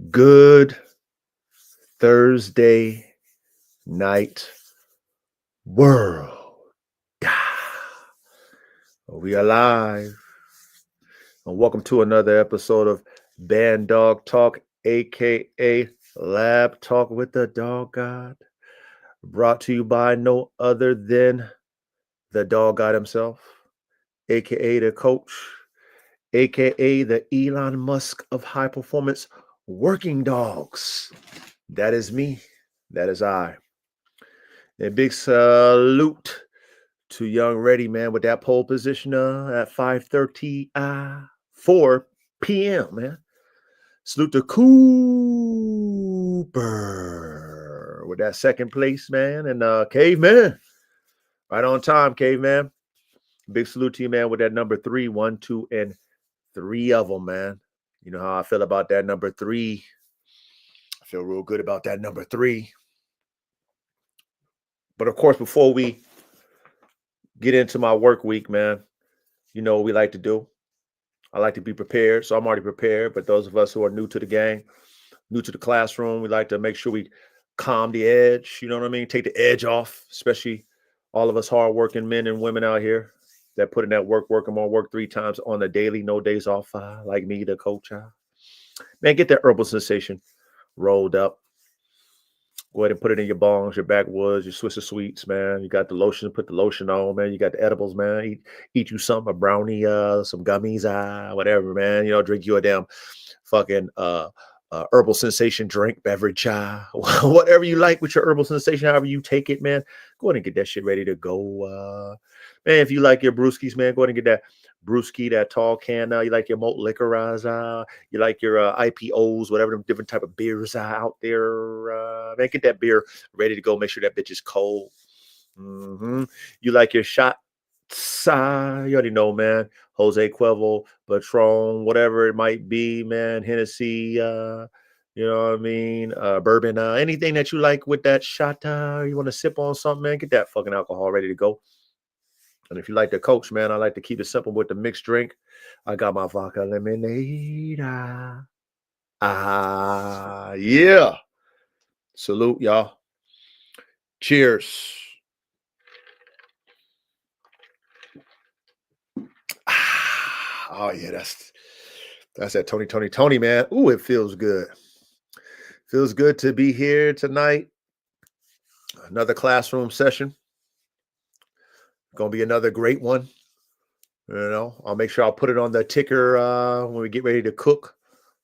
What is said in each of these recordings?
Good Thursday night world. We are live. And welcome to another episode of Band Dog Talk, aka Lab Talk with the Dog God. Brought to you by no other than the Dog God himself, aka the coach, aka the Elon Musk of high performance working dogs. That is me. That is I. A big salute to Young Ready, man, with that pole position at 5:30 4 p.m., man. Salute to Cooper with that second place, man. And Caveman, right on time, Caveman. Big salute to you, man, with that number 3, 1, 2, and 3 of them, man. You know how I feel about that number 3. I feel real good about that number 3. But of course, before we get into my work week, man, you know what we like to do. I like to be prepared, so I'm already prepared. But those of us who are new to the game, new to the classroom, we like to make sure we calm the edge. You know what I mean? Take the edge off, especially all of us hardworking men and women out here that put in that work, working more work 3 times on the daily, no days off, like me, the coach. Man, get that herbal sensation rolled up. Go ahead and put it in your bongs, your backwoods, your Swiss sweets, man. You got the lotion, put the lotion on, man. You got the edibles, man. Eat you something, a brownie, some gummies, whatever, man. You know, drink you a damn fucking herbal sensation drink, beverage, whatever you like with your herbal sensation, however you take it, man. Go ahead and get that shit ready to go. Man, if you like your brewskis, man, go ahead and get that brewski, that tall can. You like your malt liquorize, you like your IPOs, whatever them different type of beers out there. Man, get that beer ready to go. Make sure that bitch is cold. You like your shot? You already know, man. Jose Cuervo, Patron, whatever it might be, man. Hennessy, you know what I mean? Bourbon, anything that you like with that shot. You want to sip on something, man? Get that fucking alcohol ready to go. And if you like the coach, man, I like to keep it simple with the mixed drink. I got my vodka lemonade. Yeah. Salute, y'all. Cheers. Oh yeah, that's that Tony, man. Ooh, it feels good. Feels good to be here tonight. Another classroom session. Gonna be another great one. You know, I'll make sure I'll put it on the ticker when we get ready to cook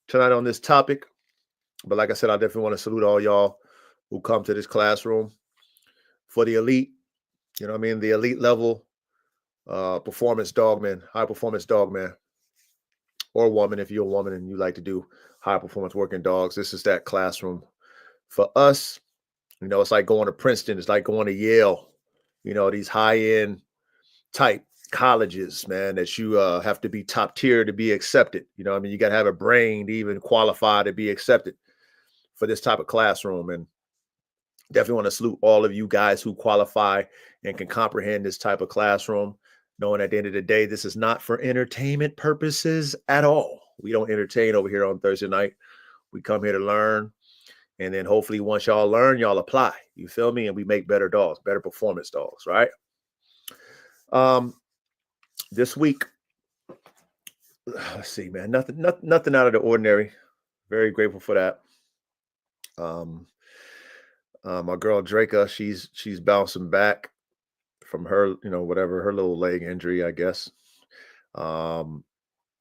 tonight on this topic. But like I said, I definitely want to salute all y'all who come to this classroom for the elite. You know what I mean? The elite level performance dogman, high performance dogman, or woman if you're a woman and you like to do high performance working dogs. This is that classroom for us. You know, it's like going to Princeton. It's like going to Yale. You know, these high end type colleges, man, that you have to be top tier to be accepted. You know, I mean, you got to have a brain to even qualify to be accepted for this type of classroom. And definitely want to salute all of you guys who qualify and can comprehend this type of classroom, knowing at the end of the day, this is not for entertainment purposes at all. We don't entertain over here on Thursday night. We come here to learn. And then hopefully once y'all learn, y'all apply. You feel me? And we make better dogs, better performance dogs, right? This week, let's see, man, nothing out of the ordinary. Very grateful for that. My girl Draca, she's bouncing back from her, you know, whatever her little leg injury, I guess. You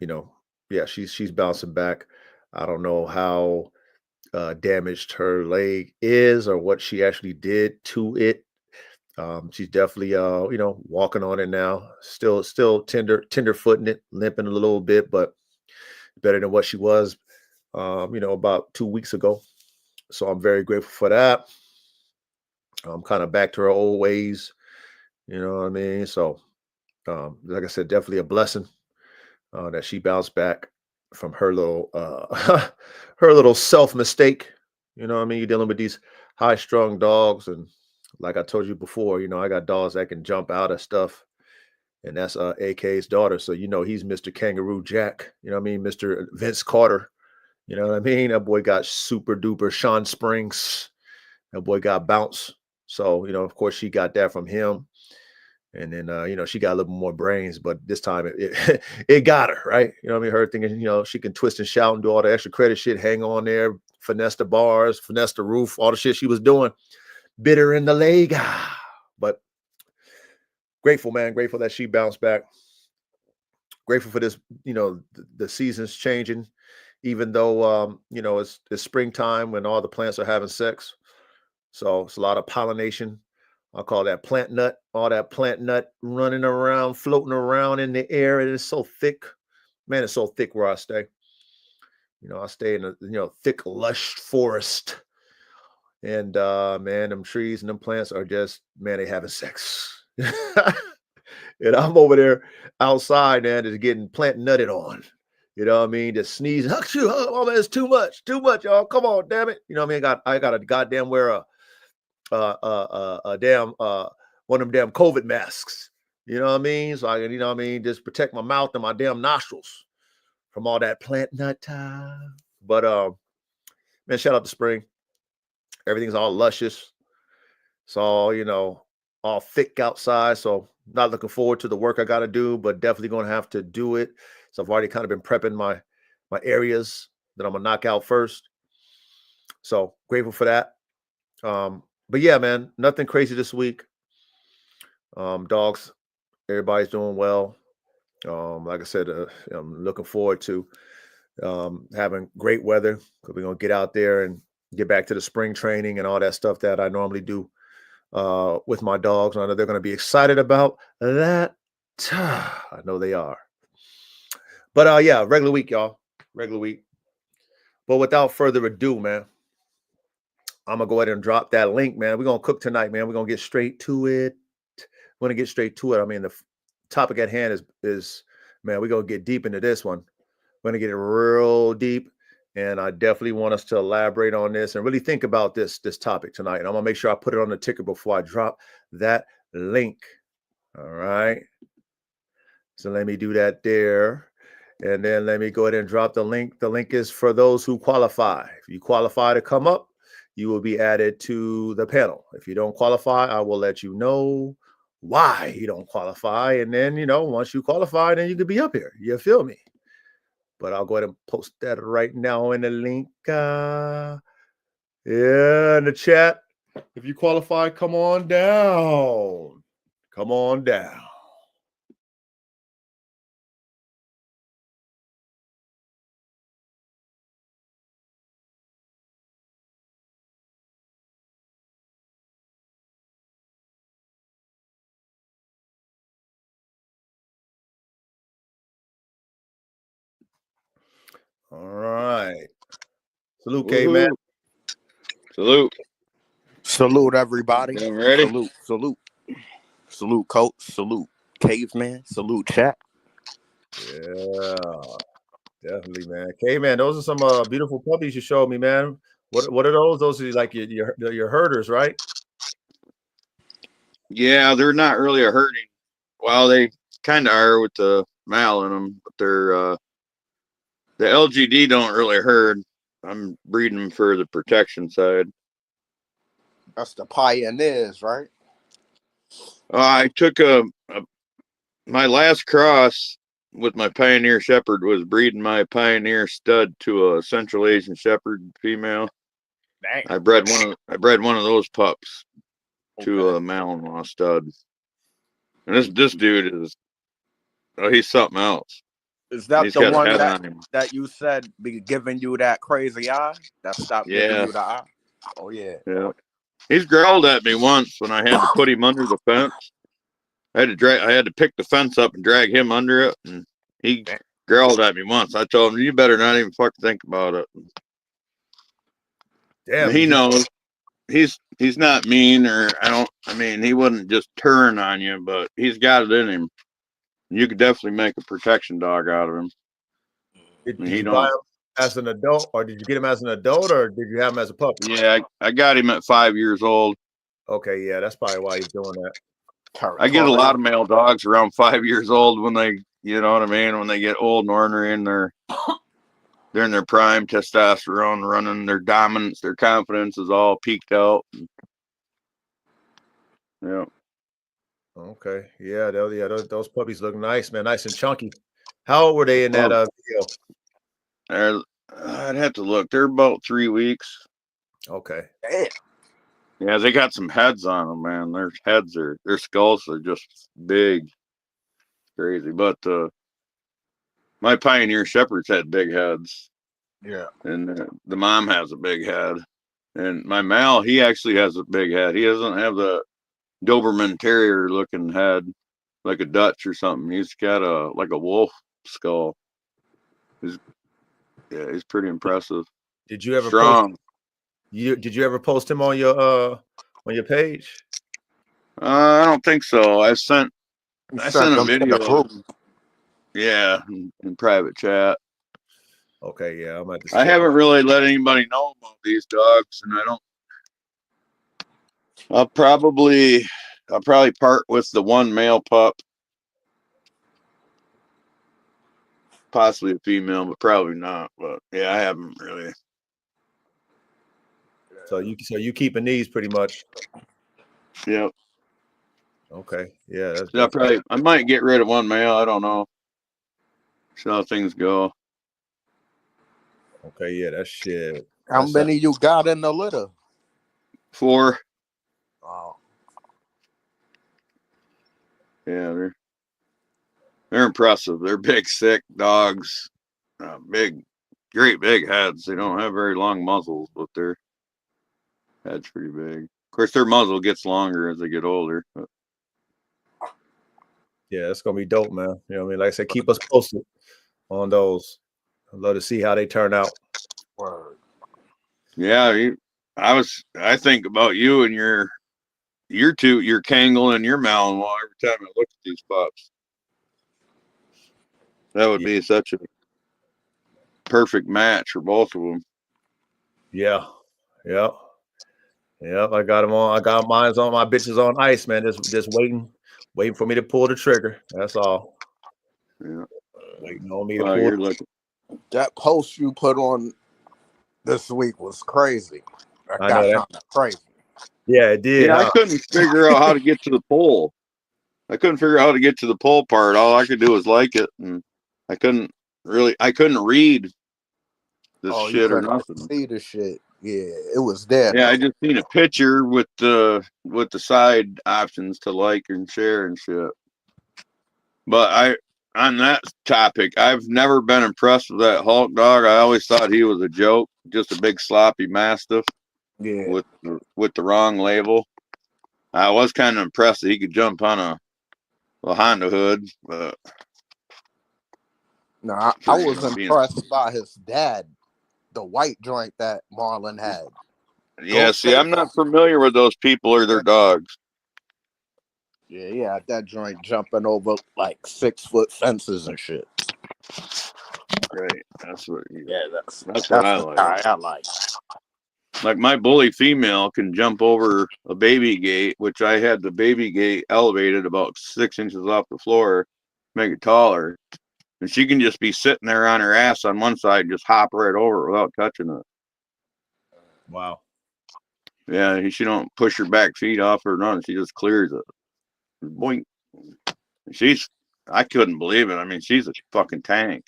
know, yeah, she's bouncing back. I don't know how damaged her leg is or what she actually did to it. She's definitely you know, walking on it now. Still tender footing it, limping a little bit, but better than what she was you know, about 2 weeks ago. So I'm very grateful for that. I'm kind of back to her old ways, you know what I mean? So like I said, definitely a blessing that she bounced back from her little her little self mistake. You know what I mean? You're dealing with these high strung dogs, and like I told you before, you know, I got dogs that can jump out of stuff, and that's AK's daughter. So you know he's Mr. Kangaroo Jack. You know what I mean? Mr. Vince Carter. You know what I mean? That boy got super duper Sean Springs. That boy got bounce. So, of course, she got that from him. And then, she got a little more brains, but this time it got her, right? You know what I mean? Her thinking, she can twist and shout and do all the extra credit shit, hang on there, finesse the bars, finesse the roof, all the shit she was doing. Bit her in the leg. But grateful, man. Grateful that she bounced back. Grateful for this, the season's changing, even though, it's springtime when all the plants are having sex. So it's a lot of pollination. I'll call that plant nut, all that plant nut running around, floating around in the air. It is so thick. Man, it's so thick where I stay. I stay in a, thick, lush forest. And man, them trees and them plants are just, man, they having sex. And I'm over there outside, man, just getting plant nutted on. You know what I mean? Just sneezing. Oh man, it's too much, y'all. Come on, damn it. You know what I mean? I got a goddamn wear a damn one of them damn COVID masks. You know what I mean? So I can, just protect my mouth and my damn nostrils from all that plant nut time. But man, shout out to spring. Everything's all luscious. It's all, all thick outside. So not looking forward to the work I gotta do, but definitely gonna have to do it. So I've already kind of been prepping my areas that I'm gonna knock out first. So grateful for that. But yeah, man, nothing crazy this week. Dogs, everybody's doing well. Like I said, I'm looking forward to having great weather because we're gonna get out there and get back to the spring training and all that stuff that I normally do with my dogs. I know they're gonna be excited about that. I know they are. But yeah, regular week, y'all. Regular week. But without further ado, man, I'm gonna go ahead and drop that link, man. We're gonna cook tonight, man. We're gonna get straight to it. We're gonna get straight to it. I mean, the topic at hand is man, we're gonna get deep into this one. We're gonna get it real deep, and I definitely want us to elaborate on this and really think about this topic tonight. And I'm gonna make sure I put it on the ticker before I drop that link. All right. So let me do that there. And then let me go ahead and drop the link. The link is for those who qualify. If you qualify to come up, you will be added to the panel. If you don't qualify, I will let you know why you don't qualify. And then, once you qualify, then you can be up here. You feel me? But I'll go ahead and post that right now in the link. Yeah, in the chat. If you qualify, come on down. Come on down. All right. Salute, K-Man. Salute. Salute, everybody. I'm ready. Salute, coach. Salute, caveman. Salute, chat. Yeah, definitely, man. K-Man, those are some beautiful puppies you showed me, man. What are those? Those are like your herders, right? Yeah, they're not really a herding. Well, they kind of are with the male in them, but they're the LGD don't really herd. I'm breeding them for the protection side. That's the pioneers, right? I took my last cross with my Pioneer Shepherd was breeding my Pioneer stud to a Central Asian Shepherd female. Dang. I bred one of those pups to a Malinois stud. And this dude is he's something else. Is that He's the got a one head on him. that you said be giving you that crazy eye? That stopped giving you the eye? Oh yeah. Yeah. He's growled at me once when I had to put him under the fence. I had to pick the fence up and drag him under it, and he growled at me once. I told him, "You better not even fucking think about it." Damn, he knows he's not mean, or he wouldn't just turn on you, but he's got it in him. You could definitely make a protection dog out of him. Did you buy him as an adult, or did you get him as an adult, or did you have him as a puppy? Yeah, I got him at 5 years old. Okay, yeah, that's probably why he's doing that. I get a lot of male dogs around 5 years old when they, you know what I mean, when they get old and ornery and they're they're in their prime, testosterone running, their dominance, their confidence is all peaked out. Yeah. Okay. Yeah, those puppies look nice, man. Nice and chunky. How old were they in that video? I'd have to look. They're about 3 weeks. Okay. Damn. Yeah, they got some heads on them, man. Their skulls are just big. Crazy. But my Pioneer Shepherds had big heads. Yeah. And the mom has a big head. And my Mal, he actually has a big head. He doesn't have the Doberman Terrier looking head like a Dutch or something. He's got like a wolf skull. He's pretty impressive. Did you ever Strong. did you ever post him on your page? I don't think so. I sent a video of, yeah, in private chat. Okay, yeah, I'm at this. I haven't really let anybody know about these dogs, and I'll probably part with the one male pup, possibly a female, but probably not. But yeah, I haven't really. So you keeping these pretty much? Yep. Okay. Yeah. That's I might get rid of one male. I don't know. See how things go. Okay. Yeah. That's shit. How many you got in the litter? 4. Oh. Yeah, they're impressive. They're big, thick dogs. Great big heads. They don't have very long muzzles, but their head's pretty big. Of course, their muzzle gets longer as they get older. But. Yeah, it's gonna be dope, man. You know what I mean? Like I said, keep us posted on those. I'd love to see how they turn out. Word. Yeah, I think about you and your Kangal and your Malinois every time I look at these pups. That would be such a perfect match for both of them. Yeah. Yep. Yep. I got them on. I got mine on. My bitches on ice, man. Just waiting for me to pull the trigger. That's all. Yeah. Waiting on me to pull. That post you put on this week was crazy. I know that. Crazy. Yeah, it did. Yeah, huh? I couldn't figure out how to get to the pole. I couldn't figure out how to get to the pole part. All I could do was like it, and I couldn't read the shit or nothing. See the shit. Yeah, it was there. Yeah, I just seen a picture with the side options to like and share and shit. But on that topic, I've never been impressed with that Hulk dog. I always thought he was a joke, just a big sloppy mastiff. Yeah. With the wrong label. I was kind of impressed that he could jump on a Honda hood, but no, I was impressed by his dad, the white joint that Marlon had. Yeah, see, I'm not familiar with those people or their dogs. Yeah, that joint jumping over like 6-foot fences and shit. Right, that's what. That's what I like. I like. Like my bully female can jump over a baby gate, which I had the baby gate elevated about 6 inches off the floor, make it taller. And she can just be sitting there on her ass on one side and just hop right over it without touching it. Wow. Yeah, she don't push her back feet off or nothing. She just clears it. Boink. I couldn't believe it. I mean, she's a fucking tank.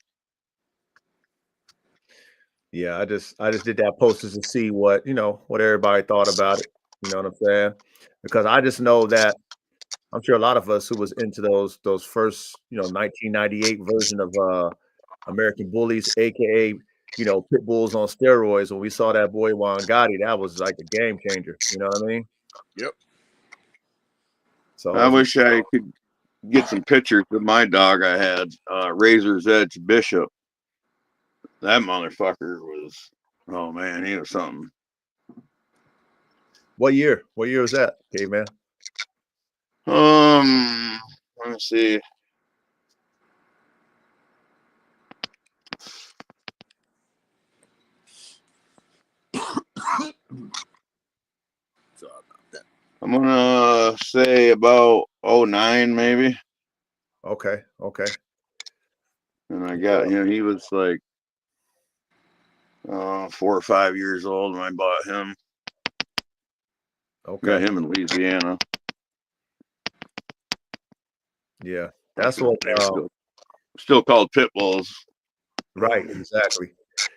Yeah, I just did that post just to see what everybody thought about it. You know what I'm saying? Because I just know that I'm sure a lot of us who was into those first 1998 version of American Bullies, aka pit bulls on steroids. When we saw that boy Juan Gotti, that was like a game changer. You know what I mean? Yep. So I wish I could get some pictures of my dog I had, Razor's Edge Bishop. That motherfucker was, oh man, he was something. What year was that, caveman? Let me see. I'm gonna say about 09 maybe. Okay. And I got he was like 4 or 5 years old when I bought him. Okay. Got him in Louisiana. Yeah, that's what. Still called pit bulls. Right, exactly.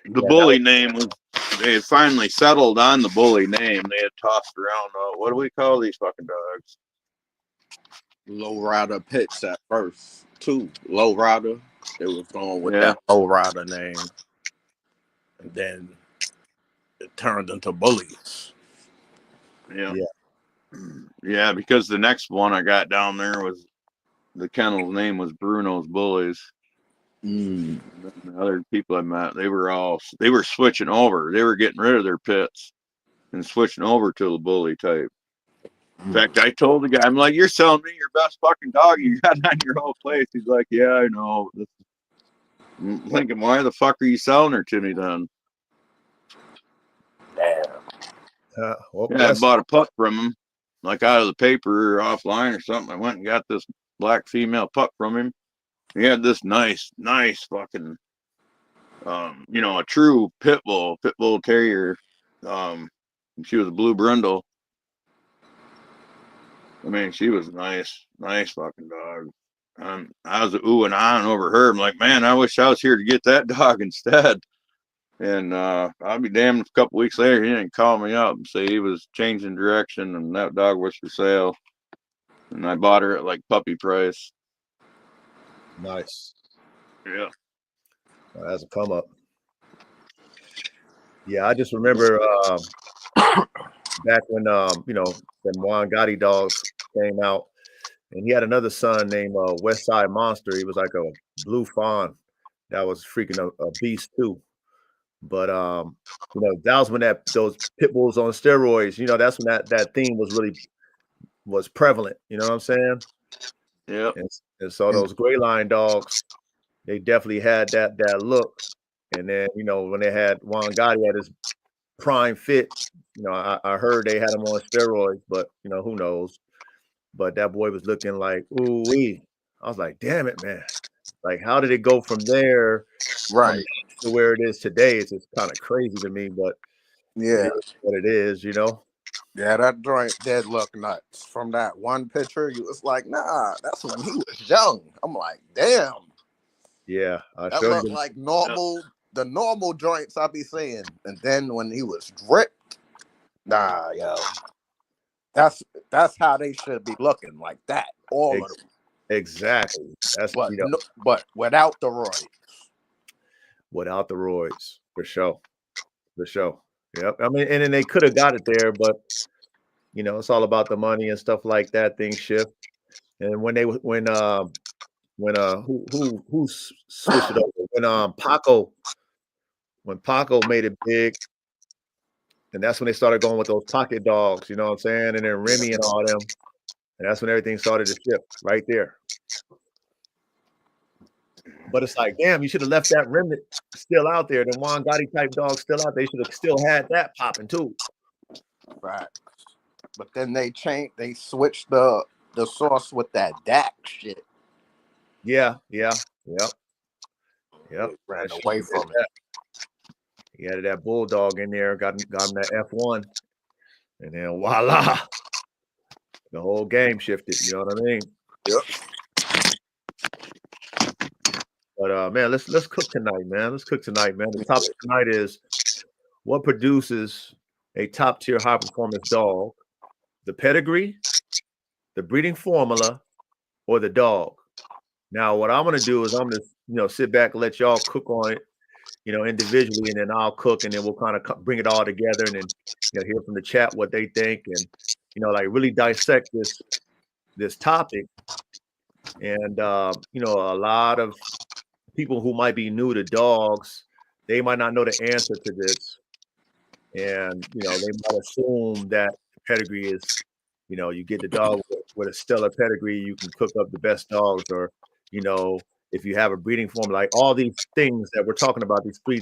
The Yeah, bully name was. They had finally settled on the bully name. They had tossed around. What do we call these fucking dogs? Low rider pits at first, too. Low rider. They was going with that low rider name, and then it turned into bullies. Yeah, because the next one I got down there was the kennel's name was Bruno's Bullies. Mm. The other people I met, they were switching over. They were getting rid of their pits and switching over to the bully type. In fact, I told the guy, I'm like, "You're selling me your best fucking dog you got on your whole place." He's like, "Yeah, I know." I'm thinking, why the fuck are you selling her to me then? Damn. I bought a pup from him, like out of the paper or offline or something. I went and got this black female pup from him. He had this nice fucking, a true pit bull terrier. She was a blue brindle. I mean, she was nice fucking dog. I was ooh and ahhing over her. I'm like, man, I wish I was here to get that dog instead. And I'll be damned if a couple weeks later he didn't call me up and say he was changing direction and that dog was for sale. And I bought her at like puppy price. Nice. Yeah. That's a come up. Yeah, I just remember back when the Juan Gotti dogs came out, and he had another son named West Side Monster. He was like a blue fawn that was freaking a beast too. But that was when those pit bulls on steroids. That's when that theme was prevalent. You know what I'm saying? Yeah. And so those gray line dogs, they definitely had that look. And then when they had Juan Gotti at his prime fit, I heard they had him on steroids, but who knows? But that boy was looking like ooh wee. I was like, damn it, man! Like, how did it go from there Right to where it is today? It's just kind of crazy to me, but it is what it is, Yeah, that joint did look nuts. From that one picture, you was like, nah, that's when he was young. I'm like, damn. Yeah, That looked like normal, the normal joints I be seeing. And then when he was dripped, nah, yo. That's how they should be looking, like that. All of them. Exactly. That's but without the roids. Without the roids, for sure. For sure. Yep. I mean, and then they could have got it there, but it's all about the money and stuff like that. Things shift. And when who switched it over? When Paco made it big, and that's when they started going with those pocket dogs, you know what I'm saying? And then Remy and all them. And that's when everything started to shift right there. But it's like, damn, you should have left that remnant still out there. The Juan Gotti type dog still out there. They should have still had that popping too. Right. But then they switched the sauce with that Dak shit. Yeah. Yep. Ran away from it. He added that bulldog in there, got him that F1, and then voila, the whole game shifted. You know what I mean? Yep. But man, let's cook tonight, man. Let's cook tonight, man. The topic tonight is what produces a top tier high performance dog: the pedigree, the breeding formula, or the dog. Now, what I'm gonna do is I'm gonna sit back and let y'all cook on it, individually, and then I'll cook, and then we'll kind of bring it all together, and then hear from the chat what they think, and like really dissect this topic. And a lot of people who might be new to dogs, they might not know the answer to this, and they might assume that pedigree is, you get the dog with a stellar pedigree, you can cook up the best dogs, or if you have a breeding form, like all these things that we're talking about, these 3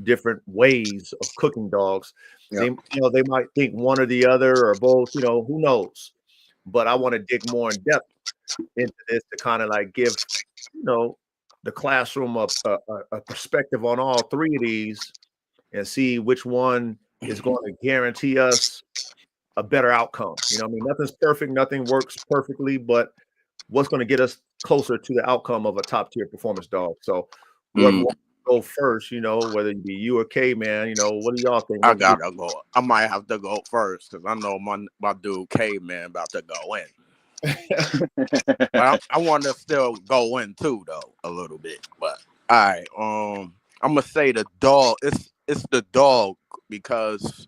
different ways of cooking dogs. Yep. They might think one or the other or both, who knows? But I want to dig more in depth into this to kind of like give, the classroom a perspective on all 3 of these, and see which one is going to guarantee us a better outcome. You know, I mean, nothing's perfect, nothing works perfectly, but what's going to get us closer to the outcome of a top tier performance dog? So, whoever wants to go first, you know, whether it be you or K, man, you know, what do y'all think? I gotta go. I might have to go first because I know my dude K man about to go in. But I want to still go in too, though, a little bit. But all right, I'm gonna say the dog. It's the dog because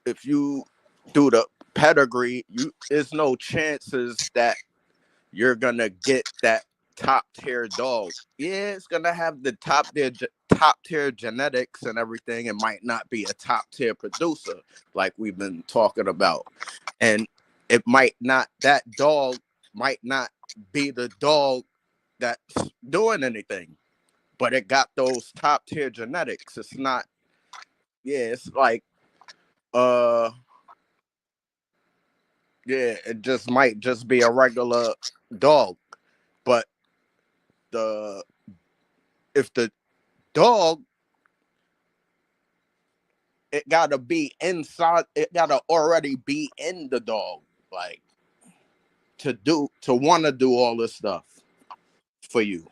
if you do the pedigree, there's no chances that you're gonna get that top tier dog. Yeah, it's gonna have the top tier genetics and everything. It might not be a top tier producer like we've been talking about, and that dog might not be the dog that's doing anything, but it got those top tier genetics. It's not. Yeah, it's like yeah, it just might just be a regular dog, but if the dog, it gotta be inside, it gotta already be in the dog, like to want to do all this stuff for you.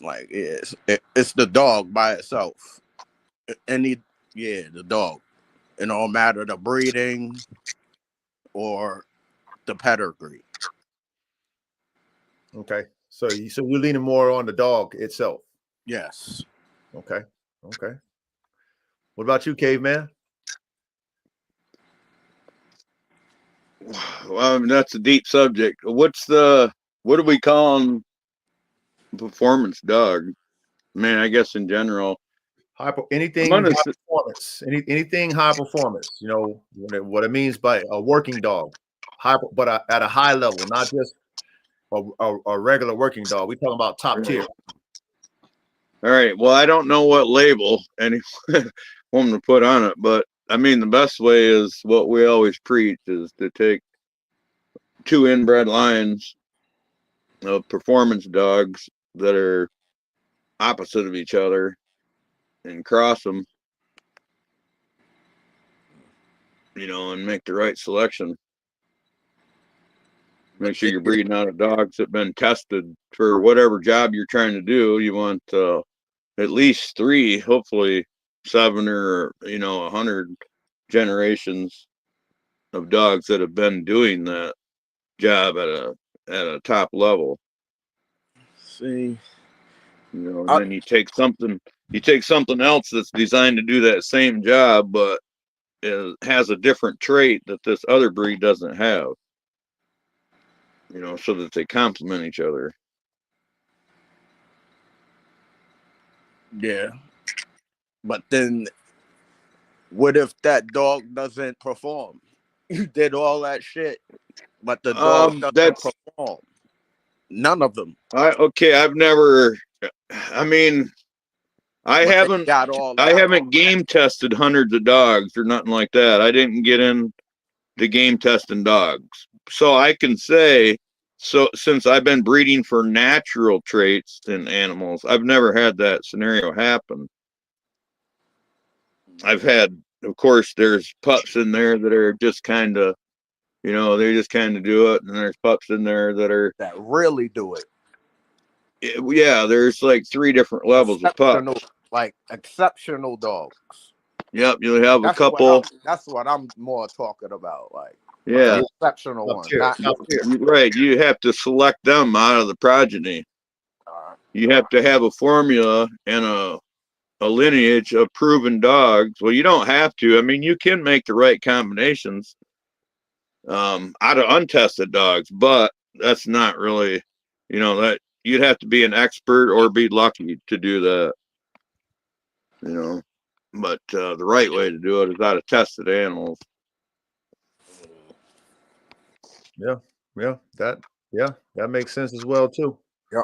Like it's the dog by itself. The dog. It don't matter the breeding or the pedigree. Okay, so you're leaning more on the dog itself. Yes. Okay. What about you, Caveman? Well, I mean, that's a deep subject. What do we call them? Performance dog? Man, I guess in general, anything high performance, anything high performance. You know what it means by a working dog, but at a high level, not just a regular working dog. We're talking about top tier. All right. Well, I don't know what label anyone want to put on it, but I mean, the best way is what we always preach is to take 2 inbred lines of performance dogs that are opposite of each other and cross them, you know, and make the right selection. Make sure you're breeding out of dogs that have been tested for whatever job you're trying to do. You want at least 3, hopefully 7 or 100 generations of dogs that have been doing that job at a top level. See, and then you take something else that's designed to do that same job, but it has a different trait that this other breed doesn't have. So that they complement each other. Yeah. But then what if that dog doesn't perform? You did all that shit, but the dog doesn't perform. None of them. I've never. I mean, I haven't game tested hundreds of dogs or nothing like that. I didn't get in the game testing dogs, so I can say. So since I've been breeding for natural traits in animals, I've never had that scenario happen. I've had, of course, there's pups in there that are just kind of, they just kind of do it, and there's pups in there that really do it. Yeah, there's like 3 different levels of pups. Like exceptional dogs. Yep, you'll have a couple. That's what I'm more talking about. Like, yeah, exceptional ones. Right, you have to select them out of the progeny. You have to have a formula and a lineage of proven dogs. Well, you don't have to. I mean, you can make the right combinations out of untested dogs, but that's not really, that you'd have to be an expert or be lucky to do that. But the right way to do it is out of tested animals. That makes sense as well too. Yep,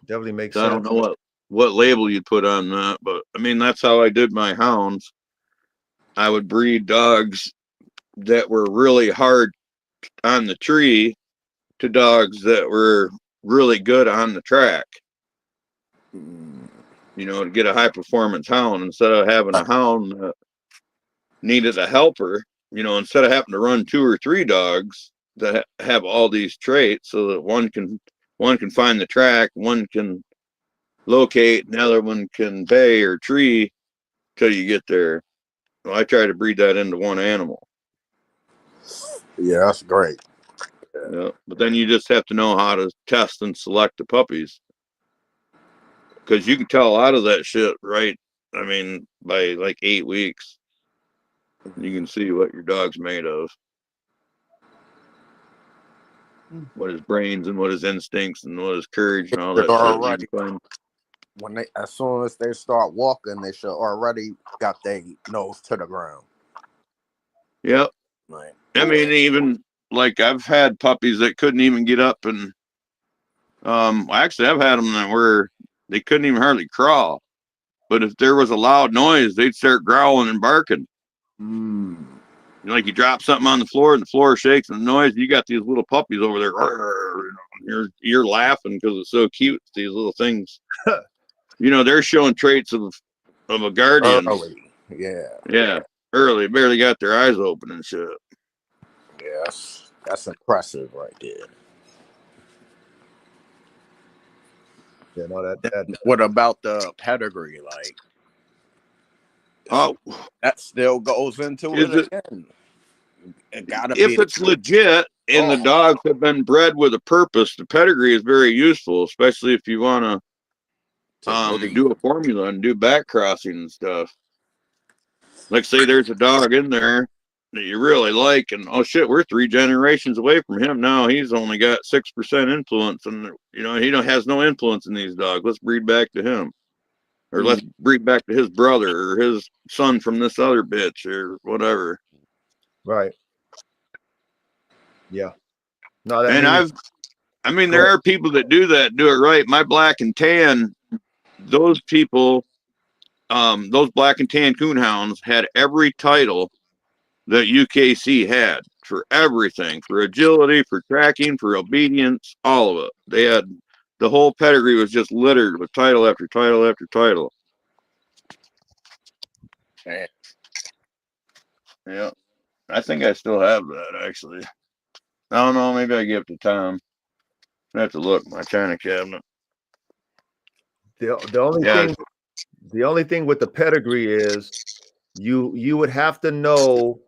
definitely makes sense. I don't know what label you'd put on that, but I mean, that's how I did my hounds. I would breed dogs that were really hard on the tree to dogs that were really good on the track. You know, to get a high performance hound instead of having a hound that needed a helper. You know, instead of having to run 2 or 3 dogs that have all these traits, so that one can find the track, one can locate, and the other one can bay or tree till you get there. Well, I try to breed that into one animal. Yeah, that's great. Yeah, but then you just have to know how to test and select the puppies, because you can tell a lot of that shit, right? I mean, by like 8 weeks, you can see what your dog's made of, what his brains and what his instincts and what his courage and all They're that shit. already, when they, as soon as they start walking, they should already got their nose to the ground. Yep. Like, I mean, even like I've had puppies that couldn't even get up, and actually I've had them that were they couldn't even hardly crawl. But if there was a loud noise, they'd start growling and barking. Like you drop something on the floor and the floor shakes and the noise. You got these little puppies over there. You're laughing because it's so cute. These little things. You know, they're showing traits of a guardian. early. Yeah. Yeah. Early. Barely got their eyes open and shit. Yes. That's impressive right there. Yeah, no, that What about the pedigree? Like, Oh, that still goes into is it it? again. It gotta If be it's legit and the dogs have been bred with a purpose, the pedigree is very useful, especially if you want to do a formula and do back crossing and stuff. Like, say there's a dog in there that you really like, and oh shit, we're 3 generations away from him now. He's only got 6% influence, and you know has no influence in these dogs. Let's breed back to him, or let's breed back to his brother or his son from this other bitch or whatever. right. Yeah. No, that And means there are people that do that, do it right. My black and tan, those people, those black and tan coonhounds had every title that UKC had for everything, for agility, for tracking, for obedience, all of it. They had the whole pedigree was just littered with title after title after title. Yeah, I think I still have that actually. I don't know. Maybe I give it to Tom. I have to look my china cabinet. the only thing with the pedigree is you would have to know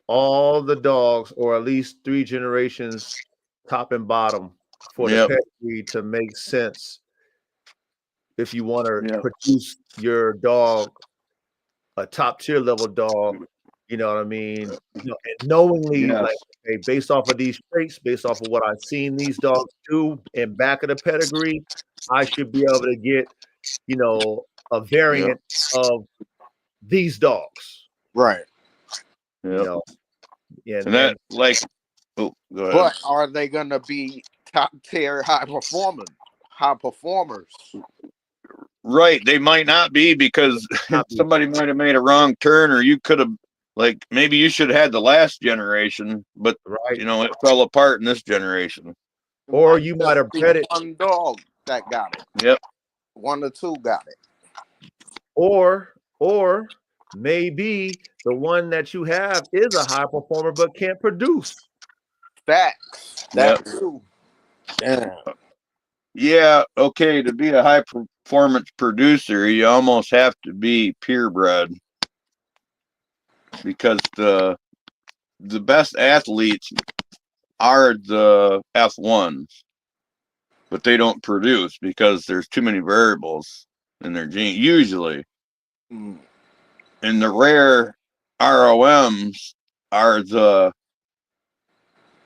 all the dogs, or at least 3 generations, top and bottom, for the pedigree to make sense. If you want to produce your dog a top tier level dog, you know what I mean? You know, and knowingly, like, okay, based off of these traits, based off of what I've seen these dogs do in back of the pedigree, I should be able to get, you know, a variant of these dogs. Right. You know, and that, like, oh, go ahead. But are they gonna be top tier high performers? Right. They might not be, because somebody might have made a wrong turn, or you could have, like, maybe you should have had the last generation, but you know, it fell apart in this generation. Or you might have bred it. One dog that got it. Yep. 1 or 2 got it. Or maybe the one that you have is a high performer but can't produce. Facts. That too. Yeah. Yeah. Okay. To be a high performance producer, you almost have to be purebred, because the best athletes are the F1s, but they don't produce because there's too many variables in their gene usually. And the rare ROMs are the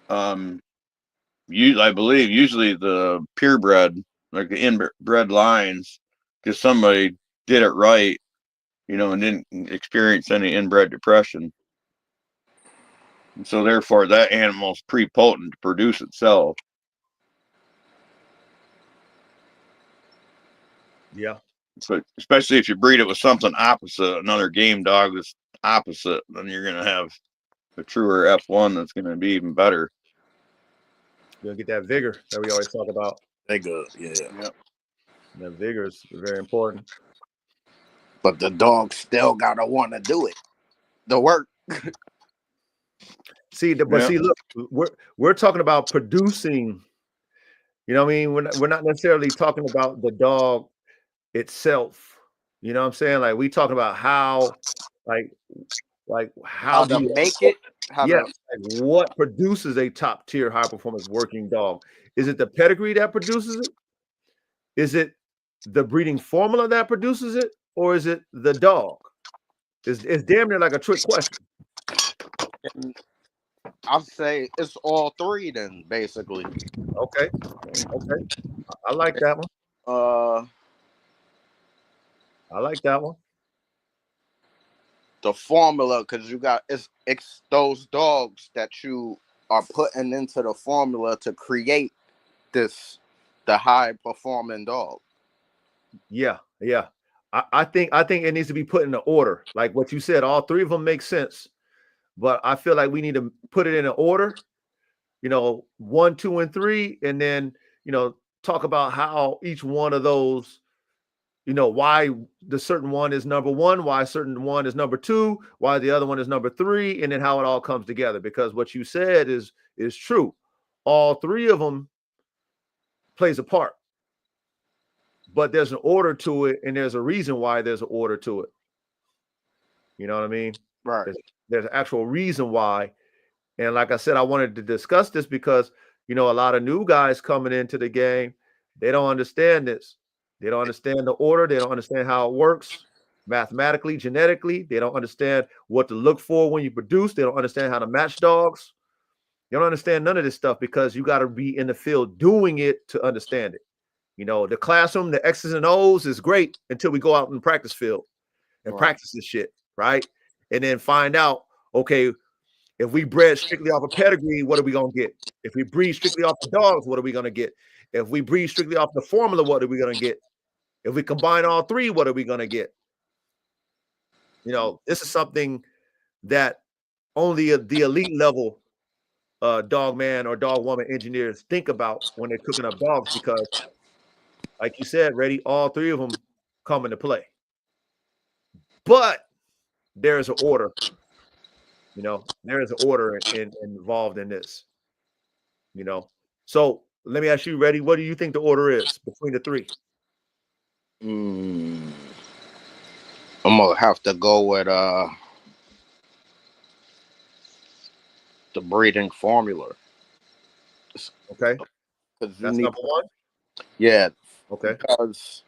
I believe usually the purebred, like the inbred lines, because somebody did it right, you know, and didn't experience any inbred depression. And so therefore that animal's pre-potent to produce itself. Yeah. So especially if you breed it with something opposite, another game dog that's opposite, then you're gonna have a truer F1 that's gonna be even better. You'll get that vigor that we always talk about. Vigor, yeah. Yep. That vigor is very important. But the dog still gotta want to do it. The work. But see, look, we're talking about producing. You know what I mean? We're not necessarily talking about the dog itself. You know what I'm saying? Like we talking about how, like how How do to you? make it. How Yeah, to. like what produces a top tier high performance working dog? Is it the pedigree that produces it? Is it the breeding formula that produces it, or is it the dog? It's damn near like a trick question. I'll say it's all three then, basically. Okay, okay, I like that one. Uh, I like that one. the formula, because you got it's those dogs that you are putting into the formula to create the high performing dog. Yeah, yeah. I think it needs to be put in the order. Like what you said, all three of them make sense, but I feel like we need to put it in an order. You know, 1, 2, and 3, and then talk about how each one of those, why the certain one is number one, why certain one is number two, why the other one is number three, and then how it all comes together. Because what you said is true. All three of them plays a part, but there's an order to it, and there's a reason why there's an order to it. You know what I mean? Right. There's an actual reason why. And like I said, I wanted to discuss this because, a lot of new guys coming into the game, they don't understand this. They don't understand the order. They don't understand how it works mathematically, genetically. They don't understand what to look for when you produce. They don't understand how to match dogs. You don't understand none of this stuff because you got to be in the field doing it to understand it. The classroom, the X's and O's is great until we go out in the practice field and practice this shit, right? And then find out, okay, if we bred strictly off of pedigree, what are we going to get? If we breed strictly off the dogs, what are we going to get? If we breed strictly off the formula, what are we going to get? If we combine all three, what are we going to get? This is something that only the elite level dog man or dog woman engineers think about when they're cooking up dogs because, like you said, Reddy, all three of them come into play. But there is an order. There is an order involved in this. So let me ask you, Reddy, what do you think the order is between the three? I'm gonna have to go with the breeding formula. Okay, Because you that's need, number one. yeah, Okay, because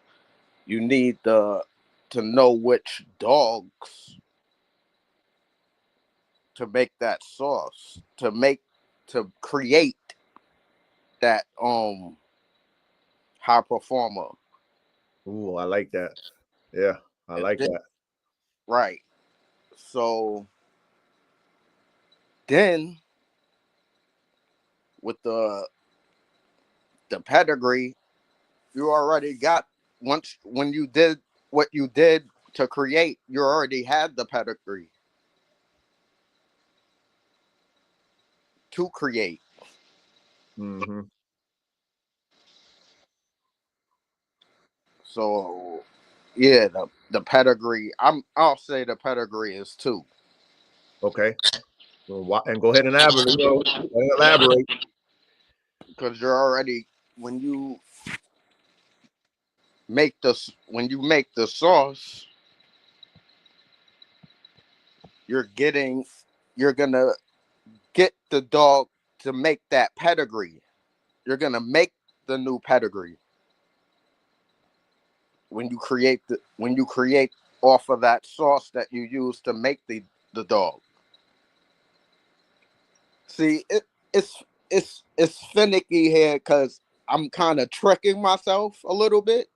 you need to know which dogs to make that sauce, to create that high performer. ooh, I like that. Yeah, I like that. Right. So then with the pedigree, you already got when you did what you did to create, you already had the pedigree to create. Mm-hmm. So yeah, the pedigree. I'll say the pedigree is 2. Okay, and go ahead and elaborate. Because you're already when you make the sauce, you're gonna get the dog to make that pedigree. You're gonna make the new pedigree when you create off of that sauce that you use to make the dog. See, it's finicky here because I'm kind of tricking myself a little bit.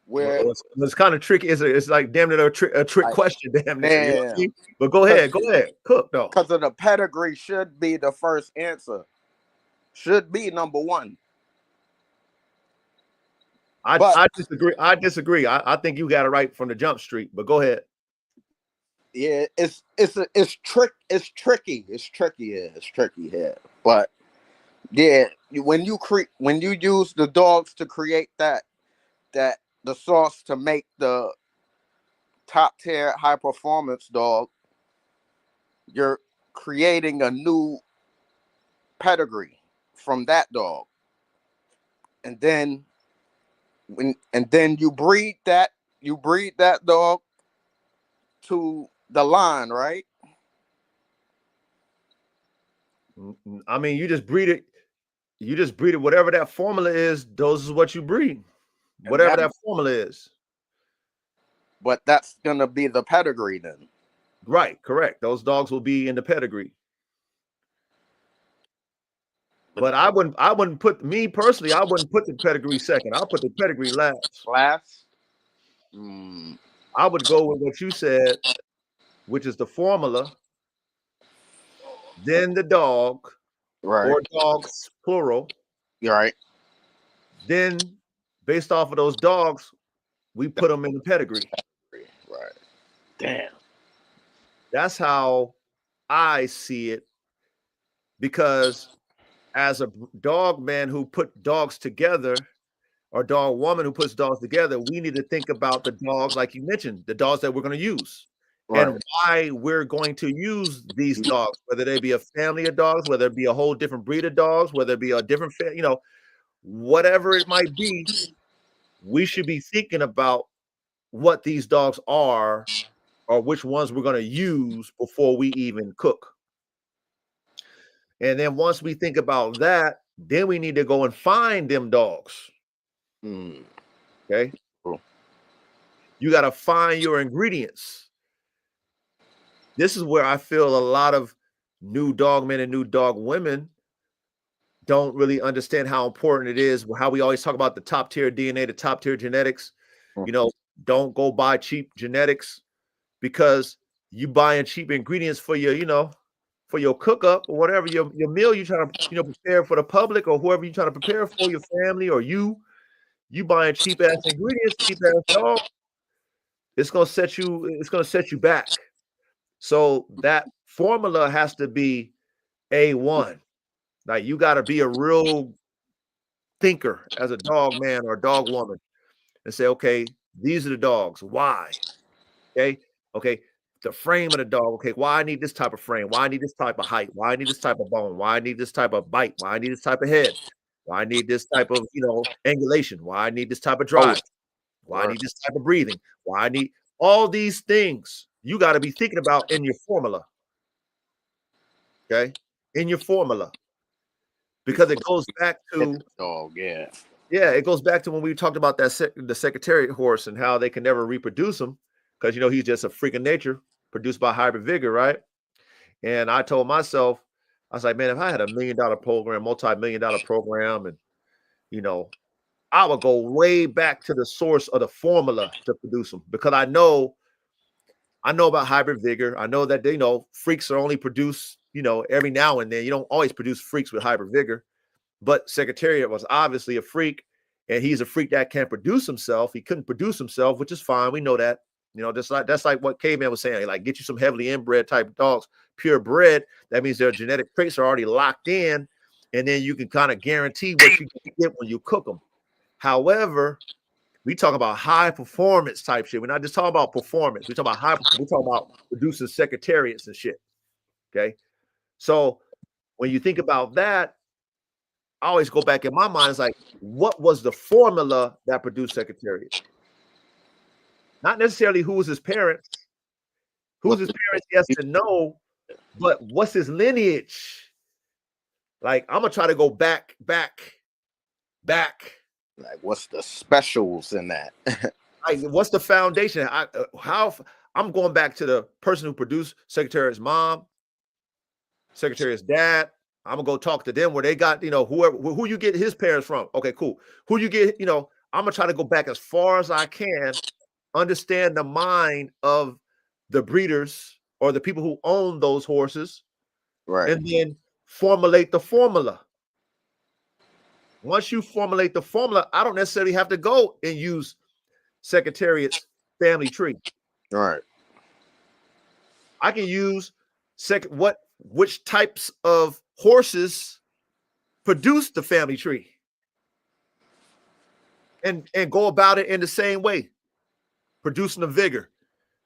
Where It's kind of tricky. It's like damn near a trick question, damn near. You know what I mean? But go ahead, cook though. Because of the pedigree should be the first answer. Should be number one. I disagree. I think you got it right from the jump street. But go ahead. Yeah, it's tricky. It's tricky here. But yeah, when you use the dogs to create that that the sauce to make the top tier high performance dog, you're creating a new pedigree from that dog, and then you breed that dog to the line, right? I mean, you just breed it. You just breed it. Whatever that formula is, those is what you breed. Whatever that formula is. But that's gonna be the pedigree then. Right, correct. Those dogs will be in the pedigree. But I wouldn't put, me personally, I wouldn't put the pedigree second. I'll put the pedigree last. Last? I would go with what you said, which is the formula, then the dog, Right. or dogs, plural. You're right. Then, based off of those dogs, we put them in the pedigree. Right. Damn. That's how I see it. Because as a dog man who put dogs together, or dog woman who puts dogs together, we need to think about the dogs, like you mentioned, the dogs that we're going to use. Right. And why we're going to use these dogs, whether they be a family of dogs, whether it be a whole different breed of dogs, whether it be a different, whatever it might be, we should be thinking about what these dogs are, or which ones we're going to use before we even cook. And then once we think about that, then we need to go and find them dogs. Okay. Cool. You got to find your ingredients. This is where I feel a lot of new dog men and new dog women don't really understand how important it is. How we always talk about the top tier DNA, the top tier genetics. Don't go buy cheap genetics, because you buying cheap ingredients for your, for your cook up or whatever, your meal you're trying to, prepare for the public, or whoever you're trying to prepare for, your family, or you buying cheap ass ingredients, cheap ass dog. It's gonna set you back. So that formula has to be A1. Like, you got to be a real thinker as a dog man or a dog woman and say, okay, these are the dogs. Why? Okay. The frame of the dog. Okay, why I need this type of frame? Why I need this type of height? Why I need this type of bone? Why I need this type of bite? Why I need this type of head? Why I need this type of, angulation? Why I need this type of drive? Why I need this type of breathing? Why I need all these things you got to be thinking about in your formula. Okay, in your formula, because it goes back to dog. It goes back to when we talked about that the Secretariat horse and how they can never reproduce them, because he's just a freak of nature produced by Hybrid Vigor, right? And I told myself, I was like, man, if I had $1 million program, multi-million-dollar program, and I would go way back to the source of the formula to produce them, because I know about Hybrid Vigor. I know that freaks are only produced, every now and then. You don't always produce freaks with Hybrid Vigor, but Secretariat was obviously a freak, and he's a freak that can't produce himself. He couldn't produce himself, which is fine. We know that. That's like what Caveman was saying. Like, get you some heavily inbred type dogs, purebred. That means their genetic traits are already locked in, and then you can kind of guarantee what you get when you cook them. However, we talk about high performance type shit. We're not just talking about performance. We talk about we talk about producing secretariats and shit. Okay. So when you think about that, I always go back in my mind. It's like, what was the formula that produced secretariat? Not necessarily who was his parents. Who's his parents, he has to know, but what's his lineage? Like, I'm gonna try to go back. Like, what's the specials in that? Like, what's the foundation? I'm going back to the person who produced Secretariat's mom, Secretariat's dad. I'm gonna go talk to them where they got, who you get his parents from. Okay, cool. Who you get, I'm gonna try to go back as far as I can, understand the mind of the breeders or the people who own those horses, right? And then formulate the formula. Once you formulate the formula, I don't necessarily have to go and use Secretariat's family tree. Right. I can use which types of horses produce the family tree. and go about it in the same way, producing the vigor,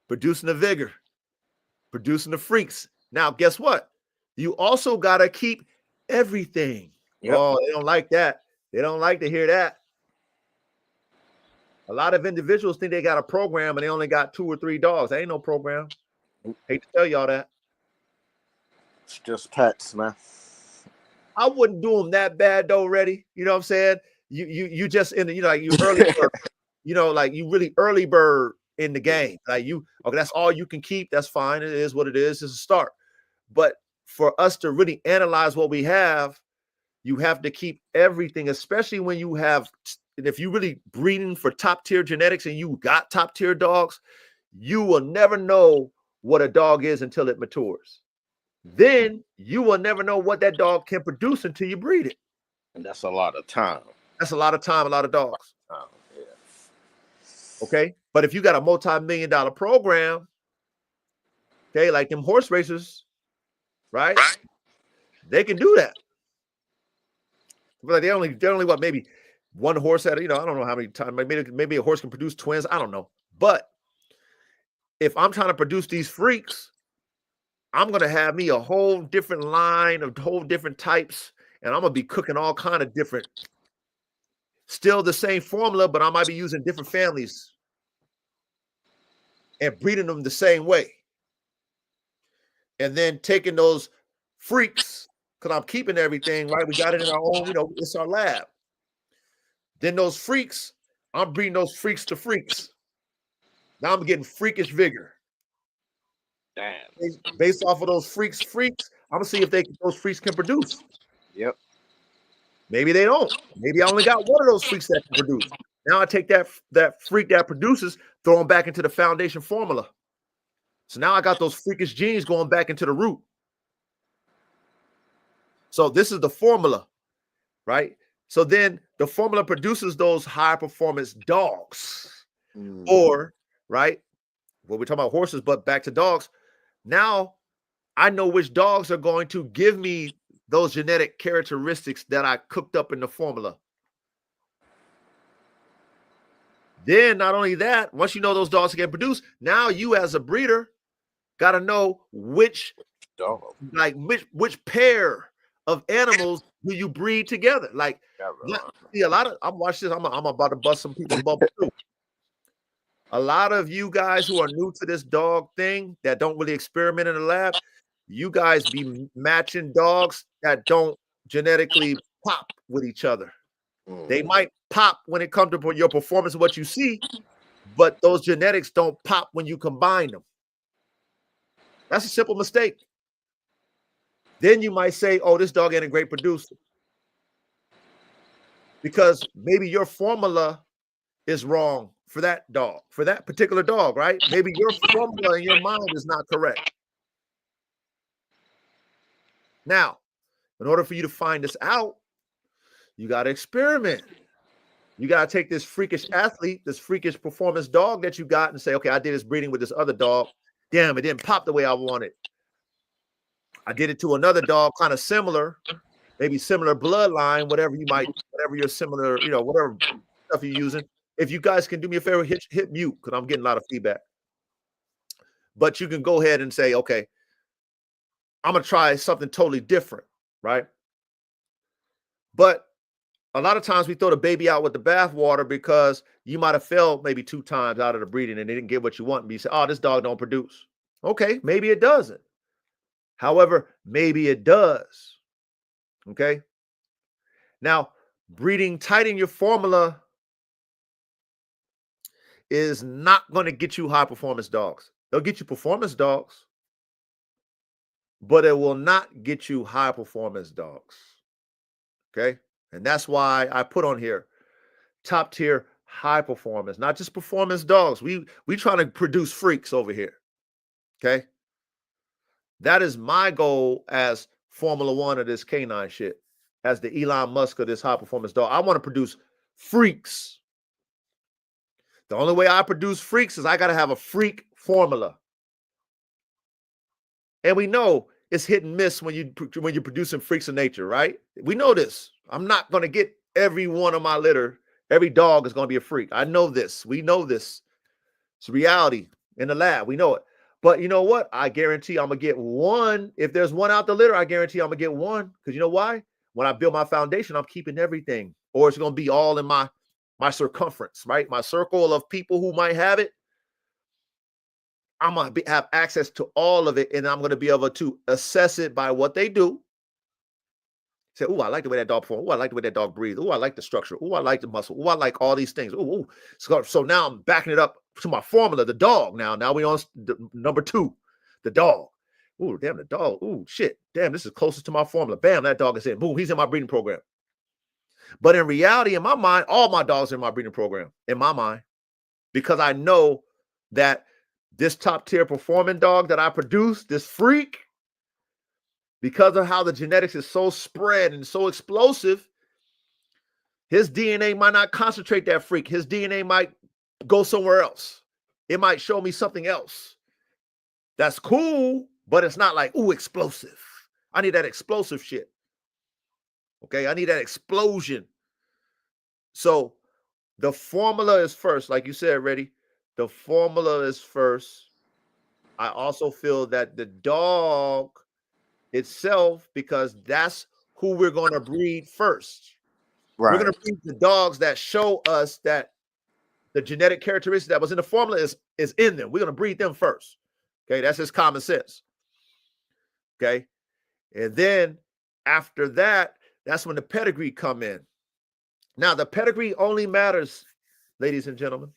producing the freaks. Now, guess what? You also got to keep everything. Yep. Oh, they don't like that. They don't like to hear that. A lot of individuals think they got a program and they only got 2 or 3 dogs. There ain't no program. Hate to tell y'all that. It's just pets, man. I wouldn't do them that bad though, Reddy. You know what I'm saying? You just in the, like you early bird, like you really early bird in the game. Like okay, that's all you can keep. That's fine. It is what it is. It's a start. But for us to really analyze what we have, you have to keep everything, especially when you have, if you really breeding for top tier genetics and you got top tier dogs, you will never know what a dog is until it matures. Then you will never know what that dog can produce until you breed it. And that's a lot of time. That's a lot of time, a lot of dogs. Oh, yeah. Okay. But if you got a multi-million-dollar program, okay, like them horse racers, right? They can do that. But they only what, maybe one horse at, I don't know how many times, maybe a horse can produce twins. I don't know. But if I'm trying to produce these freaks, I'm going to have me a whole different line of whole different types, and I'm going to be cooking all kind of different, still the same formula, but I might be using different families and breeding them the same way. And then taking those freaks, because I'm keeping everything, right? We got it in our own, it's our lab. Then those freaks, I'm breeding those freaks to freaks. Now I'm getting freakish vigor. Damn. Based off of those freaks, I'm gonna see if those freaks can produce. Yep. Maybe they don't. Maybe I only got one of those freaks that can produce. Now I take that freak that produces, throw them back into the foundation formula. So now I got those freakish genes going back into the root. So this is the formula, right? So then the formula produces those high performance dogs, or right. Well, we're talking about horses, but back to dogs. Now I know which dogs are going to give me those genetic characteristics that I cooked up in the formula. Then not only that, once you know those dogs can produce, now you as a breeder got to know which dog, like which pair of animals do you breed together. Like, see, a lot of, I'm watching this. I'm about to bust some people's bubble too. A lot of you guys who are new to this dog thing that don't really experiment in the lab, you guys be matching dogs that don't genetically pop with each other. They might pop when it comes to your performance and what you see, but those genetics don't pop when you combine them. That's a simple mistake. Then you might say, oh, this dog ain't a great producer. Because maybe your formula is wrong for that dog, for that particular dog, right? Maybe your formula in your mind is not correct. Now, in order for you to find this out, you got to experiment. You got to take this freakish athlete, this freakish performance dog that you got and say, okay, I did this breeding with this other dog. Damn, it didn't pop the way I wanted. I did it to another dog, kind of similar, maybe similar bloodline, whatever you're similar, whatever stuff you're using. If you guys can do me a favor, hit mute, because I'm getting a lot of feedback. But you can go ahead and say, okay, I'm going to try something totally different, right? But a lot of times we throw the baby out with the bathwater because you might have failed maybe 2 times out of the breeding and they didn't get what you want. And you say, oh, this dog don't produce. Okay, maybe it doesn't. However, maybe it does. Okay. Now, breeding tight in your formula is not going to get you high performance dogs. They'll get you performance dogs, but it will not get you high performance dogs. Okay. And that's why I put on here top tier high performance, not just performance dogs. We trying to produce freaks over here. Okay. That is my goal as Formula One of this canine shit, as the Elon Musk of this high performance dog. I want to produce freaks. The only way I produce freaks is I got to have a freak formula. And we know it's hit and miss when you're producing freaks of nature, right? We know this. I'm not going to get every one of my litter Every dog is going to be a freak. I know this. We know this. It's reality in the lab. We know it. But you know what? I guarantee I'm going to get one. If there's one out the litter, I guarantee I'm going to get one. Because you know why? When I build my foundation, I'm keeping everything. Or it's going to be all in my circumference, right? My circle of people who might have it. I'm going to have access to all of it. And I'm going to be able to assess it by what they do. Say, oh, I like the way that dog performs. Oh, I like the way that dog breathes. Oh, I like the structure. Oh, I like the muscle. Oh, I like all these things. Oh. So now I'm backing it up to my formula, the dog. Now we on number 2, the dog. Oh, damn, the dog. Oh, shit. Damn, this is closest to my formula. Bam, that dog is in. Boom, he's in my breeding program. But in reality, in my mind, all my dogs are in my breeding program, in my mind, because I know that this top tier performing dog that I produce, this freak, because of how the genetics is so spread and so explosive, his DNA might not concentrate that freak. His DNA might go somewhere else. It might show me something else. That's cool, but it's not like, ooh, explosive. I need that explosive shit. Okay, I need that explosion. So the formula is first, like you said, Reddy. The formula is first. I also feel that the dog itself, because that's who we're going to breed first. Right. We're going to breed the dogs that show us that the genetic characteristic that was in the formula is in them. We're going to breed them first. Okay, that's just common sense. Okay, and then after that, that's when the pedigree come in. Now, the pedigree only matters, ladies and gentlemen,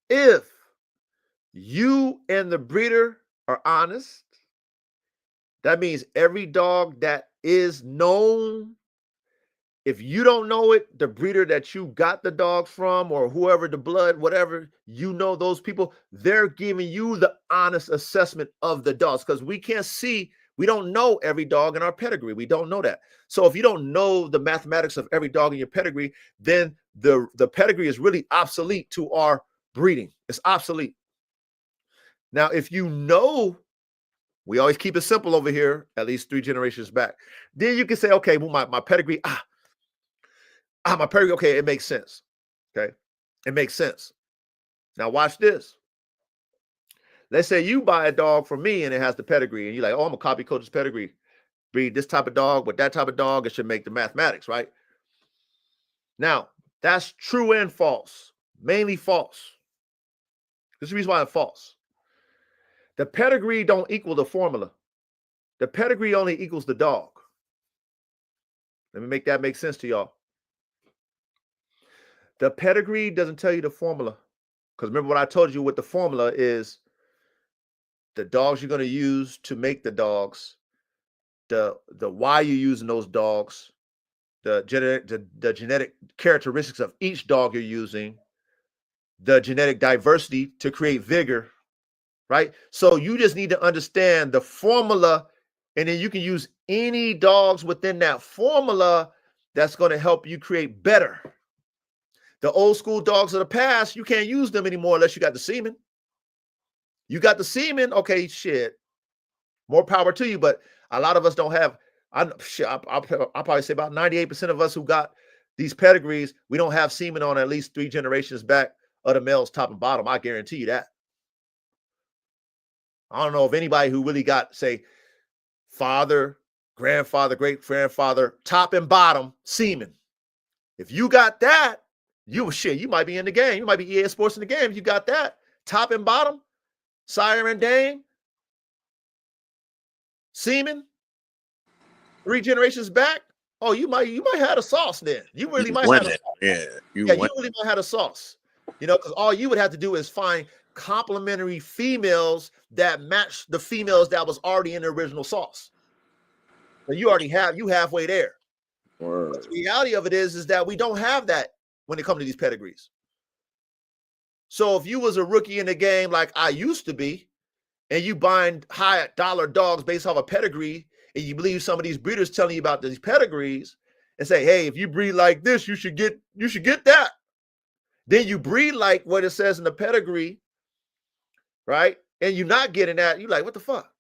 if you and the breeder are honest. That means every dog that is known, if you don't know it, the breeder that you got the dog from or whoever, the blood, whatever, you know those people, they're giving you the honest assessment of the dogs, because we can't see, we don't know every dog in our pedigree. We don't know that. So if you don't know the mathematics of every dog in your pedigree, then the pedigree is really obsolete to our breeding. It's obsolete. Now, if you know, we always keep it simple over here, at least 3 generations back. Then you can say, okay, well, my pedigree, my pedigree, okay, it makes sense. Okay, it makes sense. Now watch this. Let's say you buy a dog from me and it has the pedigree, and you're like, oh, I'm gonna copy coach's pedigree, breed this type of dog with that type of dog. It should make the mathematics, right? Now, that's true and false, mainly false. This is the reason why it's false. The pedigree don't equal the formula. The pedigree only equals the dog. Let me make that make sense to y'all. The pedigree doesn't tell you the formula. Because remember what I told you with the formula is the dogs you're going to use to make the dogs, the why you're using those dogs, the genetic characteristics of each dog you're using, the genetic diversity to create vigor, right? So you just need to understand the formula, and then you can use any dogs within that formula that's going to help you create better. The old school dogs of the past, you can't use them anymore unless you got the semen. You got the semen, okay, shit. More power to you, but a lot of us don't have. I'll probably say about 98% of us who got these pedigrees, we don't have semen on at least 3 generations back of the males top and bottom. I guarantee you that. I don't know if anybody who really got, say, father, grandfather, great-grandfather, top and bottom semen. If you got that, you might be in the game. You might be EA Sports in the game. If you got that, top and bottom, sire and dame, semen, 3 generations back. Oh, you might have a sauce then. You really might have a sauce. Yeah, you really might have a sauce. You know, because all you would have to do is find complementary females that match the females that was already in the original sauce. So you halfway there. But the reality of it is that we don't have that when it comes to these pedigrees. So if you was a rookie in the game like I used to be, and you buying high dollar dogs based off a pedigree, and you believe some of these breeders telling you about these pedigrees and say, hey, if you breed like this, you should get that. Then you breed like what it says in the pedigree, right? And you're not getting that. You're like, what the fuck?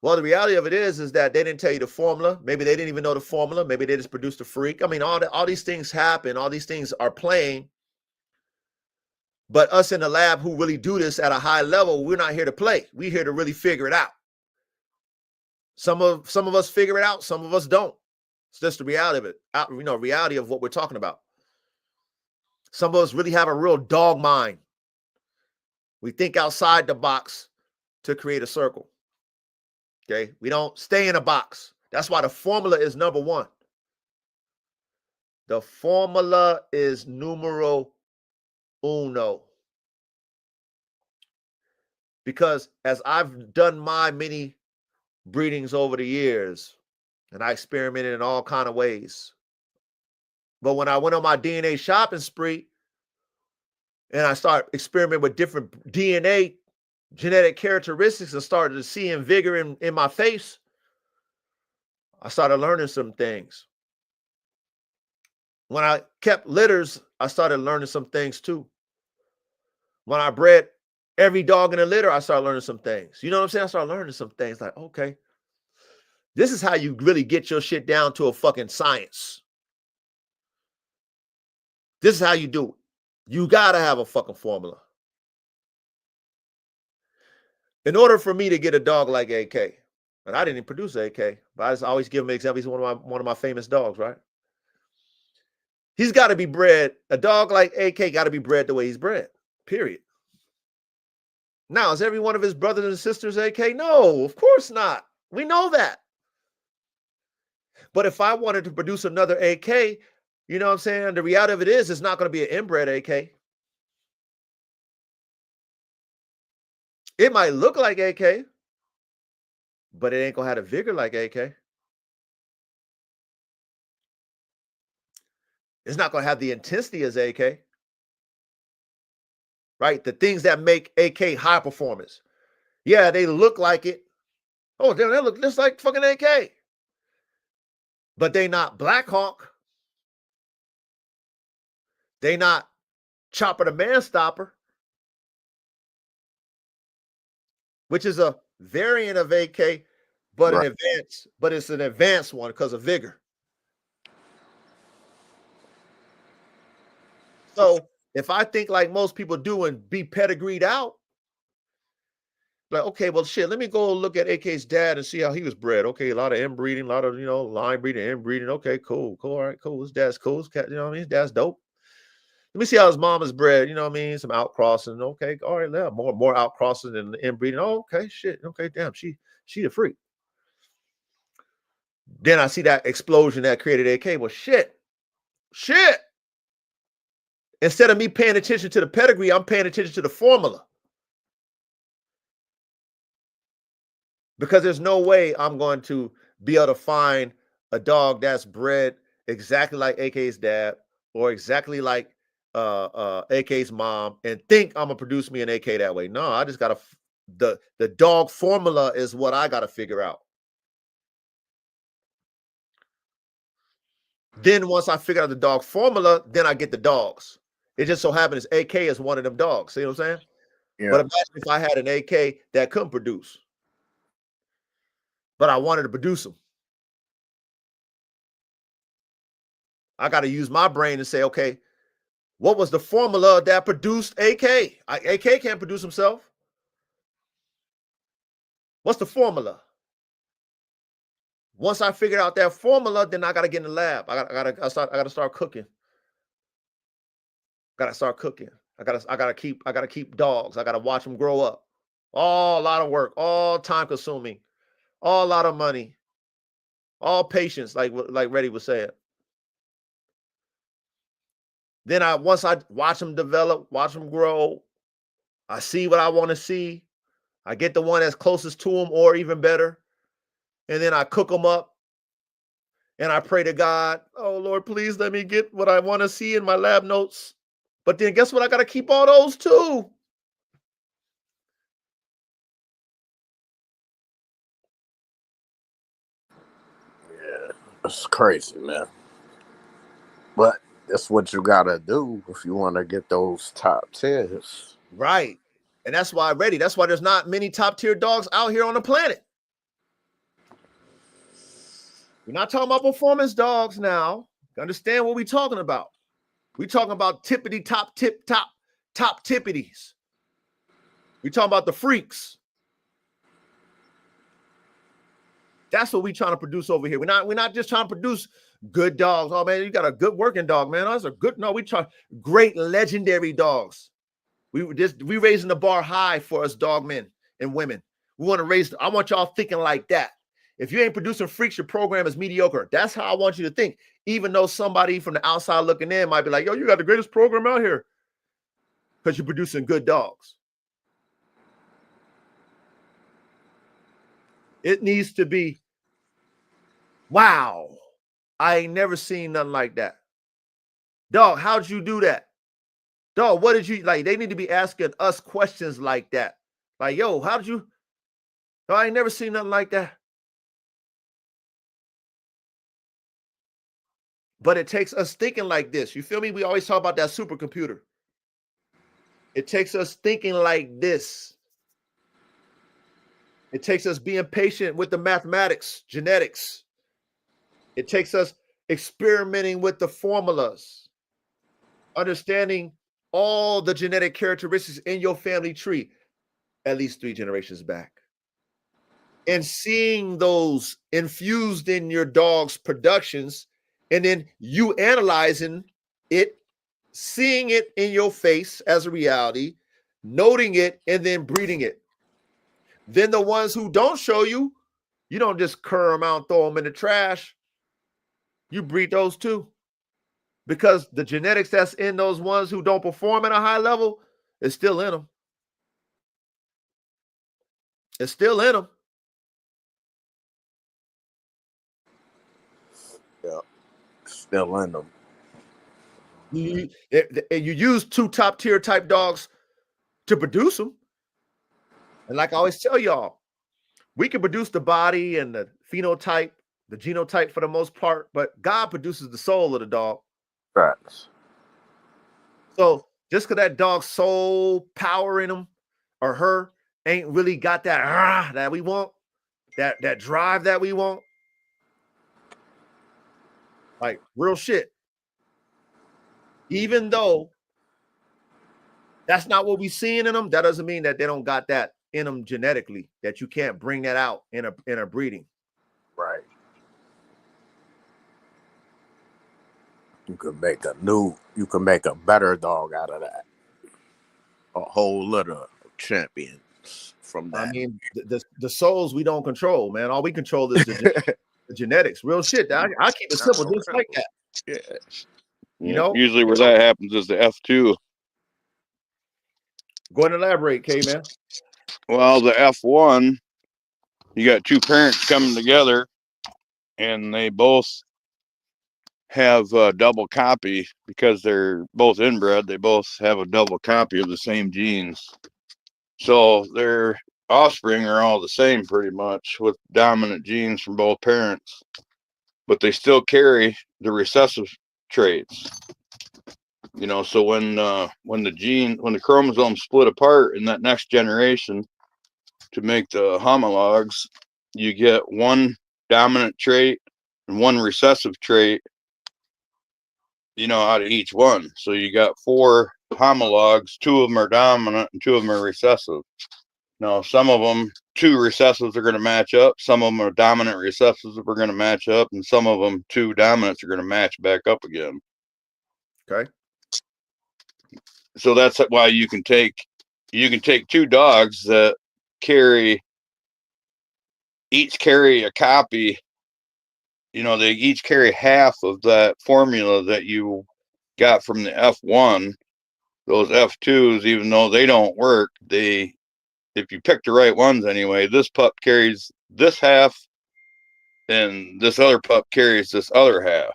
Well, the reality of it is that they didn't tell you the formula. Maybe they didn't even know the formula. Maybe they just produced a freak. I mean, all these things happen. All these things are playing. But us in the lab who really do this at a high level, we're not here to play. We're here to really figure it out. Some of us figure it out. Some of us don't. It's just the reality of it. Reality of what we're talking about. Some of us really have a real dog mind. We think outside the box to create a circle. Okay, we don't stay in a box. That's why the formula is number one. The formula is numero uno. Because as I've done my many breedings over the years, and I experimented in all kind of ways. But when I went on my DNA shopping spree, and I started experimenting with different DNA genetic characteristics and started to see vigor in my face, I started learning some things. When I kept litters, I started learning some things too. When I bred every dog in a litter, I started learning some things. You know what I'm saying? I started learning some things like, okay, this is how you really get your shit down to a fucking science. This is how you do it. You gotta have a fucking formula. In order for me to get a dog like AK, and I didn't produce AK, but I just always give him an example. He's one of my famous dogs, right? He's got to be bred. A dog like AK got to be bred the way he's bred. Period. Now, is every one of his brothers and sisters AK? No, of course not. We know that. But if I wanted to produce another AK, you know what I'm saying? The reality of it is, it's not going to be an inbred AK. It might look like AK, but it ain't going to have the vigor like AK. It's not going to have the intensity as AK. Right? The things that make AK high performance. Yeah, they look like it. Oh, damn, they look just like fucking AK. But they not Black Hawk. They not Chopper the Man Stopper, which is a variant of AK, but Right. an advanced, but it's an advanced one because of vigor. So if I think like most people do and be pedigreed out, like, okay, well, shit, let me go look at AK's dad and see how he was bred. Okay, a lot of inbreeding, a lot of, line breeding, inbreeding. Okay, cool. All right, cool. His dad's cool. His cat, you know what I mean? His dad's dope. Let me see how his mom is bred. You know what I mean? Some outcrossing. Okay, all right, yeah, more outcrossing than inbreeding. Oh, okay, shit. Okay, damn, she a freak. Then I see that explosion that created AK. Well, shit. Instead of me paying attention to the pedigree, I'm paying attention to the formula. Because there's no way I'm going to be able to find a dog that's bred exactly like AK's dad or exactly like AK's mom and think I'm gonna produce me an AK that way. No, I just gotta the dog formula is what I gotta figure out. Then once I figure out the dog formula, then I get the dogs. It just so happens AK is one of them dogs. See what I'm saying? Yeah. But imagine if I had an AK that couldn't produce, but I wanted to produce them. I got to use my brain to say, okay, what was the formula that produced AK? AK can't produce himself. What's the formula? Once I figure out that formula, then I got to get in the lab. I got to start cooking. Got to start cooking. I got to keep dogs. I got to watch them grow up. All a lot of work, all time consuming, all a lot of money, all patience, like Reddy was saying. Then once I watch them develop, watch them grow, I see what I want to see. I get the one that's closest to them or even better. And then I cook them up and I pray to God, oh, Lord, please let me get what I want to see in my lab notes. But then guess what? I got to keep all those too. Yeah, it's crazy, man. But that's what you got to do if you want to get those top tiers. Right. And that's why there's not many top tier dogs out here on the planet. We're not talking about performance dogs now. Understand what we're talking about. We're talking about tippity top tippities. We're talking about the freaks. That's what we're trying to produce over here. We're not just trying to produce good dogs. Oh man, you got a good working dog, man. That's a good. No, we try great legendary dogs. We raising the bar high for us dog men and women. We want to raise. I want y'all thinking like that. If you ain't producing freaks, your program is mediocre. That's how I want you to think. Even though somebody from the outside looking in might be like, yo, you got the greatest program out here because you're producing good dogs. It needs to be, wow, I ain't never seen nothing like that. Dog, how'd you do that? Dog, what did you like? They need to be asking us questions like that. Like, yo, how did you? Dog, I ain't never seen nothing like that. But it takes us thinking like this. You feel me? We always talk about that supercomputer. It takes us thinking like this. It takes us being patient with the mathematics, genetics. It takes us experimenting with the formulas, understanding all the genetic characteristics in your family tree, at least 3 generations back, and seeing those infused in your dog's productions, and then you analyzing it, seeing it in your face as a reality, noting it, and then breeding it. Then the ones who don't show you, you don't just curl them out, throw them in the trash. You breed those too. Because the genetics that's in those ones who don't perform at a high level is still in them. It's still in them. Yeah, still in them. You use 2 top tier type dogs to produce them. And like I always tell y'all, we can produce the body and the phenotype, the genotype for the most part, but God produces the soul of the dog. Facts. So just because that dog's soul power in him or her ain't really got that that we want, that drive that we want, like real shit. Even though that's not what we seeing in them, that doesn't mean that they don't got that in them genetically, that you can't bring that out in a breeding. Right. You can make a better dog out of that. A whole litter of champions from that. I mean, the souls we don't control, man. All we control is the genetics. Real shit. I keep it simple, just like that. Yeah. You know, usually where that happens is the F2. Go ahead and elaborate, K man. Well, the F1, you got 2 parents coming together, and they both have a double copy because they're both inbred. They both have a double copy of the same genes, so their offspring are all the same pretty much, with dominant genes from both parents, but they still carry the recessive traits. You know, so when the chromosomes split apart in that next generation to make the homologs, you get 1 dominant trait and 1 recessive trait, you know, out of each one. So you got 4 homologs, 2 of them are dominant and 2 of them are recessive. Now, some of them, 2 recessives are going to match up. Some of them are dominant recessives are going to match up, and some of them 2 dominants are going to match back up again. Okay. So that's why you can take 2 dogs that each carry a copy. You know, they each carry half of that formula that you got from the F1. Those F2s, even though they don't work, if you pick the right ones anyway, this pup carries this half and this other pup carries this other half.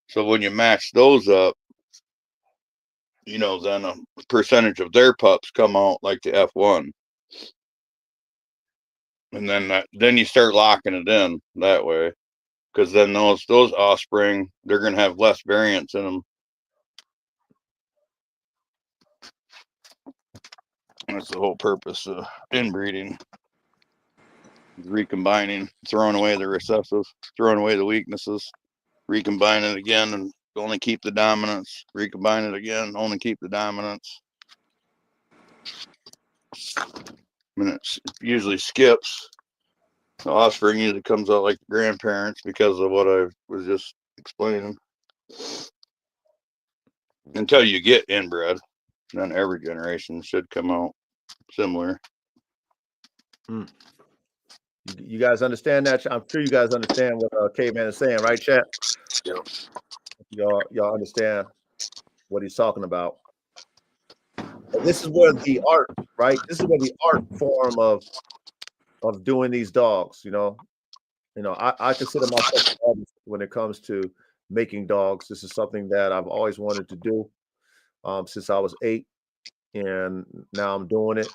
So when you match those up, you know, then a percentage of their pups come out like the F1. And then you start locking it in that way, because then those offspring, they're going to have less variance in them. That's the whole purpose of inbreeding. recombining, throwing away the recessive, throwing away the weaknesses, recombine it again and only keep the dominance, recombine it again, only keep the dominance. I mean, it usually skips. The offspring usually comes out like the grandparents because of what I was just explaining. Until you get inbred, then every generation should come out similar. You guys understand that? I'm sure you guys understand what Caveman is saying, right, chat? Yep. Y'all understand what he's talking about. And this is where the art, right? This is where the art form of doing these dogs, I consider myself an artist when it comes to making dogs. This is something that I've always wanted to do since I was 8, and now I'm doing it.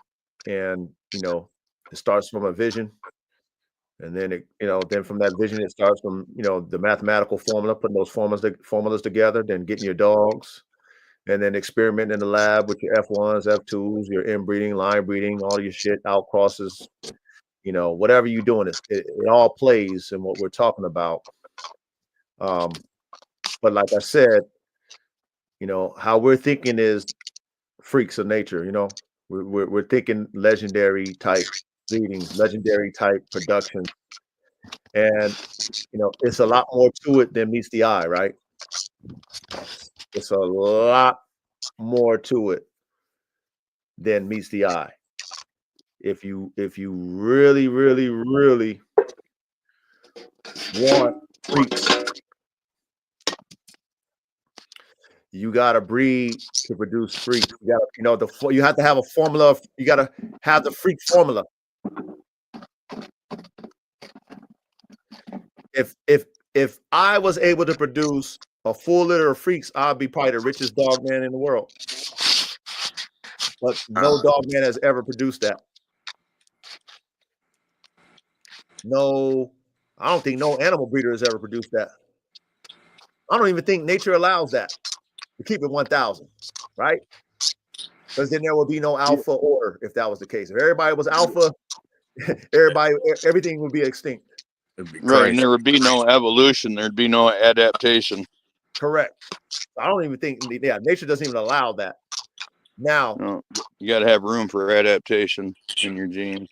And it starts from a vision, and then then from that vision, it starts from the mathematical formula, putting those formulas together, then getting your dogs, and then experimenting in the lab with your F1s, F2s, your inbreeding, line breeding, all your shit, out crosses, whatever you're doing, it all plays in what we're talking about. But like I said, how we're thinking is freaks of nature. We're thinking legendary type breedings, legendary type production, and it's a lot more to it than meets the eye, right? It's a lot more to it than meets the eye. If you really, really, really want freaks, you gotta breed to produce freaks. You gotta, you have to have a formula. You gotta have the freak formula. If I was able to produce a full litter of freaks, I'd be probably the richest dog man in the world. But no dog man has ever produced that. No, I don't think no animal breeder has ever produced that. I don't even think nature allows that. To keep it 1,000, right? Because then there would be no alpha order if that was the case. If everybody was alpha, everything would be extinct. It'd be right, and there would be no evolution. There'd be no adaptation. Correct. I don't even think, nature doesn't even allow that. Now, no, you got to have room for adaptation in your genes.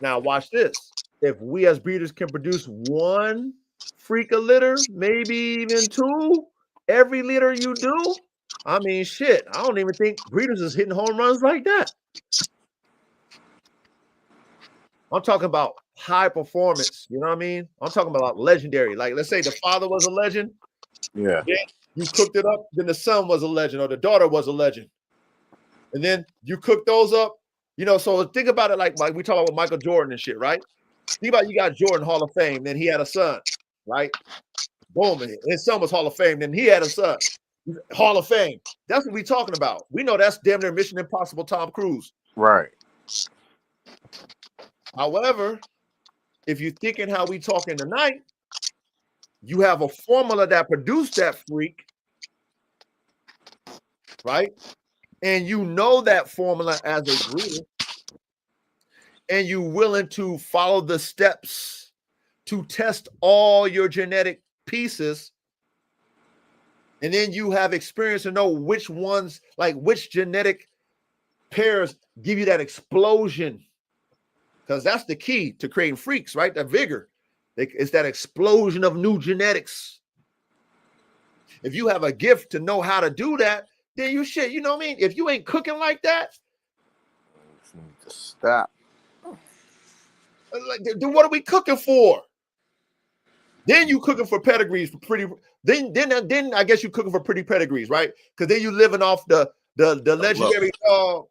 Now, watch this. If we as breeders can produce 1 freak a litter, maybe even 2, every litter you do, I mean, shit, I don't even think breeders is hitting home runs like that. I'm talking about high performance. You know what I mean? I'm talking about legendary. Like, let's say the father was a legend. Yeah. You cooked it up, then the son was a legend, or the daughter was a legend. And then you cook those up, so think about it like we talk about Michael Jordan and shit, right? Think about you got Jordan Hall of Fame, then he had a son, right? Boom, his son was Hall of Fame, then he had a son. Hall of Fame. That's what we're talking about. We know that's damn near Mission Impossible Tom Cruise. Right. However, if you're thinking how we talking tonight, you have a formula that produced that freak, right? And you know that formula as a breeder, and you're willing to follow the steps to test all your genetic pieces, and then you have experience to know which ones, like which genetic pairs give you that explosion, because that's the key to creating freaks, right? The vigor. It's that explosion of new genetics. If you have a gift to know how to do that, then you shit, you know what I mean? If you ain't cooking like that, you need to stop. Like, then what are we cooking for? Then you cooking for pedigrees for pretty. Then I guess you cooking for pretty pedigrees, right? Because then you living off the legendary dog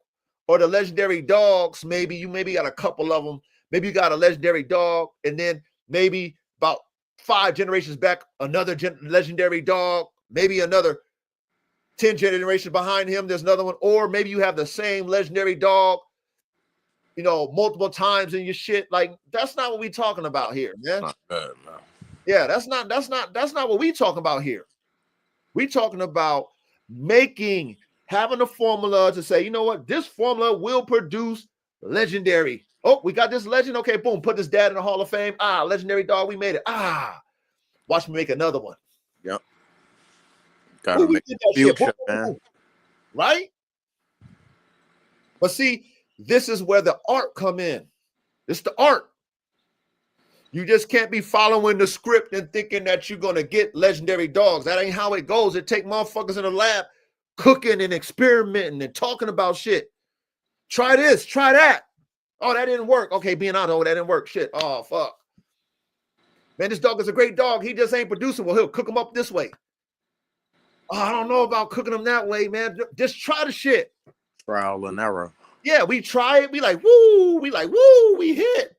or the legendary dogs. Maybe you got a couple of them. Maybe you got a legendary dog, and then maybe about 5 generations back, another legendary dog. Maybe another 10 generations behind him, there's another one. Or maybe you have the same legendary dog, multiple times in your shit. Like, that's not what we talking about here, man. Not good, no. Yeah, that's not what we talking about here. We talking about having a formula to say, you know what, this formula will produce legendary Oh, we got this legend. Okay, boom. Put this dad in the Hall of Fame. Legendary dog. We made it. Watch me make another one. Yep. Gotta We make did that shit. future, Boom, man. boom, right? But see, this is where the art come in. It's the art. You just can't be following the script and thinking that you're going to get legendary dogs. That ain't how it goes. It take motherfuckers in the lab cooking and experimenting and talking about shit. Try this, try that. Oh, that didn't work. Okay, being honest, that didn't work. Shit. Oh, fuck. Man, this dog is a great dog. He just ain't producing. Well, he'll cook him up this way. Oh, I don't know about cooking them that way, man. Just try the shit. Trial and error. Yeah, we try it. We like, woo. We like, woo. We hit.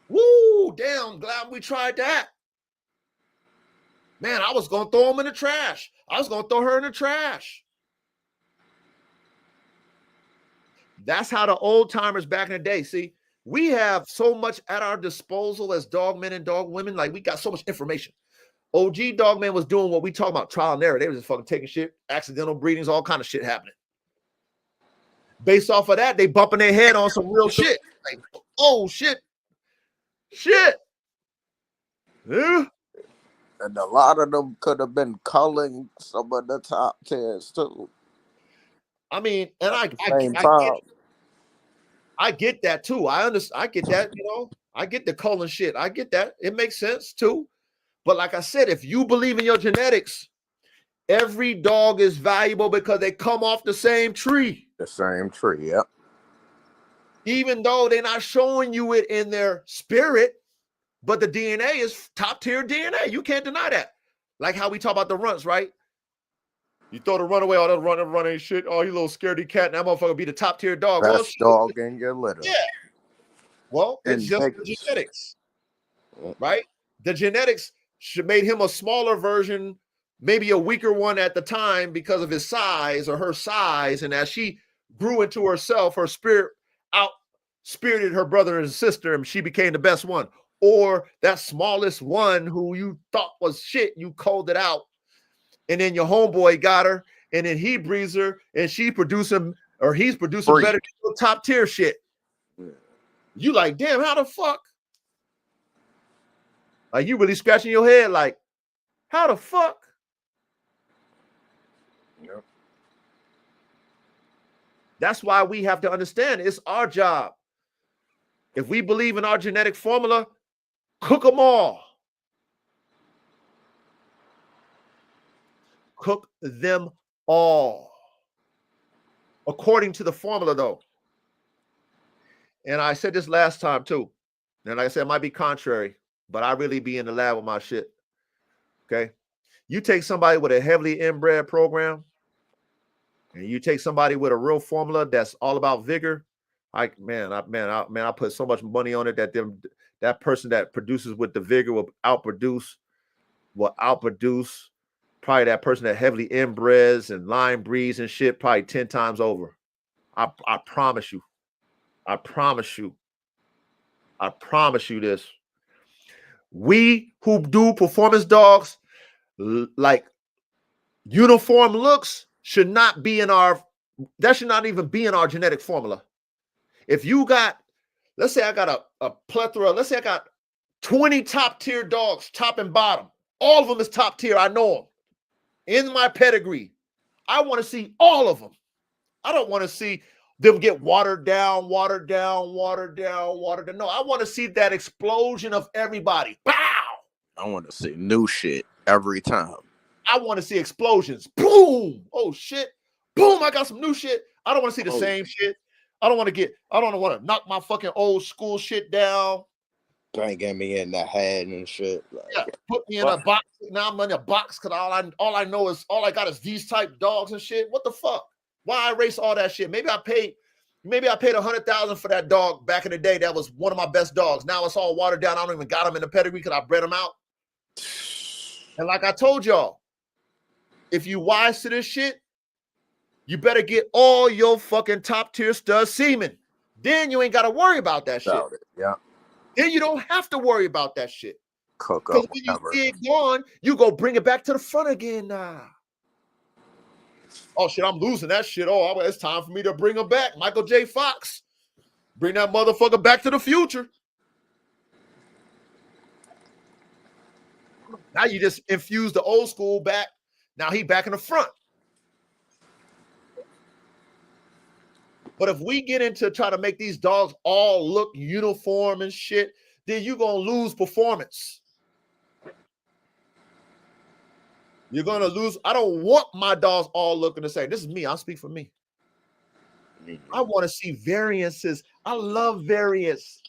Woo. Damn, glad we tried that. Man, I was going to throw him in the trash. I was going to throw her in the trash. That's how the old timers back in the day, see, we have so much at our disposal as dog men and dog women. Like, we got so much information. OG dog man was doing what we talk about, trial and error. They was just fucking taking shit, accidental breedings, all kind of shit happening. Based off of that, they bumping their head on some real shit. Like, oh, shit. Shit. Yeah. And a lot of them could have been culling some of the top tiers too. I mean, and I get that too. I understand. I get that, I get the culling shit. I get that. It makes sense too. But like I said, if you believe in your genetics, every dog is valuable because they come off the same tree. The same tree, yep. Even though they're not showing you it in their spirit, but the DNA is top tier DNA. You can't deny that. Like how we talk about the runts, right? You throw the runaway, all that running shit. Oh, you little scaredy cat. And that motherfucker be the top tier dog. Best dog in your litter. Yeah. Well, it's just the genetics, right? The genetics should made him a smaller version, maybe a weaker one at the time because of his size or her size. And as she grew into herself, her spirit out-spirited her brother and sister, and she became the best one. Or that smallest one who you thought was shit, you called it out. And then your homeboy got her, and then he breeds her, and she's producing better than top tier shit. You like, damn, how the fuck? Like, you really scratching your head like, how the fuck? Yep. That's why we have to understand it's our job. If we believe in our genetic formula, cook them all. Cook them all. According to the formula, though. And I said this last time, too. And like I said, it might be contrary, but I really be in the lab with my shit. Okay? You take somebody with a heavily inbred program, and you take somebody with a real formula that's all about vigor. I put so much money on it that that person that produces with the vigor will outproduce probably that person that heavily inbreds and line breeds and shit probably 10 times over. I promise you. I promise you. I promise you this. We who do performance dogs, like uniform looks, should not be that should not even be in our genetic formula. If you got, let's say I got a plethora, let's say I got 20 top tier dogs, top and bottom. All of them is top tier. I know them. In my pedigree, I want to see all of them. I don't want to see them get watered down. No, I want to see that explosion of everybody. Bow! I want to see new shit every time. I want to see explosions. Boom! Oh shit! Boom! I got some new shit. I don't want to see the same shit. I don't want to knock my fucking old school shit down. Banging me in the head and shit. Like, yeah, put me in a box. Now I'm in a box because all I got is these type dogs and shit. What the fuck? Why erase all that shit? Maybe I paid $100,000 for that dog back in the day. That was one of my best dogs. Now it's all watered down. I don't even got him in the pedigree because I bred him out. And like I told y'all, if you wise to this shit, you better get all your fucking top tier stud semen. Then you ain't got to worry about that shit. Yeah. Then you don't have to worry about that shit. Cook up. When you see it gone, you go bring it back to the front again now. Oh shit, I'm losing that shit. Oh, it's time for me to bring him back. Michael J. Fox. Bring that motherfucker back to the future. Now you just infuse the old school back. Now he back in the front. But if we get into try to make these dogs all look uniform and shit, then you're going to lose performance. You're going to lose. I don't want my dogs all looking the same. This is me. I'll speak for me. I want to see variances. I love variance.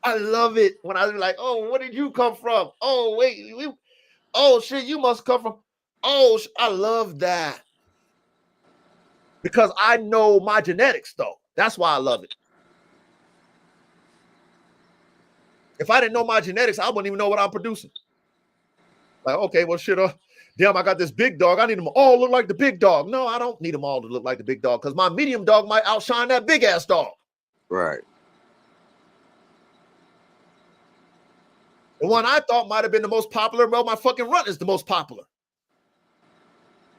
I love it when I was like, oh, where did you come from? Oh, wait. Oh, shit, you must come from. Oh, I love that. Because I know my genetics, though. That's why I love it. If I didn't know my genetics, I wouldn't even know what I'm producing. Like, okay, well, shit, damn, I got this big dog. I need them all to look like the big dog. No, I don't need them all to look like the big dog because my medium dog might outshine that big ass dog. Right. The one I thought might have been the most popular, well, my fucking runt is the most popular.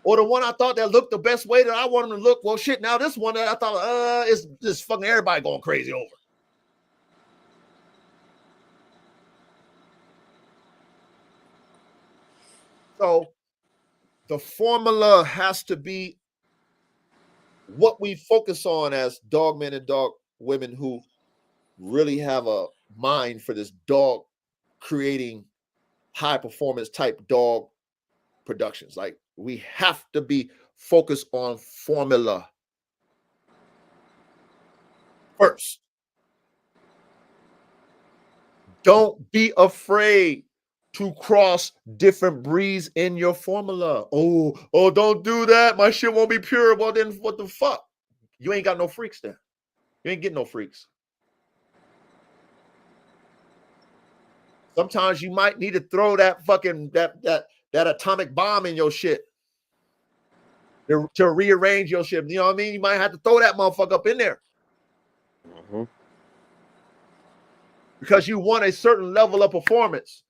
Or the one I thought that looked the best way that I wanted to look. Well, shit, now this one that I thought is just fucking everybody going crazy over. So the formula has to be what we focus on as dog men and dog women who really have a mind for this dog creating high performance type dog productions. Like we have to be focused on formula first. Don't be afraid to cross different breeds in your formula. Oh, don't do that. My shit won't be pure. Well, then what the fuck? You ain't got no freaks then. You ain't getting no freaks. Sometimes you might need to throw that fucking that atomic bomb in your shit to rearrange your shit. You know what I mean? You might have to throw that motherfucker up in there. Mm-hmm. Because you want a certain level of performance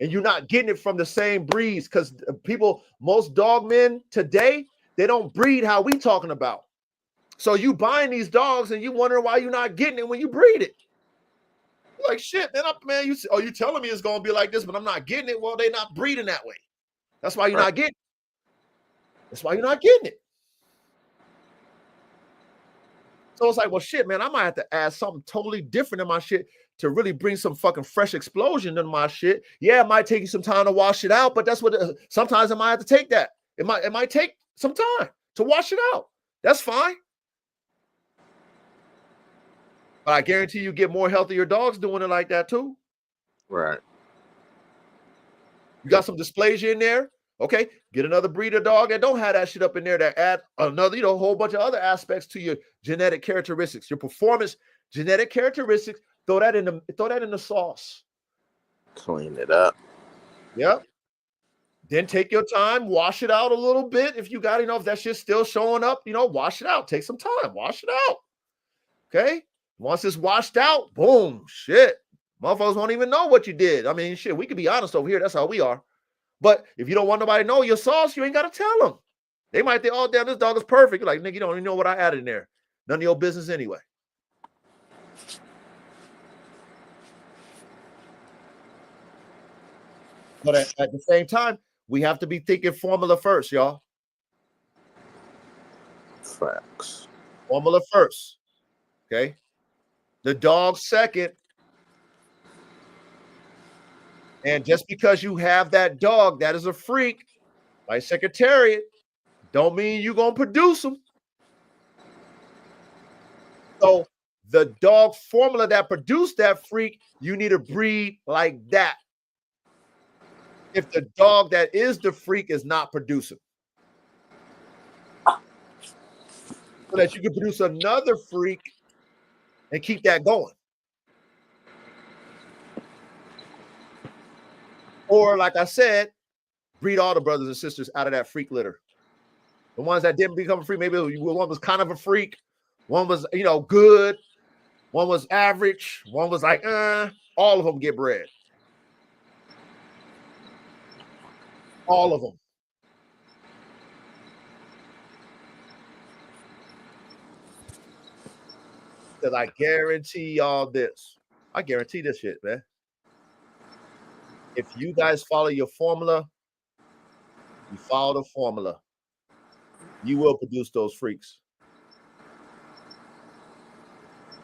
and you're not getting it from the same breeds. Because most dog men today, they don't breed how we talking about. So you buying these dogs and you wondering why you're not getting it when you breed it. You're like, shit, man, you telling me it's going to be like this, but I'm not getting it. Well, they're not breeding that way. That's why you're not getting it. That's why you're not getting it. So it's like, well, shit, man, I might have to add something totally different in my shit to really bring some fucking fresh explosion in my shit. Yeah, it might take you some time to wash it out, but that's what sometimes I might have to take that. It might take some time to wash it out. That's fine. But I guarantee you get more healthier dogs doing it like that too. Right. You got some dysplasia in there. Okay, get another breeder dog and don't have that shit up in there that add another, a whole bunch of other aspects to your genetic characteristics, your performance, genetic characteristics. Throw that in the sauce. Clean it up. Yep. Then take your time, wash it out a little bit. If you got, if that shit's still showing up, wash it out. Take some time, wash it out. Okay. Once it's washed out, boom, shit. Motherfuckers won't even know what you did. I mean, shit, we can be honest over here. That's how we are. But if you don't want nobody to know your sauce, you ain't got to tell them. They might think, oh, damn, this dog is perfect. You're like, nigga, you don't even know what I added in there. None of your business anyway. But at the same time, we have to be thinking formula first, y'all. Facts. Formula first. Okay. The dog second. And just because you have that dog that is a freak, like Secretariat, don't mean you're going to produce them. So the dog formula that produced that freak, you need to breed like that. If the dog that is the freak is not producing. So that you can produce another freak and keep that going. Or like I said, breed all the brothers and sisters out of that freak litter. The ones that didn't become a freak, maybe one was kind of a freak, one was, good, one was average, one was like, all of them get bred. All of them. Because I guarantee y'all this. I guarantee this shit, man. If you guys follow your formula, you follow the formula, you will produce those freaks.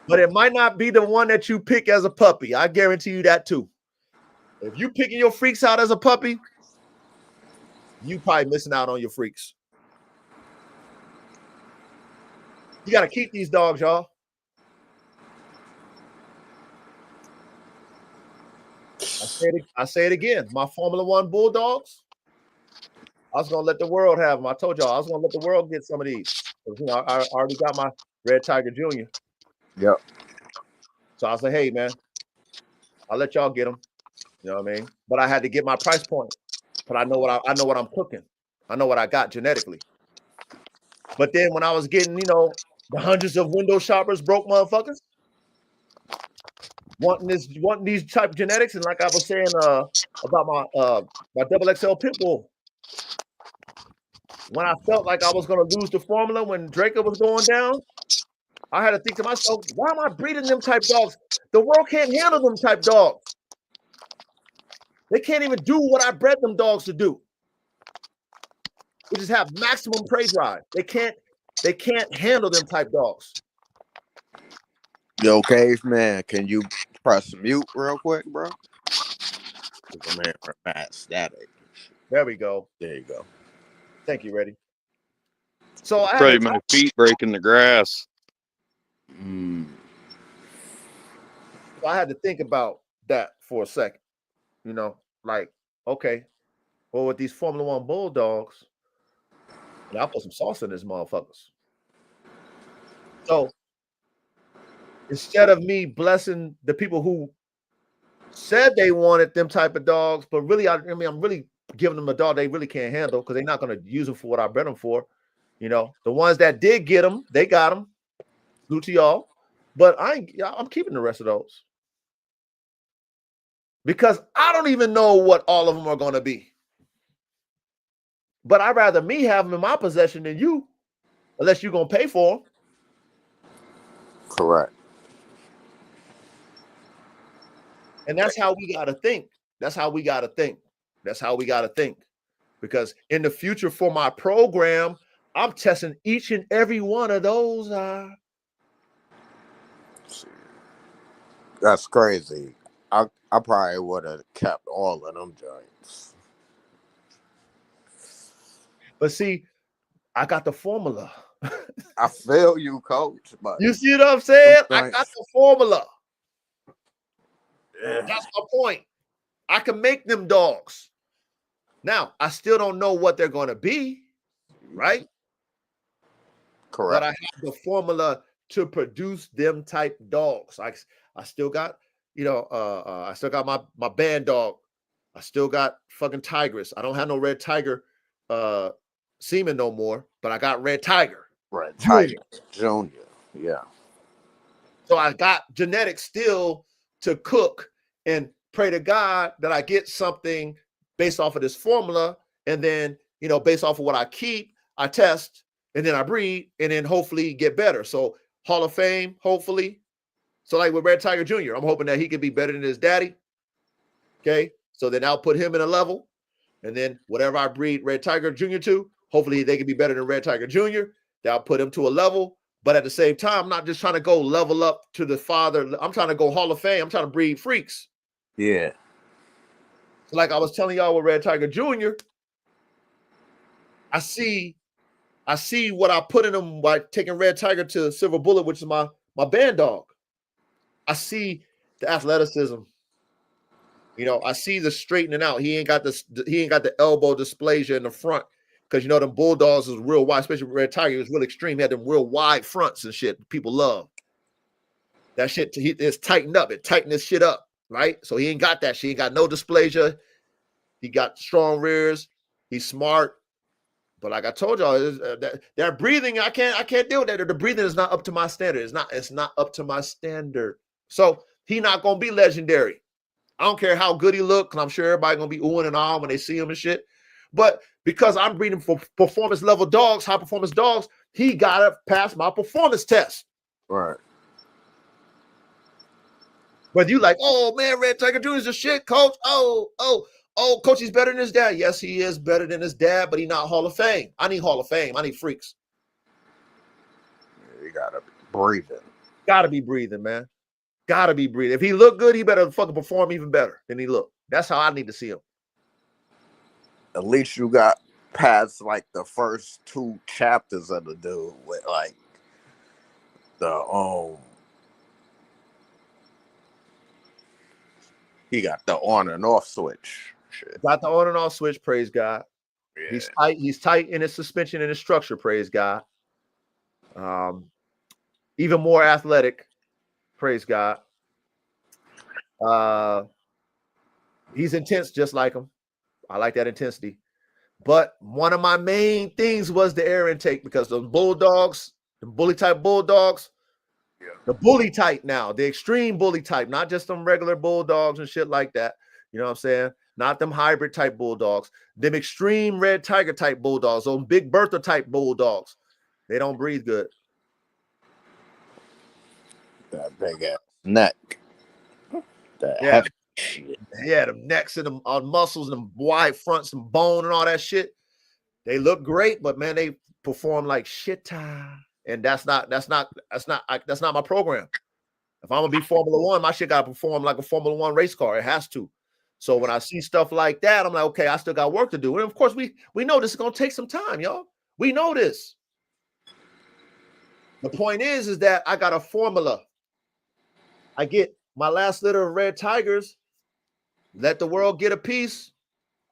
But it might not be the one that you pick as a puppy. I guarantee you that too. If you picking your freaks out as a puppy, you probably missing out on your freaks. You got to keep these dogs, y'all. I say it again. My Formula One Bulldogs, I was going to let the world have them. I told y'all I was going to let the world get some of these. You know, I already got my Red Tiger Jr. Yep. So I said, hey, man, I'll let y'all get them. You know what I mean? But I had to get my price point. But I know what I'm cooking. I know what I got genetically. But then when I was getting, you know, the hundreds of window shoppers, broke motherfuckers, wanting these type of genetics, and like I was saying about my double XL pit bull. When I felt like I was gonna lose the formula when Draco was going down, I had to think to myself, why am I breeding them type dogs? The world can't handle them type dogs. They can't even do what I bred them dogs to do, which is have maximum prey drive. They can't handle them type dogs. Yo, caveman, can you press mute real quick, bro? I'm hearing bad static. There we go. There you go. Thank you, Reddy. So I Probably my feet breaking the grass. I had to think about that for a second. You know, like, okay, well, with these Formula One Bulldogs, and I'll put some sauce in these motherfuckers. So instead of me blessing the people who said they wanted them type of dogs, but really, I'm really giving them a dog they really can't handle because they're not going to use them for what I bred them for. You know, the ones that did get them, they got them. Salute to y'all. But I'm keeping the rest of those because I don't even know what all of them are going to be. But I'd rather me have them in my possession than you, unless you're going to pay for them. Correct. And that's how we got to think. That's how we got to think. That's how we got to think. Because in the future for my program, I'm testing each and every one of those. That's crazy. I probably would have kept all of them joints. But see, I got the formula. I feel you, coach. But you see what I'm saying? I got the formula. Yeah. That's my point. I can make them dogs. Now, I still don't know what they're going to be, right? Correct. But I have the formula to produce them type dogs. I still got, you know, I still got my band dog. I still got fucking Tigress. I don't have no Red Tiger semen no more, but I got Red Tiger. Red Tiger Junior. Yeah. So I got genetics still to cook and pray to God that I get something based off of this formula. And then, you know, based off of what I keep, I test and then I breed and then hopefully get better. So Hall of Fame, hopefully. So like with Red Tiger Jr., I'm hoping that he could be better than his daddy. Okay. So then I'll put him in a level. And then whatever I breed Red Tiger Jr. to, hopefully they can be better than Red Tiger Jr. That'll put him to a level. But at the same time, I'm not just trying to go level up to the father. I'm trying to go Hall of Fame. I'm trying to breed freaks. Yeah. So like I was telling y'all with Red Tiger Jr., I see what I put in him by taking Red Tiger to Silver Bullet, which is my band dog. I see the athleticism. You know, I see the straightening out. He ain't got the elbow dysplasia in the front. Because, you know, them Bulldogs is real wide, especially Red Tiger. It was real extreme. He had them real wide fronts and shit. People love. That shit is tightened up. It tightened this shit up, right? So he ain't got that shit. He ain't got no dysplasia. He got strong rears. He's smart. But like I told y'all, that breathing, I can't deal with that. The breathing is not up to my standard. It's not up to my standard. So he not going to be legendary. I don't care how good he look, because I'm sure everybody going to be oohing and ahhing when they see him and shit. But because I'm breeding for performance level dogs, high performance dogs, he got to pass my performance test. Right. But you like, oh man, Red Tiger Jr. is a shit, coach. Oh, coach, he's better than his dad. Yes, he is better than his dad, but he's not Hall of Fame. I need Hall of Fame. I need freaks. You gotta be breathing. Gotta be breathing, man. Gotta be breathing. If he look good, he better fucking perform even better than he look. That's how I need to see him. At least you got past like the first 2 chapters of the dude with like the he got the on and off switch. Shit. Got the on and off switch, praise God. Yeah. He's tight in his suspension and his structure, praise God. Even more athletic, praise God. He's intense just like him. I like that intensity. But one of my main things was the air intake, because those bulldogs, the bully type bulldogs, the bully type now, the extreme bully type, not just them regular bulldogs and shit like that. You know what I'm saying? Not them hybrid type bulldogs, them extreme red tiger type bulldogs, those big Bertha type bulldogs. They don't breathe good. That big ass neck. That Yeah. heavy shit. Yeah, them necks and them muscles and them wide fronts and bone and all that shit. They look great, but man, they perform like shit. And that's not my program. If I'm gonna be Formula One, my shit gotta perform like a Formula One race car. It has to. So when I see stuff like that, I'm like, okay, I still got work to do. And of course, we know this is gonna take some time, y'all. We know this. The point is that I got a formula. I get my last litter of red tigers. Let the world get a piece.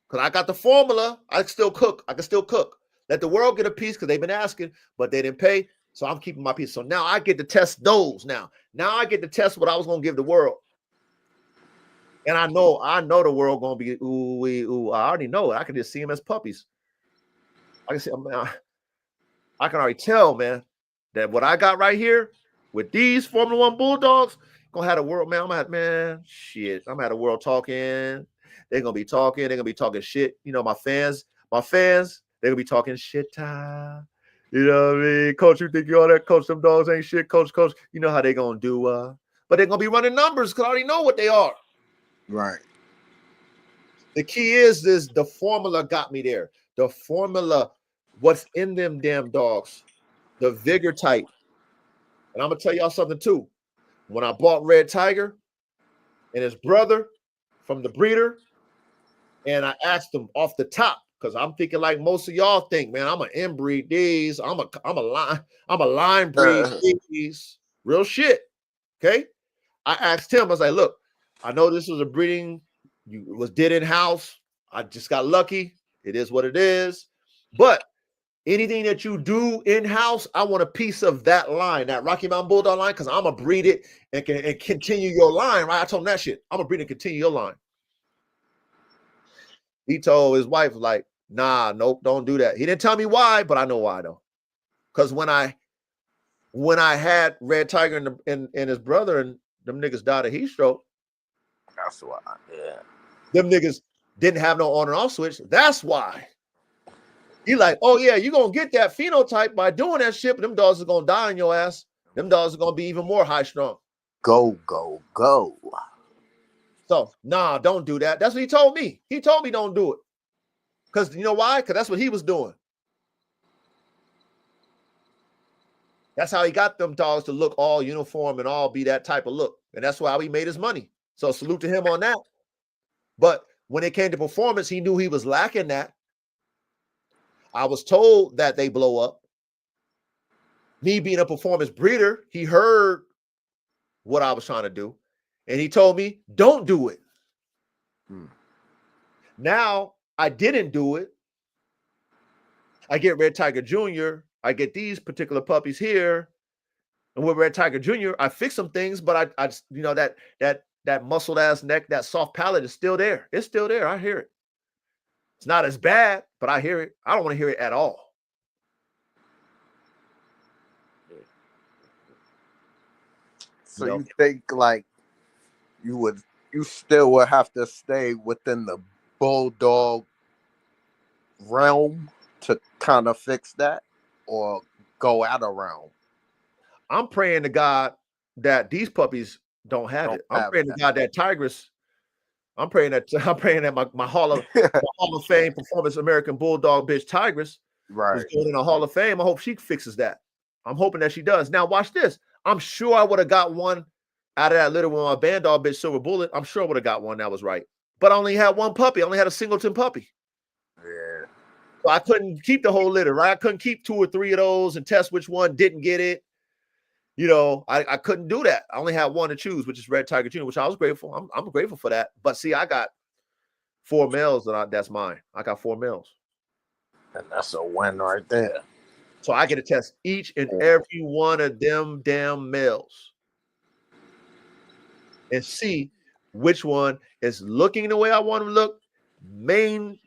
Because I got the formula. I can still cook. Let the world get a piece because they've been asking, but they didn't pay. So I'm keeping my piece. So now I get to test those now. Now I get to test what I was going to give the world. And I know the world going to be, ooh. I already know it. I can just see them as puppies. I can already tell, man, that what I got right here with these Formula One Bulldogs, going to have the world, man. I'm going to have the world talking. They're going to be talking. They're going to be talking shit. You know, my fans, they're going to be talking shit time. You know what I mean? Coach, you think you all that? Coach, them dogs ain't shit. Coach. You know how they going to do. But they're going to be running numbers because I already know what they are. Right. The key is the formula got me there. The formula, what's in them damn dogs, the vigor type. And I'm going to tell y'all something too. When I bought Red Tiger and his brother from the breeder, and I asked them off the top, because I'm thinking like most of y'all think, man, I'm an inbreed these. I'm a line breed these. Real shit. Okay. I asked him, I was like, look, I know this was a breeding, was did in-house. I just got lucky. It is what it is. But anything that you do in-house, I want a piece of that line, that Rocky Mountain Bulldog line, because I'm going to breed it and continue your line, right? I told him that shit. I'm going to breed and continue your line. He told his wife, like, nah, nope, don't do that. He didn't tell me why, but I know why, though. Because when I had Red Tiger and his brother and them niggas died of heat stroke. That's why, yeah. Them niggas didn't have no on and off switch. That's why. He like, oh yeah, you're gonna get that phenotype by doing that shit, but them dogs are gonna die in your ass. Them dogs are gonna be even more high strung. Go. So nah, don't do that. That's what he told me. He told me don't do it. Because you know why? Because that's what he was doing. That's how he got them dogs to look all uniform and all be that type of look. And that's why he made his money. So salute to him on that. But when it came to performance, he knew he was lacking that. I was told that they blow up. Me being a performance breeder, he heard what I was trying to do. And he told me, don't do it. Now, I didn't do it. I get Red Tiger Jr. I get these particular puppies here. And with Red Tiger Jr., I fix some things, but I you know, that muscled ass neck, that soft palate is still there. It's still there. I hear it. It's not as bad, but I hear it. I don't want to hear it at all. So you think like you still would have to stay within the bulldog realm to kind of fix that, or go out of realm? I'm praying to God that these puppies don't have Don't it. I'm have praying to God that Tigress. I'm praying that my Hall of Fame performance American Bulldog bitch Tigress right. is going in a Hall of Fame. I hope she fixes that. I'm hoping that she does. Now watch this. I'm sure I would have got one out of that litter with my band dog bitch Silver Bullet. I'm sure I would have got one that was right. But I only had one puppy. I only had a singleton puppy. Yeah. So I couldn't keep the whole litter, right? I couldn't keep 2 or 3 of those and test which one didn't get it. You know, I couldn't do that. I only had one to choose, which is Red Tiger Jr., which I was grateful. I'm grateful for that. But see, I got 4 males that's mine. I got 4 males. And that's a win right there. So I get to test each and every one of them damn males and see which one is looking the way I want them to look. Main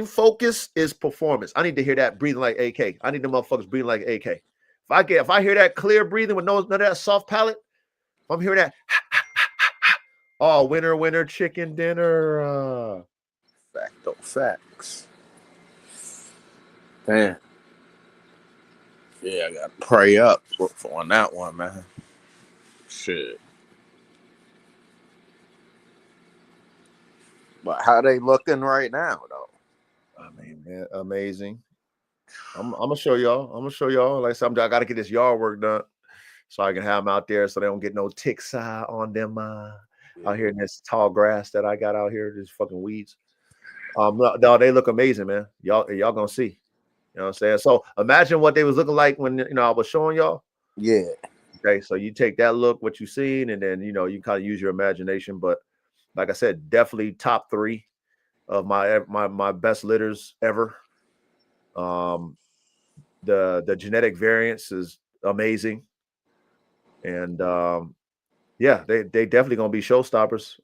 focus is performance. I need to hear that breathing like AK. I need them motherfuckers breathing like AK. If I hear that clear breathing with none of that soft palate, if I'm hearing that, oh, winner, chicken dinner. Facts. Man. Yeah, I gotta pray up for on that one, man. Shit. But how they looking right now, though? I mean, man, amazing. I'm gonna show y'all. Like I said, I gotta get this yard work done so I can have them out there so they don't get no ticks on them out here in this tall grass that I got out here, this fucking weeds. No, they look amazing, man. Y'all gonna see. You know what I'm saying? So imagine what they was looking like when I was showing y'all. Yeah. Okay, so you take that look, what you seen, and then you kind of use your imagination. But like I said, definitely top 3 of my best litters ever. The genetic variance is amazing, and yeah, they definitely gonna be showstoppers.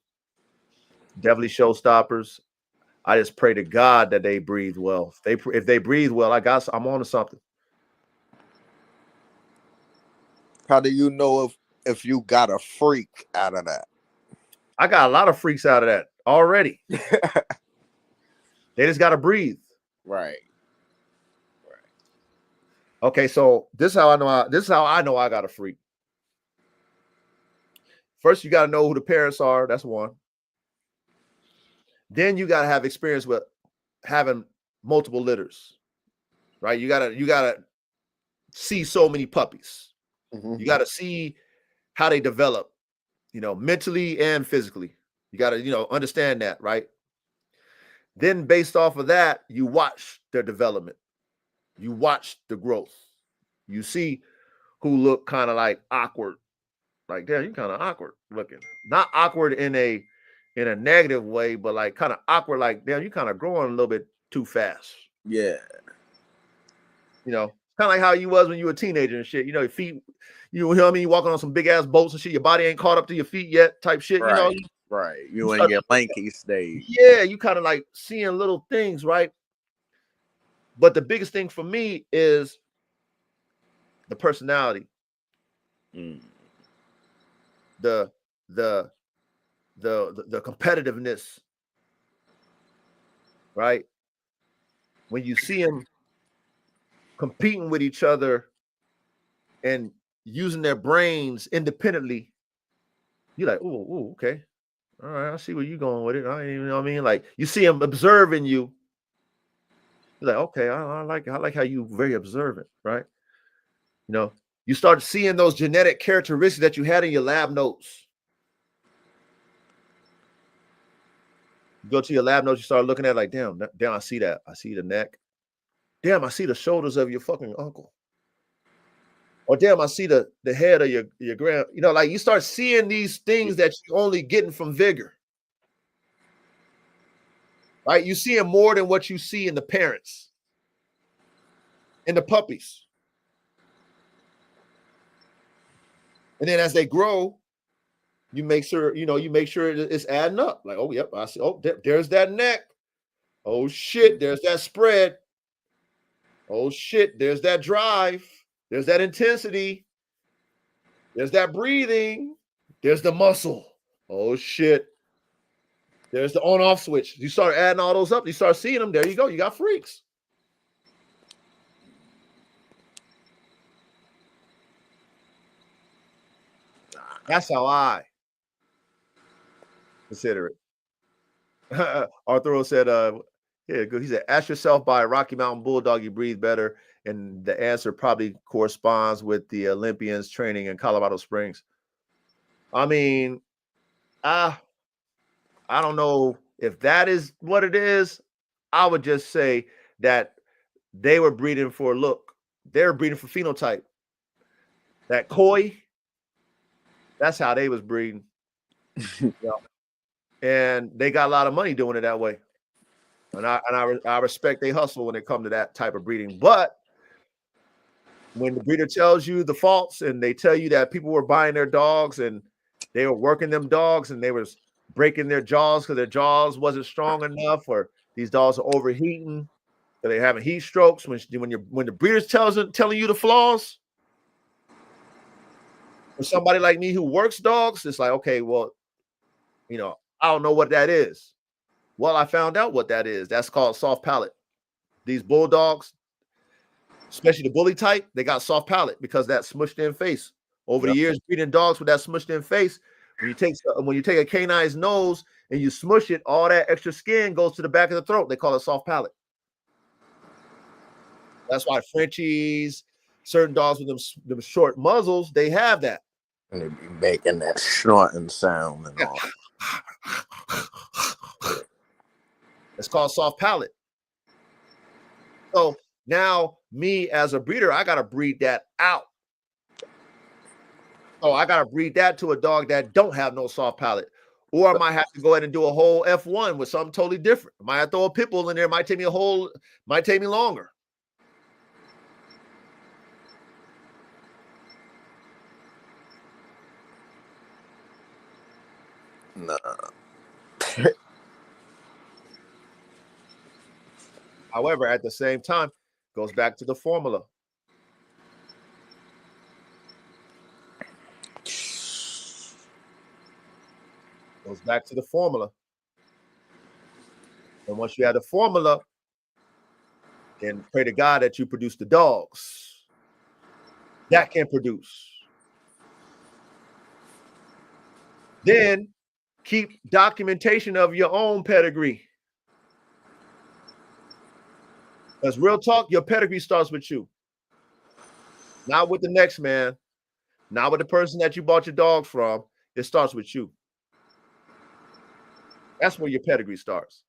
Definitely showstoppers. I just pray to God that they breathe well. If they breathe well, I'm on to something. How do you know if you got a freak out of that? I got a lot of freaks out of that already. They just got to breathe. Right. Okay, so this is how I know I got a freak. First, you got to know who the parents are. That's one. Then you got to have experience with having multiple litters, right? You gotta see so many puppies. Mm-hmm. You got to see how they develop, mentally and physically. You got to, understand that, right? Then based off of that, you watch their development. You watch the growth. You see who look kind of like awkward. Like, damn, you kind of awkward looking. Not awkward in a negative way, but like kind of awkward, like, damn, you kind of growing a little bit too fast. Yeah. Kind of like how you was when you were a teenager and shit. Your feet, you know what I mean? You walking on some big ass boats and shit. Your body ain't caught up to your feet yet, type shit. Right. Right. You in your lanky stage. Yeah, you kind of like seeing little things, right? But the biggest thing for me is the personality. The competitiveness, right? When you see them competing with each other and using their brains independently, you're like, oh, okay. All right, I see where you're going with it. I ain't even know what I mean. Like, you see them observing you. You're like, okay, I like how you very observant, right? You start seeing those genetic characteristics that you had in your lab notes. You go to your lab notes, you start looking at it like, damn, I see that. I see the neck. Damn, I see the shoulders of your fucking uncle. Or damn, I see the head of your grand. Like you start seeing these things that you're only getting from vigor. Right? You see more than what you see in the parents. In the puppies. And then as they grow, you make sure it's adding up. Like, oh, yep, I see. Oh, there's that neck. Oh shit, there's that spread. Oh shit, there's that drive. There's that intensity. There's that breathing. There's the muscle. Oh shit. There's the on-off switch. You start adding all those up. You start seeing them. There you go. You got freaks. That's how I Consider it. Arturo said, yeah, good. He said, ask yourself by a Rocky Mountain Bulldog you breathe better. And the answer probably corresponds with the Olympians training in Colorado Springs. I mean, I don't know if that is what it is. I would just say that they were breeding for look. They're breeding for phenotype. That koi, that's how they was breeding. Yeah. And they got a lot of money doing it that way. And I respect they hustle when it comes to that type of breeding. But when the breeder tells you the faults and they tell you that people were buying their dogs and they were working them dogs and they was breaking their jaws because their jaws wasn't strong enough, or these dogs are overheating, or they having heat strokes. When the breeder's telling you the flaws, for somebody like me who works dogs, it's like, okay, well, I don't know what that is. Well, I found out what that is. That's called soft palate. These bulldogs, especially the bully type, they got soft palate because that smushed in face. Over the years, breeding dogs with that smushed in face, when you take a canine's nose and you smush it, all that extra skin goes to the back of the throat. They call it soft palate. That's why Frenchies, certain dogs with them short muzzles, they have that. And they be making that snorting sound and all. It's called soft palate. So now, me as a breeder, I gotta breed that out. So I gotta breed that to a dog that don't have no soft palate, or I might have to go ahead and do a whole F1 with something totally different. I might have to throw a pit bull in there. Might take me longer. Nah. However, at the same time, goes back to the formula. Goes back to the formula. And once you have the formula, then pray to God that you produce the dogs that can produce. Then keep documentation of your own pedigree. Because real talk, your pedigree starts with you. Not with the next man. Not with the person that you bought your dog from. It starts with you. That's where your pedigree starts.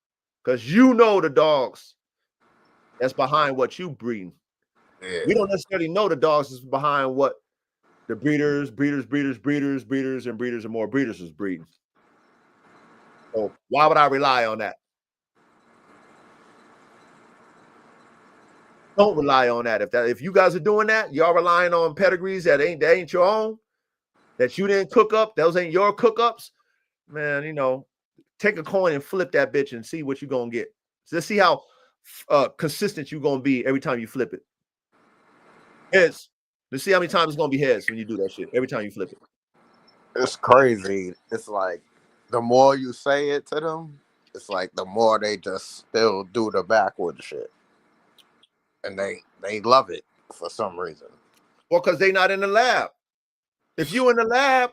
Because you know the dogs that's behind what you breeding. Yeah. We don't necessarily know the dogs is behind what the breeders, and more breeders is breeding. So why would I rely on that? Don't rely on that. If you guys are doing that, y'all relying on pedigrees that ain't your own, that you didn't cook up, those ain't your cook-ups, man, take a coin and flip that bitch and see what you're gonna get. So let's see how consistent you're gonna be every time you flip it. Heads. Let's see how many times it's gonna be heads when you do that shit. Every time you flip it. It's crazy. It's like the more you say it to them, it's like the more they just still do the backward shit. And they love it for some reason. Well, because they're not in the lab. If you in the lab,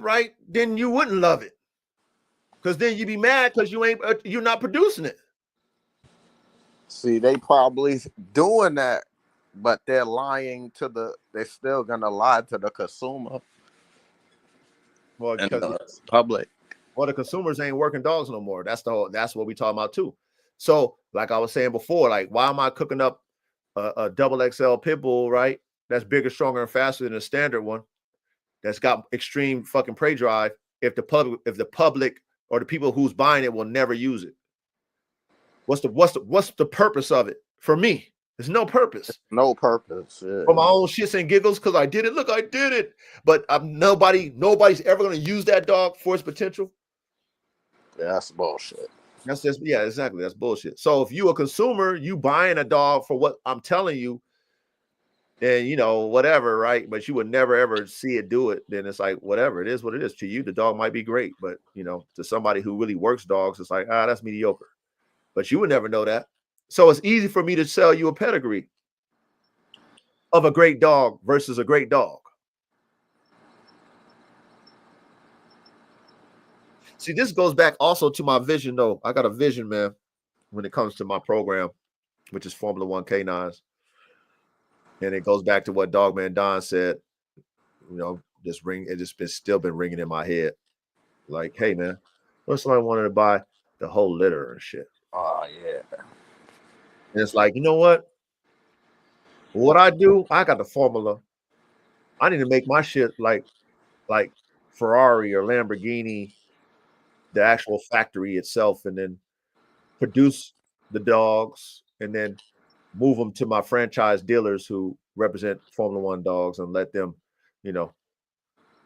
right, then you wouldn't love it. Because then you'd be mad because you're not producing it. See, they probably doing that, but they're lying they're still gonna lie to the consumer. Well, because the public. Well, the consumers ain't working dogs no more. That's what we talking about too. So, like I was saying before, like, why am I cooking up a double XL pit bull, right? That's bigger, stronger, and faster than a standard one. That's got extreme fucking prey drive. If the public or the people who's buying it will never use it. What's the purpose of it for me? There's no purpose. No purpose. Yeah. For my own shits and giggles because I did it. Look, I did it. But nobody's ever going to use that dog for its potential. Yeah, that's bullshit. That's just, yeah, exactly. That's bullshit. So if you a consumer, you buying a dog for what I'm telling you, then whatever, right? But you would never ever see it do it. Then it's like, whatever, it is what it is. To you, the dog might be great, but to somebody who really works dogs, it's like, that's mediocre. But you would never know that. So it's easy for me to sell you a pedigree of a great dog versus a great dog. See, this goes back also to my vision, though. I got a vision, man, when it comes to my program, which is Formula One K9s. And it goes back to what Dogman Don said, it just still been ringing in my head. Like, hey, man, what if somebody wanted to buy the whole litter and shit? Oh, yeah. And it's like, you know what? What I do, I got the formula. I need to make my shit like Ferrari or Lamborghini, the actual factory itself, and then produce the dogs and then move them to my franchise dealers who represent Formula One dogs and let them,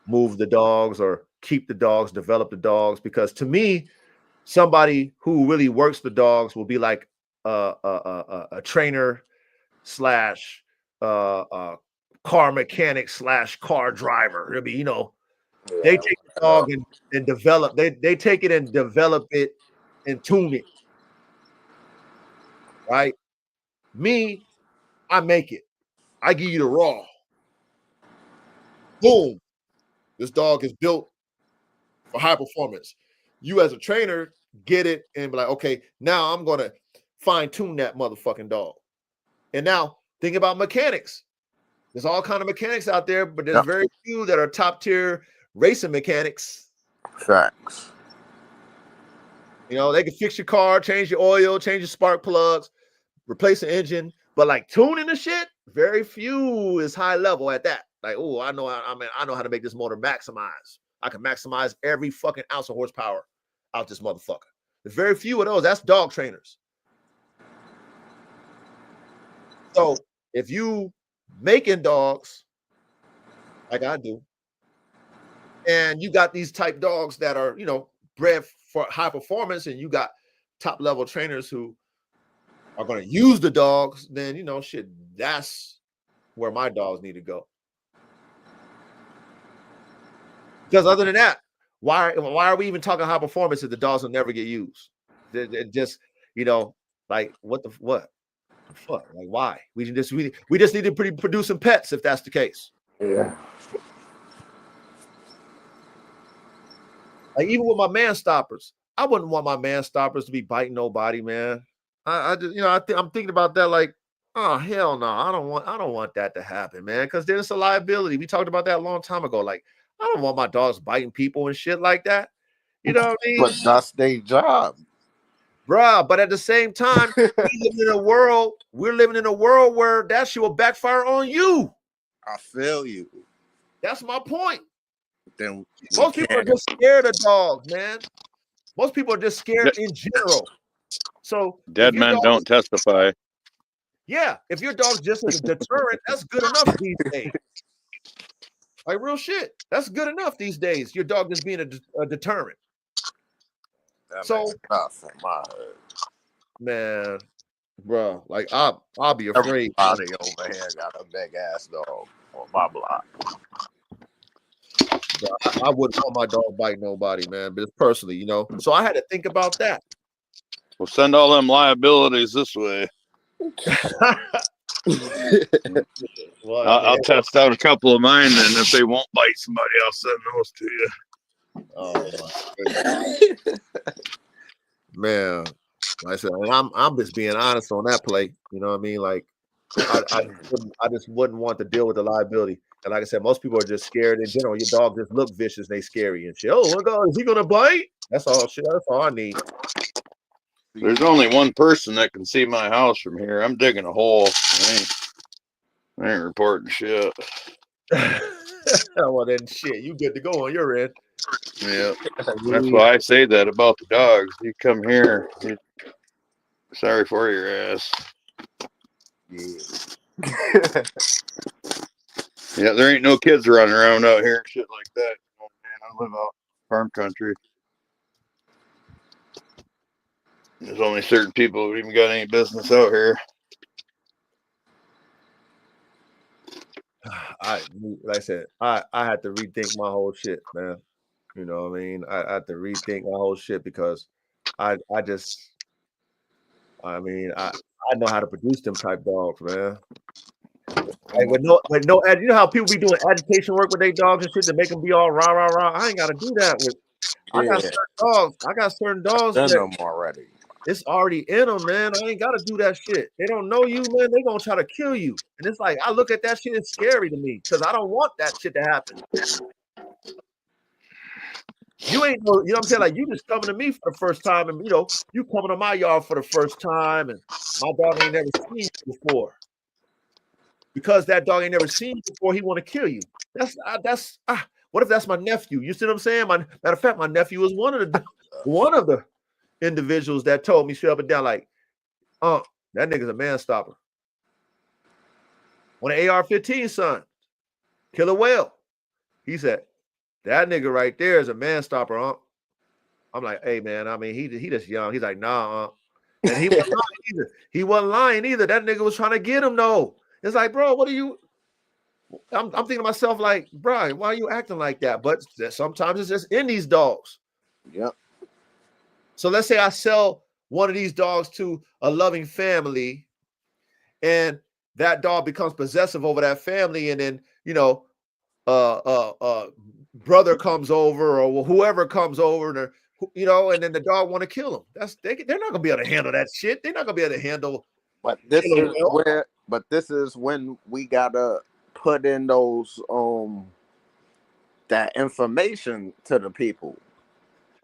move the dogs or keep the dogs, develop the dogs. Because to me, somebody who really works the dogs will be like a trainer slash car mechanic slash car driver. It'll be, they take the dog and develop. They take it and develop it and tune it. Right? Me, I make it. I give you the raw. Boom. This dog is built for high performance. You as a trainer get it and be like, okay, now I'm going to fine tune that motherfucking dog. And now think about mechanics. There's all kind of mechanics out there, but there's very few that are top tier racing mechanics. Facts. They can fix your car, change your oil, change your spark plugs, replace the engine, but like tuning the shit, very few is high level at that. Like, oh, I know how to make this motor maximize. I can maximize every fucking ounce of horsepower out this motherfucker. There's very few of those. That's dog trainers. So if you making dogs like I do, and you got these type dogs that are, bred for high performance, and you got top level trainers who are going to use the dogs, then, shit, that's where my dogs need to go. Because other than that, why are we even talking high performance if the dogs will never get used? They're just, like what the fuck? Like why? We just need to produce some pets if that's the case. Yeah. Like even with my man stoppers, I wouldn't want my man stoppers to be biting nobody, man. I just, I'm thinking about that like, oh hell no, I don't want that to happen, man, because then it's a liability. We talked about that a long time ago. Like, I don't want my dogs biting people and shit like that. You know what I mean? But that's their job, bruh. But at the same time, we're living in a world where that shit will backfire on you. I feel you. That's my point. Then most people are just scared of dogs, man. Most people are just scared in general. So dead men don't testify. Yeah, if your dog's just as a deterrent, that's good enough these days. Like real shit, that's good enough these days. Your dog just being a deterrent. That so, from my head. Man, bro, like I'll be afraid. Everybody over here got a big ass dog on my block. Bro, I wouldn't want my dog bite nobody, man. But it's personally, So I had to think about that. We'll send all them liabilities this way. Well, I'll test out a couple of mine, and if they won't bite somebody, I'll send those to you. Oh my goodness. Man, like I said, I'm just being honest on that play. You know what I mean? Like, I just wouldn't want to deal with the liability. And like I said, most people are just scared in general. Your dog just look vicious, they scary and shit. Oh my God, is he gonna bite? That's all shit. That's all I need. There's only one person that can see my house from here. I'm digging a hole. I ain't reporting shit. Well then, shit, you good to go on your end. Yeah, that's why I say that about the dogs. You come here, sorry for your ass. Yeah. Yeah, there ain't no kids running around out here and shit like that. Oh, man, I live out farm country. There's only certain people who even got any business out here. Like I said, I had to rethink my whole shit, man. You know what I mean? I had to rethink my whole shit because I know how to produce them type dogs, man. Like with no, you know how people be doing agitation work with their dogs and shit to make them be all rah rah rah. I ain't got to do that with I got certain dogs. I got certain dogs Done that them already. it's already in them, man. I ain't got to do that shit. They don't know you, man. They gonna try to kill you. And it's like I look at that shit. It's scary to me because I don't want that shit to happen. You ain't know, you know what I'm saying? Like you just coming to me for the first time, and you coming to my yard for the first time, and my dog ain't never seen you before. Because that dog ain't never seen you before, he want to kill you. What if that's my nephew? You see what I'm saying? Matter of fact, my nephew was one of the individuals that told me straight up and down, like, that nigga's a man stopper. On an AR-15, son, killer whale. He said, that nigga right there is a man stopper, I'm like, hey man, I mean, he just young. He's like, nah, and he wasn't lying either. He wasn't lying either. That nigga was trying to get him though. It's like, bro, what are you? I'm thinking to myself, like, Brian, why are you acting like that? But sometimes it's just in these dogs. Yep. So let's say I sell one of these dogs to a loving family, and that dog becomes possessive over that family, and then brother comes over or whoever comes over, and then the dog want to kill him. They're not gonna be able to handle that shit. They're not gonna be able to handle. But this is when we gotta put in those that information to the people.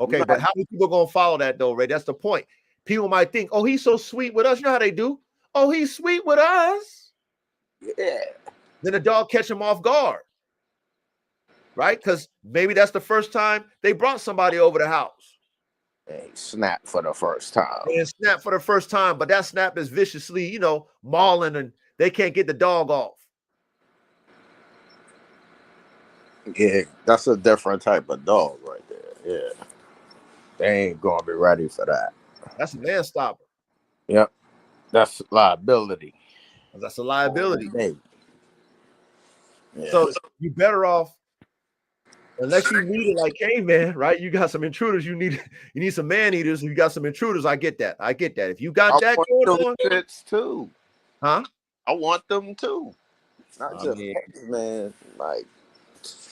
Okay, but how many people are gonna follow that though, Ray? That's the point. People might think, oh, he's so sweet with us. You know how they do? Oh, he's sweet with us. Yeah. Then the dog catch him off guard. Right? Because maybe that's the first time they brought somebody over the house. They snap for the first time. And snap for the first time, but that snap is viciously, mauling, and they can't get the dog off. Yeah, that's a different type of dog right there. Yeah. They ain't gonna be ready for that. That's a man stopper. Yep. That's liability. That's a liability. Yeah. So you better off, unless you need it like, hey man, right? You got some intruders. You need some man eaters. You got some intruders. I get that. If you got that going on, shits too. Huh? I want them too. Not just man. Like,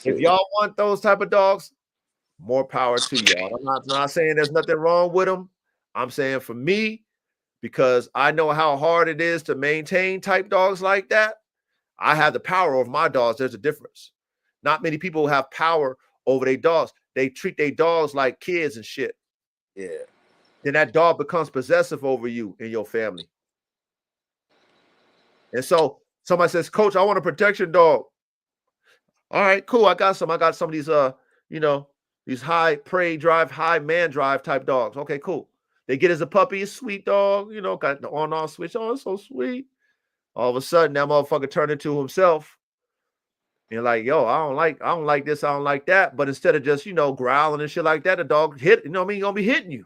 if y'all want those type of dogs, more power to y'all. I'm not saying there's nothing wrong with them. I'm saying for me, because I know how hard it is to maintain type dogs like that. I have the power over my dogs. There's a difference. Not many people have power over their dogs. They treat their dogs like kids and shit. Yeah. Then that dog becomes possessive over you and your family. And so somebody says, Coach, I want a protection dog. All right, cool. I got some of these these high prey drive, high man drive type dogs. Okay, cool. They get as a puppy, a sweet dog, got the on-off switch. Oh, it's so sweet. All of a sudden, that motherfucker turned into himself. And like, yo, I don't like this, I don't like that. But instead of just, growling and shit like that, the dog hit, gonna be hitting you.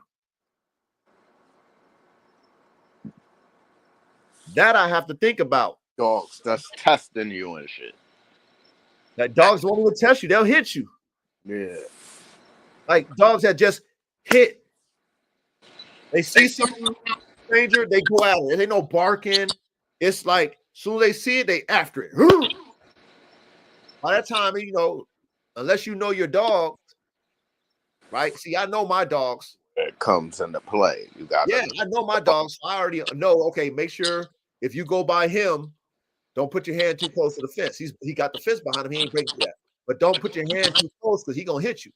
That I have to think about. Dogs that's testing you and shit. That dogs won't even test you, they'll hit you. Yeah. Like dogs that just hit. They see something stranger, they go at it. There ain't no barking. It's like as soon as they see it, they after it. By that time, unless you know your dog, right? See, I know my dogs. It comes into play. You got I know my dogs. I already know. Okay, make sure if you go by him, don't put your hand too close to the fence. He got the fence behind him. He ain't breaking that. But don't put your hand too close because he's gonna hit you.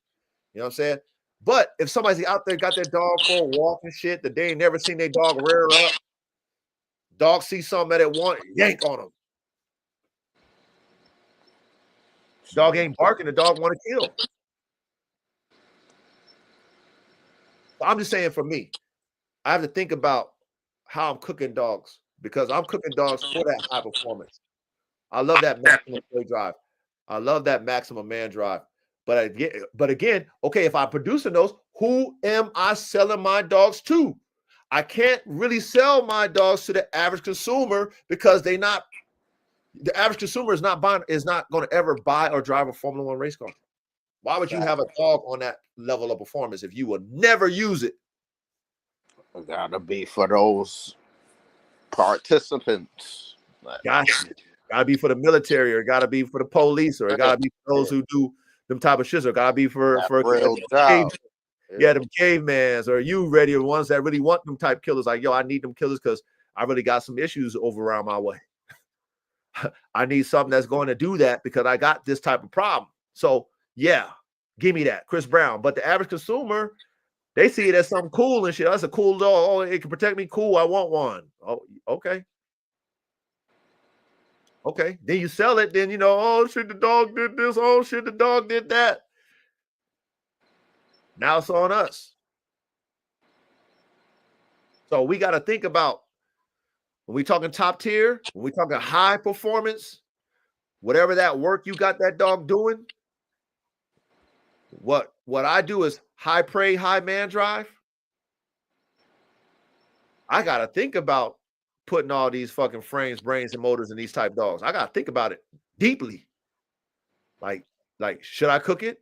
You know what I'm saying? But if somebody's out there got their dog for a walk and shit that they ain't never seen their dog rear up, dog see something that it want, yank on them. Dog ain't barking, the dog want to kill. I'm just saying for me, I have to think about how I'm cooking dogs because I'm cooking dogs for that high performance. I love that maximum play drive. I love that maximum man drive. But again, okay, if I'm producing those, who am I selling my dogs to? I can't really sell my dogs to the average consumer because the average consumer is not going to ever buy or drive a Formula One race car. Why would you have a dog on that level of performance if you will never use it? It gotta be for those participants. Gotta be for the military, or gotta be for the police, or it gotta be for those who do them type of shit, or gotta be for real job. Yeah, them cavemans, or you ready, the ones that really want them type killers. Like, yo, I need them killers because I really got some issues over around my way. I need something that's going to do that because I got this type of problem. So yeah, give me that, Chris Brown. But the average consumer, they see it as something cool and shit. That's a cool dog. Oh, it can protect me. Cool. I want one. Oh, okay. Okay. Then you sell it. Then, oh shit, the dog did this. Oh shit, the dog did that. Now it's on us. So we got to think about, when we talking top tier, when we talking high performance, whatever that work you got that dog doing, what I do is high prey, high man drive. I got to think about putting all these fucking frames, brains, and motors in these type dogs. I got to think about it deeply. Like, should I cook it?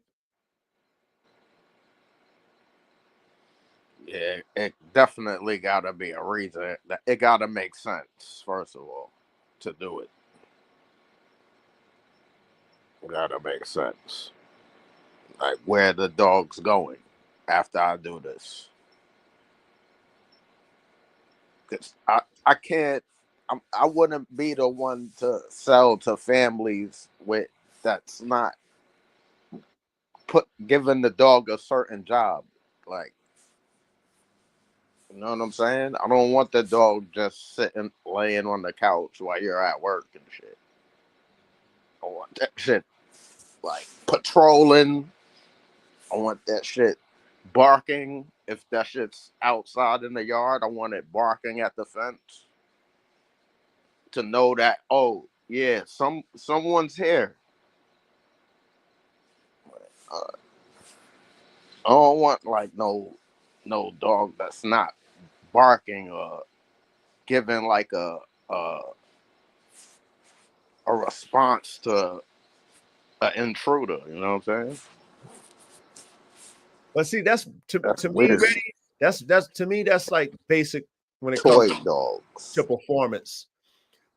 Yeah, it definitely got to be a reason. It got to make sense, first of all, to do it. It got to make sense. Like, where the dog's going after I do this. Because I can't, I wouldn't be the one to sell to families that's not giving the dog a certain job. Like, you know what I'm saying? I don't want the dog just laying on the couch while you're at work and shit. I want that shit like patrolling. I want that shit barking. If that shit's outside in the yard, I want it barking at the fence to know that, oh yeah, someone's here. I don't want like no dog that's not barking or giving like a response to an intruder. You know what I'm saying? But see, that's to me, weird. Reddy, that's to me, that's like basic when it Toy comes dogs to performance.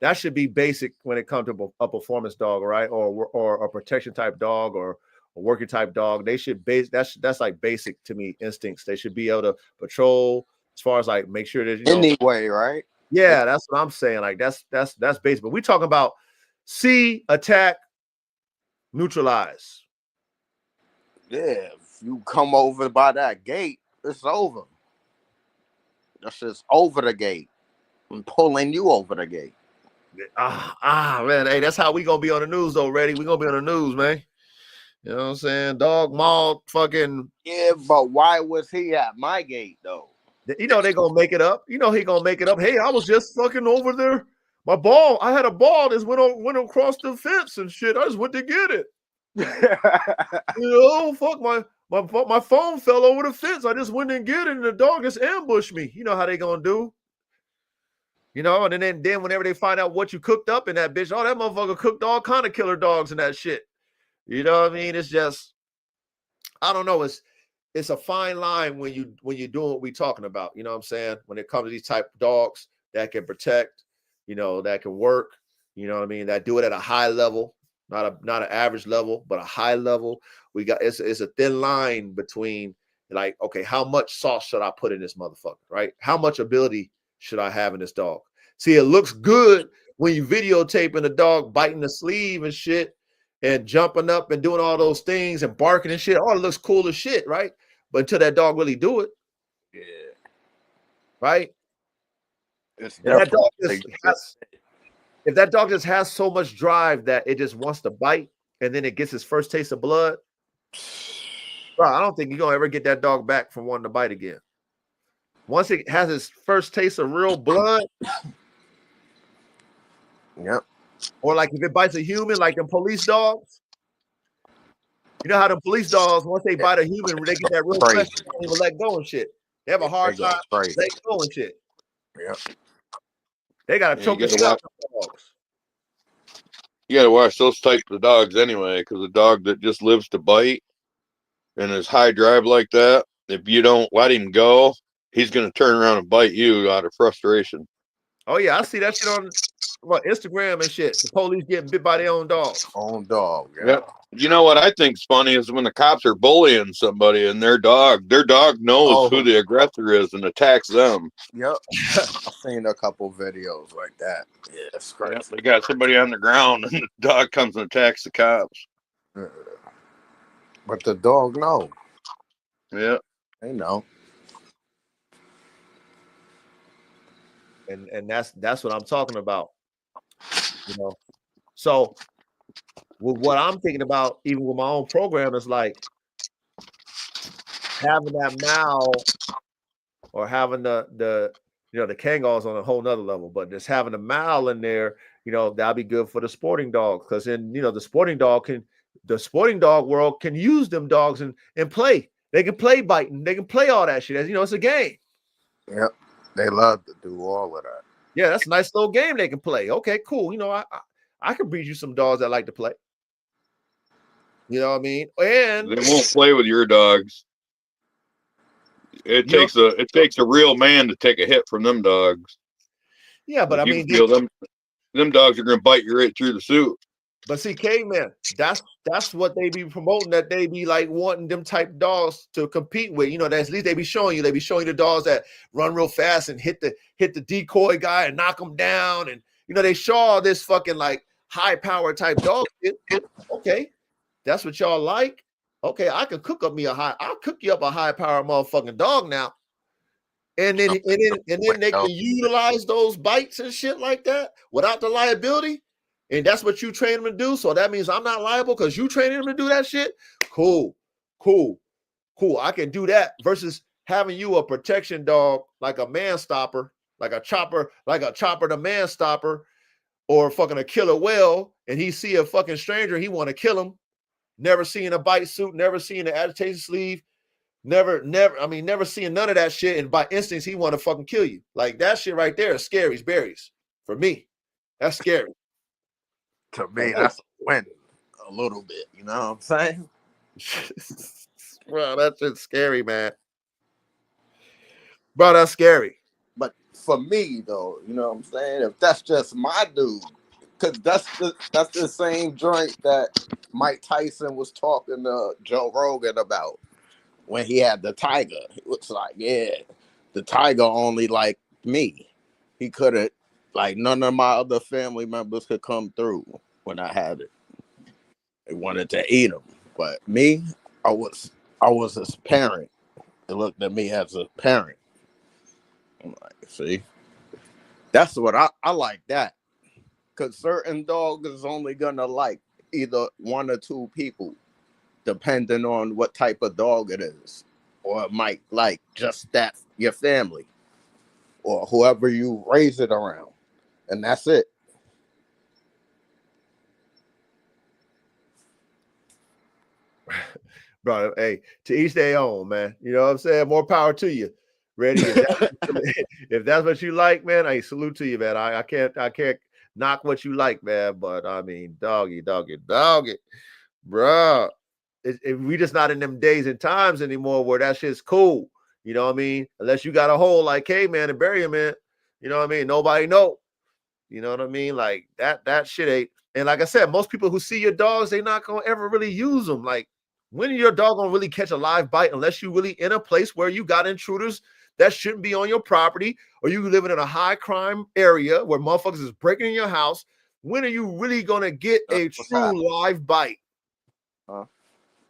That should be basic when it comes to a performance dog, right? Or a protection type dog, or a working type dog. They should that's like basic to me instincts. They should be able to patrol as far as like make sure that anyway, right? Yeah, that's what I'm saying. Like that's basic. But we talking about see, attack, neutralize. Yeah, if you come over by that gate, it's over. That's just over the gate. I'm pulling you over the gate. Man, hey, that's how we gonna be on the news though, Reddy. We gonna be on the news, man. You know what I'm saying? Dog mauled fucking. Yeah, but why was he at my gate though? They gonna make it up. He gonna make it up. Hey, I was just fucking over there. My ball, I had a ball that went across the fence and shit. I just went to get it. Fuck, my phone fell over the fence. I just went and get it, and the dog just ambushed me. You know how they gonna do? And then whenever they find out what you cooked up in that bitch, oh, that motherfucker cooked all kind of killer dogs and that shit. You know what I mean? It's just, I don't know. It's a fine line when you're doing what we're talking about. You know what I'm saying? When it comes to these type of dogs that can protect, that can work, you know what I mean? That do it at a high level, not an average level, but a high level. It's a thin line between like, okay, how much sauce should I put in this motherfucker, right? How much ability should I have in this dog? See, it looks good when you videotaping a dog biting the sleeve and shit and jumping up and doing all those things and barking and shit. Oh, it looks cool as shit, right? But until that dog really do it, yeah, right? It's if that dog just has so much drive that it just wants to bite, and then it gets its first taste of blood, bro, I don't think you're gonna ever get that dog back from wanting to bite again. Once it has its first taste of real blood, yep. Or like if it bites a human, like them police dogs. You know how the police dogs, once they bite a human, when they get that real flesh, they don't even let go and shit. They have a hard time letting go and shit. Yep. They gotta choke the shit out of dogs. You gotta watch those types of dogs anyway, because a dog that just lives to bite and is high drive like that, if you don't let him go, he's gonna turn around and bite you out of frustration. Oh yeah, I see that shit on what, Instagram and shit. The police getting bit by their own dogs. Own dog. Yeah. Yep. You know what I think's funny is when the cops are bullying somebody and their dog knows who the aggressor is and attacks them. Yep. I've seen a couple videos like that. Yeah, it's crazy. Yep. They got somebody on the ground and the dog comes and attacks the cops. But the dog know. Yeah. They know. And that's what I'm talking about. You know. So with what I'm thinking about, even with my own program, is like having that mal or having the the Kangol's on a whole nother level, but just having a mal in there, that'll be good for the sporting dog. Because then the sporting dog world can use them dogs and play. They can play biting, they can play all that shit. As it's a game. Yep. They love to do all of that. Yeah, that's a nice little game they can play. Okay, cool. I can breed you some dogs that like to play. You know what I mean? And they won't play with your dogs. It takes a real man to take a hit from them dogs. Yeah, but I mean, them dogs are gonna bite you right through the suit. But see, caveman, that's what they be promoting, that they be like wanting them type dogs to compete with. That's at least they be showing you the dogs that run real fast and hit the decoy guy and knock him down. And they show all this fucking like high power type dog. Okay, that's what y'all like. Okay, I can I'll cook you up a high power motherfucking dog now. And then they can utilize those bites and shit like that without the liability. And that's what you train them to do. So that means I'm not liable because you training them to do that shit. Cool. I can do that versus having you a protection dog like a man stopper, like a chopper the man stopper, or fucking a killer whale, and he see a fucking stranger, he want to kill him. Never seeing a bite suit, never seeing an agitation sleeve, never seeing none of that shit. And by instincts, he want to fucking kill you. Like that shit right there is scary as berries for me. That's scary. To me, that's a win a little bit. You know what I'm saying? Bro, that's just scary, man. Bro, that's scary. But for me, though, you know what I'm saying? If that's just my dude, because that's the same joint that Mike Tyson was talking to Joe Rogan about when he had the tiger. It was like, yeah, the tiger only like me. He couldn't, like, none of my other family members could come through when I had it. They wanted to eat him. But me, I was his parent. They looked at me as a parent. I'm like, see? That's what I like that. Because certain dogs is only going to like either one or two people, depending on what type of dog it is. Or it might like just that, your family. Or whoever you raise it around. And that's it. Bro, hey, to each their own, man. You know what I'm saying? More power to you. Ready? If that's what you like, man, I salute to you, man. I can't knock what you like, man. But I mean, doggy, bro. We just not in them days and times anymore where that shit's cool. You know what I mean? Unless you got a hole like caveman and bury him in. You know what I mean? Nobody know. You know what I mean? Like that shit ain't. And like I said, most people who see your dogs, they not gonna ever really use them. Like, when are your dog gonna really catch a live bite unless you really in a place where you got intruders that shouldn't be on your property, or you living in a high crime area where motherfuckers is breaking in your house? When are you really gonna get a true live bite?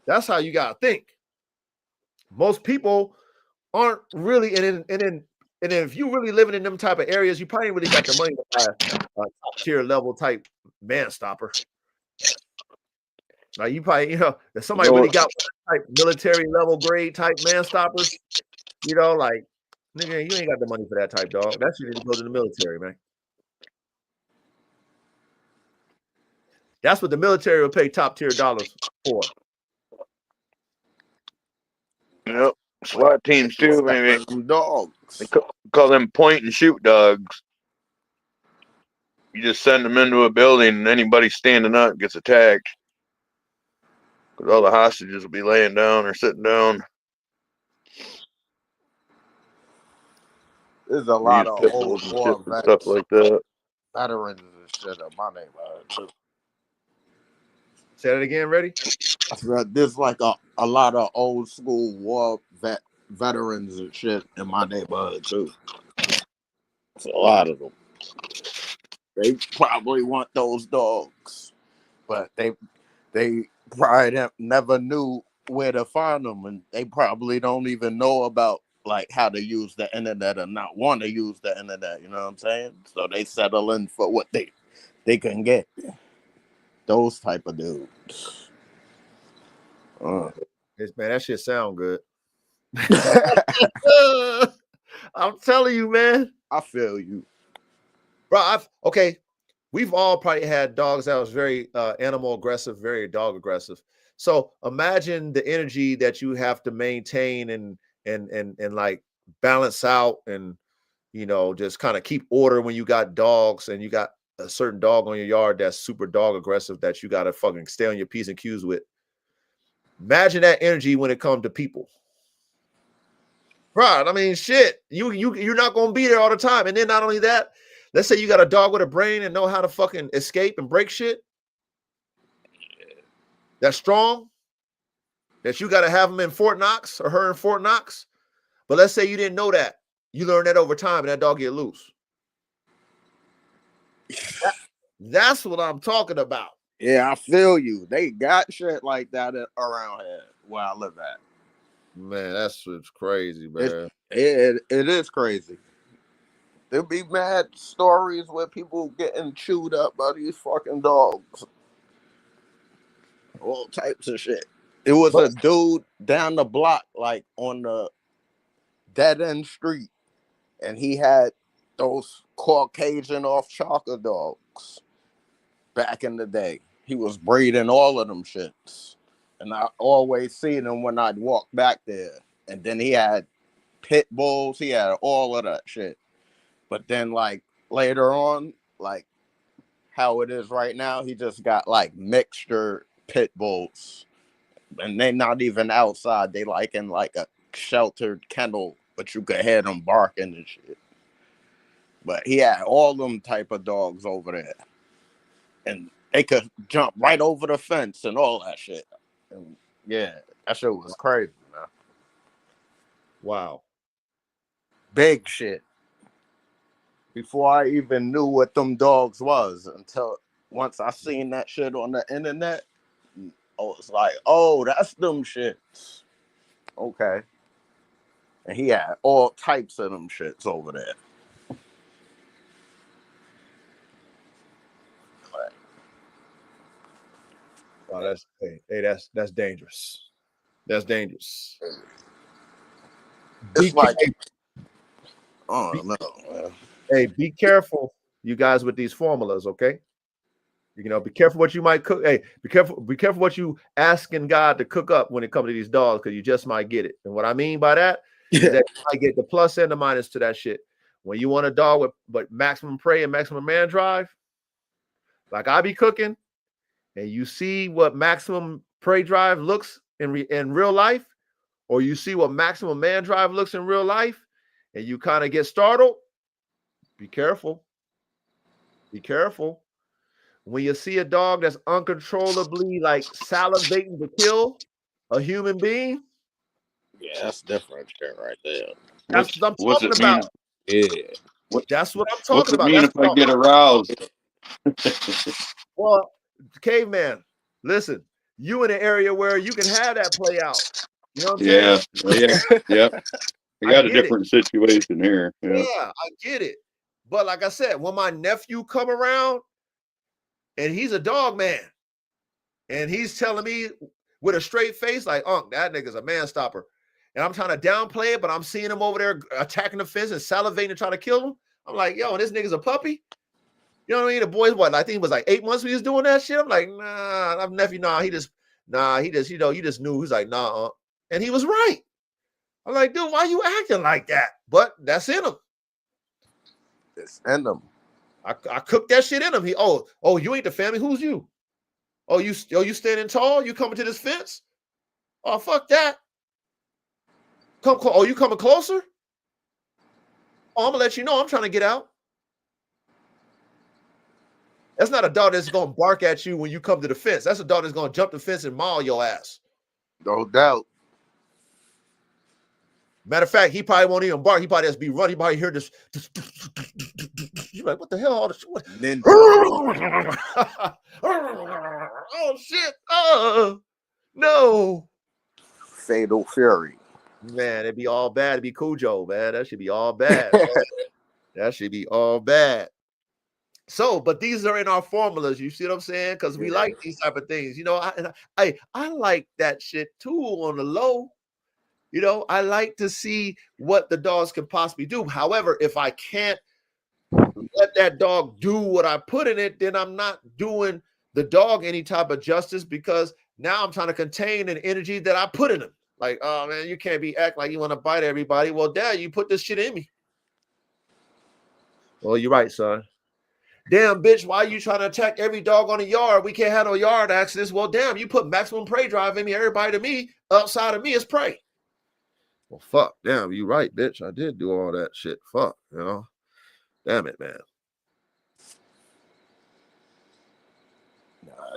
That's how you gotta think. Most people aren't really, and then if you really living in them type of areas, you probably really got the money to buy a top tier level type man stopper. Like, you probably, if somebody really got type military level grade type man stoppers, like, nigga, you ain't got the money for that type dog. That shit need to go to the military, man. That's what the military will pay top tier dollars for. Yep. SWAT teams too, maybe. Dogs. They call them point and shoot dogs. You just send them into a building and anybody standing up gets attacked. Because all the hostages will be laying down or sitting down. There's a lot of old war vets, stuff like that. veterans and shit in my neighborhood too. Say that again, ready? I said there's like a lot of old school war veterans and shit in my neighborhood too. It's a lot of them. They probably want those dogs, but they probably never knew where to find them, and they probably don't even know about like how to use the internet or not want to use the internet. You know what I'm saying? So they settle in for what they can get. Those type of dudes. Man, that shit sound good. I'm telling you, man. I feel you, Bro, okay. We've all probably had dogs that was very animal aggressive, very dog aggressive. So imagine the energy that you have to maintain and like balance out and just kind of keep order when you got dogs and you got a certain dog on your yard that's super dog aggressive that you got to fucking stay on your P's and Q's with. Imagine that energy when it comes to people. Right. I mean, shit, you're not gonna be there all the time. And then not only that, let's say you got a dog with a brain and know how to fucking escape and break shit. That's strong. That you got to have them in Fort Knox or her in Fort Knox. But let's say you didn't know that. You learn that over time and that dog get loose. That's what I'm talking about. Yeah, I feel you. They got shit like that around here where I live at. Man, that's what's crazy, man. It is crazy. There'll be mad stories where people getting chewed up by these fucking dogs. All types of shit. It was a dude down the block, like on the dead end street, and he had those Caucasian off chocolate dogs back in the day. He was breeding all of them shits. And I always seen him when I'd walk back there. And then he had pit bulls, he had all of that shit. But then like later on, like how it is right now, he just got like mixture pit bulls. And they not even outside. They like in like a sheltered kennel, but you could hear them barking and shit. But he had all them type of dogs over there. And they could jump right over the fence and all that shit. And yeah, that shit was crazy, man. Wow. Big shit. Before I even knew what them dogs was, until once I seen that shit on the internet, I was like, oh, that's them shits. Okay. And he had all types of them shits over there. Wow, that's dangerous. That's dangerous. It's like, oh no, man. Hey, be careful, you guys, with these formulas, okay? Be careful what you might cook. Hey, be careful what you asking God to cook up when it comes to these dogs, because you just might get it. And what I mean by that is that you might get the plus and the minus to that shit. When you want a dog with maximum prey and maximum man drive, like I be cooking, and you see what maximum prey drive looks in real life, or you see what maximum man drive looks in real life, and you kind of get startled, be careful. Be careful. When you see a dog that's uncontrollably like salivating to kill a human being, yeah, that's different shit right there. That's what I'm talking about. Yeah. That's what I'm What's talking it about. mean if I get aroused? Well, caveman, listen, you in an area where you can have that play out. You know what I'm saying? Yeah. I got a different situation here. Yeah, I get it. But like I said, when my nephew come around, and he's a dog man, and he's telling me with a straight face, like, that nigga's a man stopper. And I'm trying to downplay it, but I'm seeing him over there attacking the fence and salivating to try to kill him. I'm like, yo, and this nigga's a puppy? You know what I mean? The boy's what? I think it was like 8 months when he was doing that shit. I'm like, nah, I'm nephew, he just, you just knew. He's like, nah, and he was right. I'm like, dude, why you acting like that? But that's in him. It's in them. I cooked that shit in him. You ain't the family. Who's you? You standing tall? You coming to this fence? Oh, fuck that. You coming closer? Oh, I'm gonna let you know I'm trying to get out. That's not a dog that's gonna bark at you when you come to the fence. That's a dog that's gonna jump the fence and maul your ass. No doubt. Matter of fact, he probably won't even bark. He probably just be running. He probably hear this. You're like, what the hell? All this what? Oh shit! Oh no! Fatal Fury. Man, it'd be all bad. It'd be Cujo, man. That should be all bad. That should be all bad. So, but these are in our formulas. You see what I'm saying? Because we like these type of things. You know, I like that shit too on the low. You know, I like to see what the dogs can possibly do. However, if I can't let that dog do what I put in it, then I'm not doing the dog any type of justice, because now I'm trying to contain an energy that I put in him. Like, oh man, you can't be act like you want to bite everybody. Well, Dad, you put this shit in me. Well, you're right, son. Damn, bitch, why are you trying to attack every dog on the yard? We can't have no yard accidents. Well, damn, you put maximum prey drive in me. Everybody to me, outside of me is prey. Well, fuck, damn, you right, bitch. I did do all that shit. Fuck, you know. Damn it, man.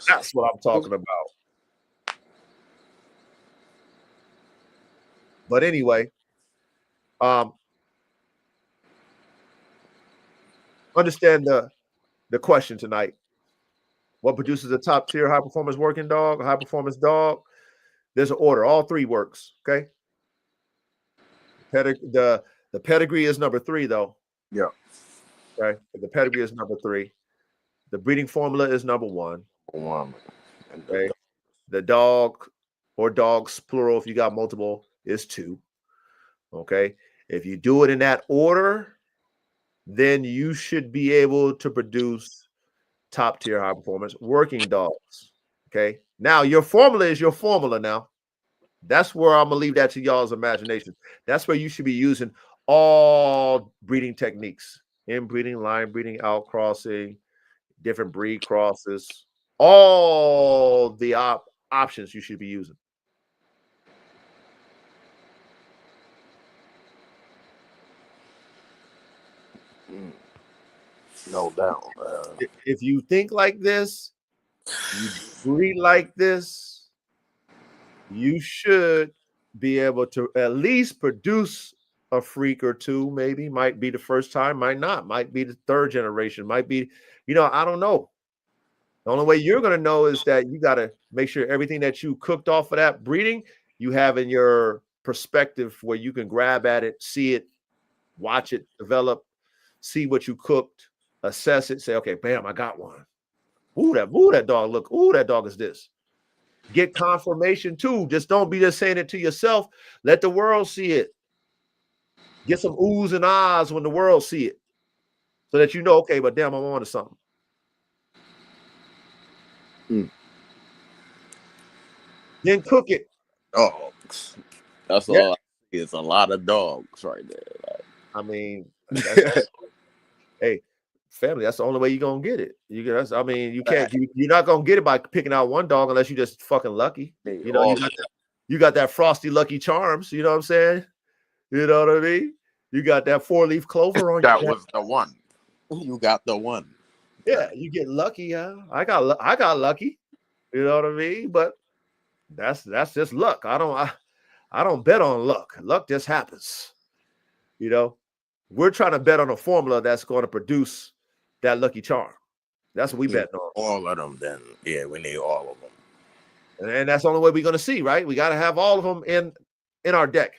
That's what I'm talking about. But anyway, understand the question tonight. What produces a top tier high performance working dog, a high performance dog? There's an order. All three works. Okay. The pedigree is number 3, though. Yeah. Okay. The pedigree is number 3. The breeding formula is number 1. Okay. The dog or dogs, plural, if you got multiple, is 2. Okay. If you do it in that order, then you should be able to produce top tier high performance working dogs. Okay. Now, your formula is your formula now. That's where I'm going to leave that to y'all's imagination. That's where you should be using all breeding techniques: inbreeding, line breeding, outcrossing, different breed crosses, all the options you should be using. No doubt. If you think like this, you breed like this, you should be able to at least produce a freak or two. Maybe might be the first time, might not, might be the third generation, might be, I don't know. The only way you're going to know is that you got to make sure everything that you cooked off of that breeding, you have in your perspective where you can grab at it, see it, watch it develop, see what you cooked, assess it, say, okay, bam, I got one. Ooh, that dog look. Ooh, that dog is this. Get confirmation too. Just don't be just saying it to yourself. Let the world see it. Get some oohs and ahs when the world see it, so that you know, okay, but damn, I'm on to something. Then cook it. Dogs. That's all. It's a lot of dogs right there. Like, I mean, hey, family, that's the only way you're gonna get it. You're not gonna get it by picking out one dog unless you're just fucking lucky. You got that frosty lucky charms, you know what I'm saying? You know what I mean? You got that 4-leaf clover on that was the one. You got the one. Yeah, you get lucky, huh? I got lucky. You know what I mean? But that's just luck. I don't bet on luck. Luck just happens. We're trying to bet on a formula that's going to produce that lucky charm. That's what we bet on. All of them, then. Yeah, we need all of them. And that's the only way we're going to see, right? We got to have all of them in our deck,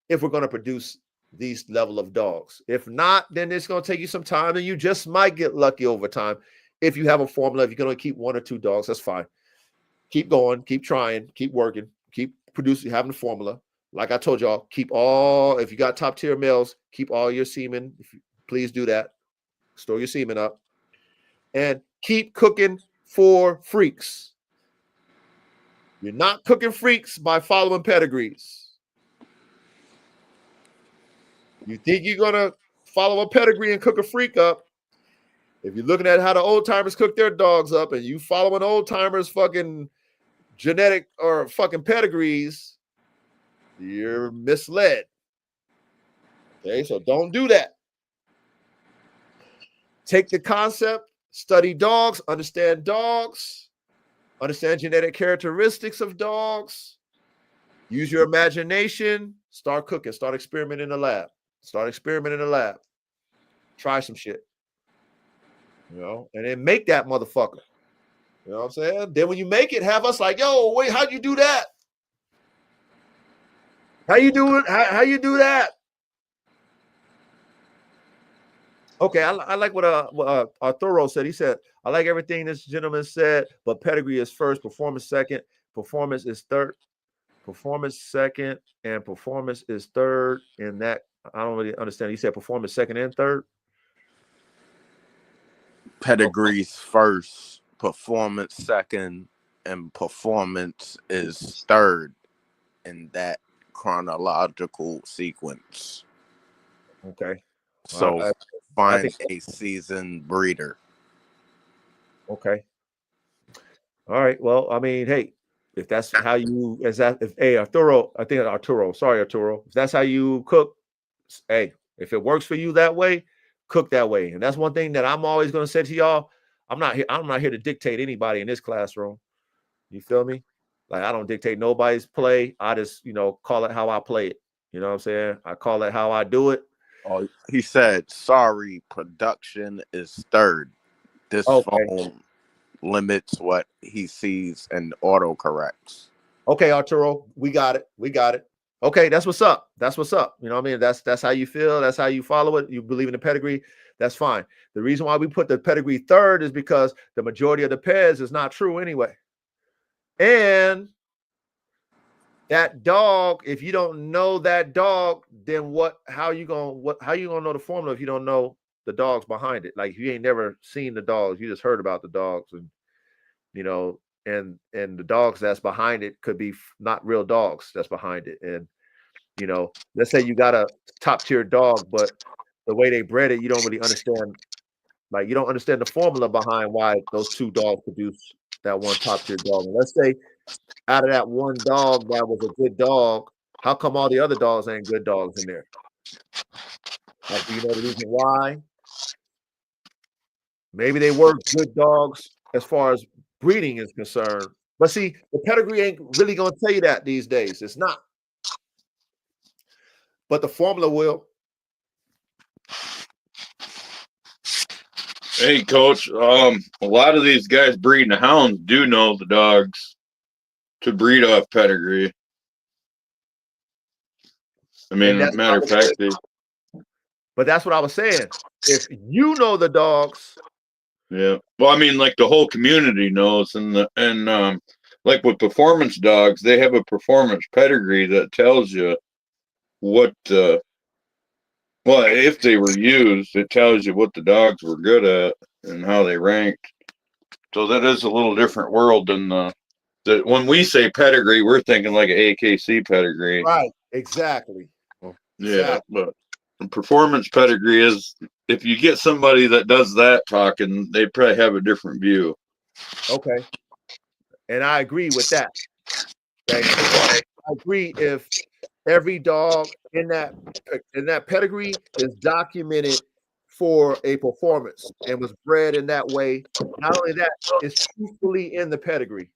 if we're going to produce these level of dogs. If not, then it's going to take you some time, and you just might get lucky over time. If you have a formula, if you're going to keep 1 or 2 dogs, that's fine. Keep going, keep trying, keep working, keep producing, having the formula. Like I told y'all, if you got top tier males, keep all your semen. Please do that. Store your semen up. And keep cooking for freaks. You're not cooking freaks by following pedigrees. You think you're going to follow a pedigree and cook a freak up? If you're looking at how the old timers cook their dogs up and you following old timers fucking genetic or fucking pedigrees, you're misled. Okay, so don't do that. Take the concept Study dogs, understand genetic characteristics of dogs. Use your imagination. Start cooking. Start experimenting in the lab. Try some shit. You know, and then make that motherfucker. You know what I'm saying? Then when you make it, have us like, yo, wait, how'd you do that? How you do it? How you do that? Okay, I like what Arturo said. He said, I like everything this gentleman said, but pedigree is first, performance second, performance is third, performance second, and performance is third. And that I don't really understand. He said performance second and third. Pedigree's first, performance second, and performance is third in that chronological sequence. Okay. So find a seasoned breeder. Okay. All right. Well, I mean, hey, if that's how you, Arturo, sorry, Arturo, if that's how you cook, hey, if it works for you that way, cook that way. And that's one thing that I'm always going to say to y'all. I'm not here to dictate anybody in this classroom. You feel me? Like, I don't dictate nobody's play. I just, call it how I play it. You know what I'm saying? I call it how I do it. Oh, he said, sorry, production is third. This phone limits what he sees and auto corrects. Okay, Arturo, we got it. Okay, that's what's up. You know what I mean? That's how you feel. That's how you follow it. You believe in the pedigree. That's fine. The reason why we put the pedigree third is because the majority of the pairs is not true anyway. And that dog, if you don't know that dog, then how you gonna know the formula if you don't know the dogs behind it? Like, if you ain't never seen the dogs, you just heard about the dogs, and and the dogs that's behind it could be not real dogs that's behind it. And let's say you got a top tier dog, but the way they bred it, you don't really understand. Like, you don't understand the formula behind why those two dogs produce that one top tier dog. And let's say out of that one dog that was a good dog, how come all the other dogs ain't good dogs in there? Like, do you know the reason why? Maybe they were good dogs as far as breeding is concerned. But see, the pedigree ain't really going to tell you that these days. It's not. But the formula will. Hey, Coach. A lot of these guys breeding hounds do know the dogs to breed off pedigree. I mean, matter of fact, but that's what I was saying. If you know the dogs. Yeah. Well, I mean, like, the whole community knows, and like with performance dogs, they have a performance pedigree that tells you what well, if they were used, it tells you what the dogs were good at and how they ranked. So that is a little different world than when we say pedigree, we're thinking like an AKC pedigree. Right. Exactly. Yeah, but performance pedigree is, if you get somebody that does that talking, they probably have a different view. Okay. And I agree with that. Okay. I agree if every dog in that pedigree is documented for a performance and was bred in that way. Not only that, it's truthfully in the pedigree.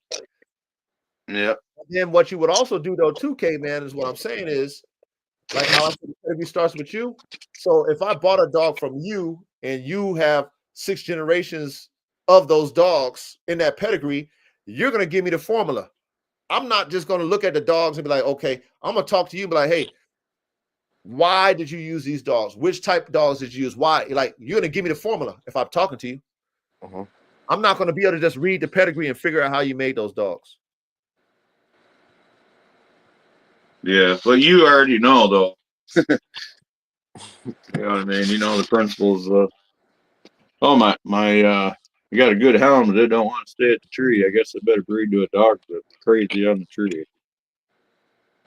Yeah. Then what you would also do though, too, K-Man, is what I'm saying is, like how I said, the pedigree starts with you. So if I bought a dog from you and you have 6 generations of those dogs in that pedigree, you're going to give me the formula. I'm not just going to look at the dogs and be like, okay, I'm going to talk to you and be like, hey, why did you use these dogs? Which type of dogs did you use? Why? Like, you're going to give me the formula if I'm talking to you. I'm not going to be able to just read the pedigree and figure out how you made those dogs. Yeah, but you already know, though. You know what I mean? You know the principles. You got a good hound, but they don't want to stay at the tree. I guess I better breed to a dog that's crazy on the tree.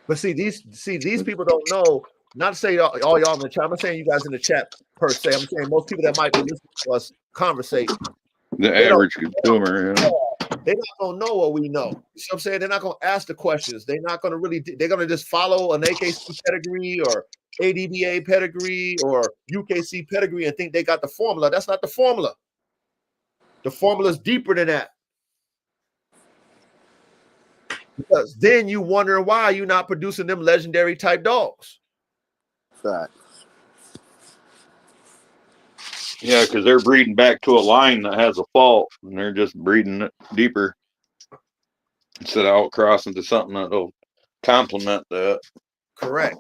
But see, these people don't know. Not to say all y'all in the chat. I'm not saying you guys in the chat per se. I'm saying most people that might be listening to us conversate. The average consumer, yeah. They're not gonna know what we know. You know what I'm saying? They're not gonna ask the questions. They're not gonna really. They're gonna just follow an AKC pedigree or ADBA pedigree or UKC pedigree and think they got the formula. That's not the formula. The formula is deeper than that. Because then you wonder why you're not producing them legendary type dogs. Facts. Yeah, because they're breeding back to a line that has a fault, and they're just breeding it deeper instead of outcrossing to something that'll complement that. Correct.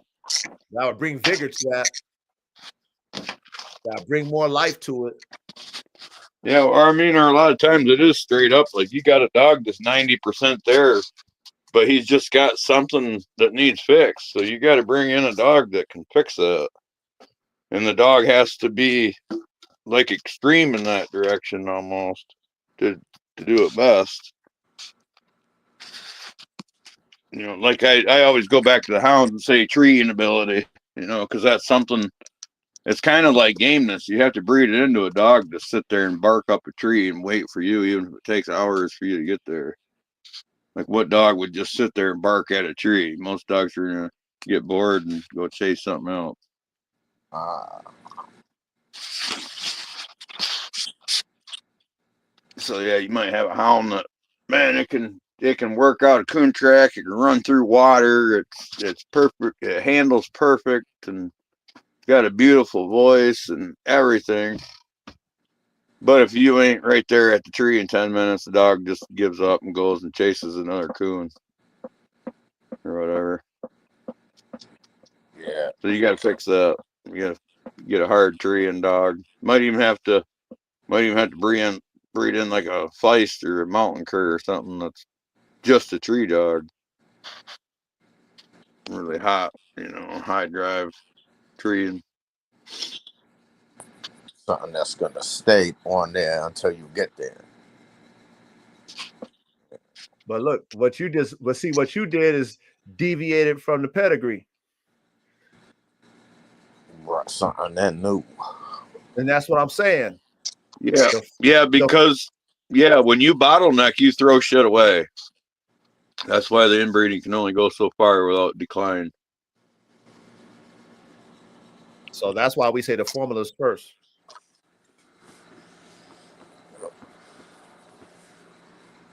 That would bring vigor to that. That would bring more life to it. Yeah, or I mean, or a lot of times it is straight up like you got a dog that's 90% there, but he's just got something that needs fixed. So you got to bring in a dog that can fix that, and the dog has to be like extreme in that direction almost to do it best. You know, like I always go back to the hounds and say treeing ability, you know, because that's something. It's kind of like gameness. You have to breed it into a dog to sit there and bark up a tree and wait for you, even if it takes hours for you to get there. Like, what dog would just sit there and bark at a tree? Most dogs are gonna get bored and go chase something else. So yeah, you might have a hound that, man, it can work out a coon track. It can run through water. It's perfect. It handles perfect and got a beautiful voice and everything. But if you ain't right there at the tree in 10 minutes, the dog just gives up and goes and chases another coon or whatever. Yeah. So you got to fix that. You got to get a hard tree and dog. Might even have to breed in like a Feist or a mountain cur or something that's just a tree dog. Really hot, you know, high drive tree. Something that's gonna stay on there until you get there. But look, what you did is deviated from the pedigree. Right, something that new. And that's what I'm saying. Yeah. Yeah, because when you bottleneck, you throw shit away. That's why the inbreeding can only go so far without decline. So that's why we say the formula is first.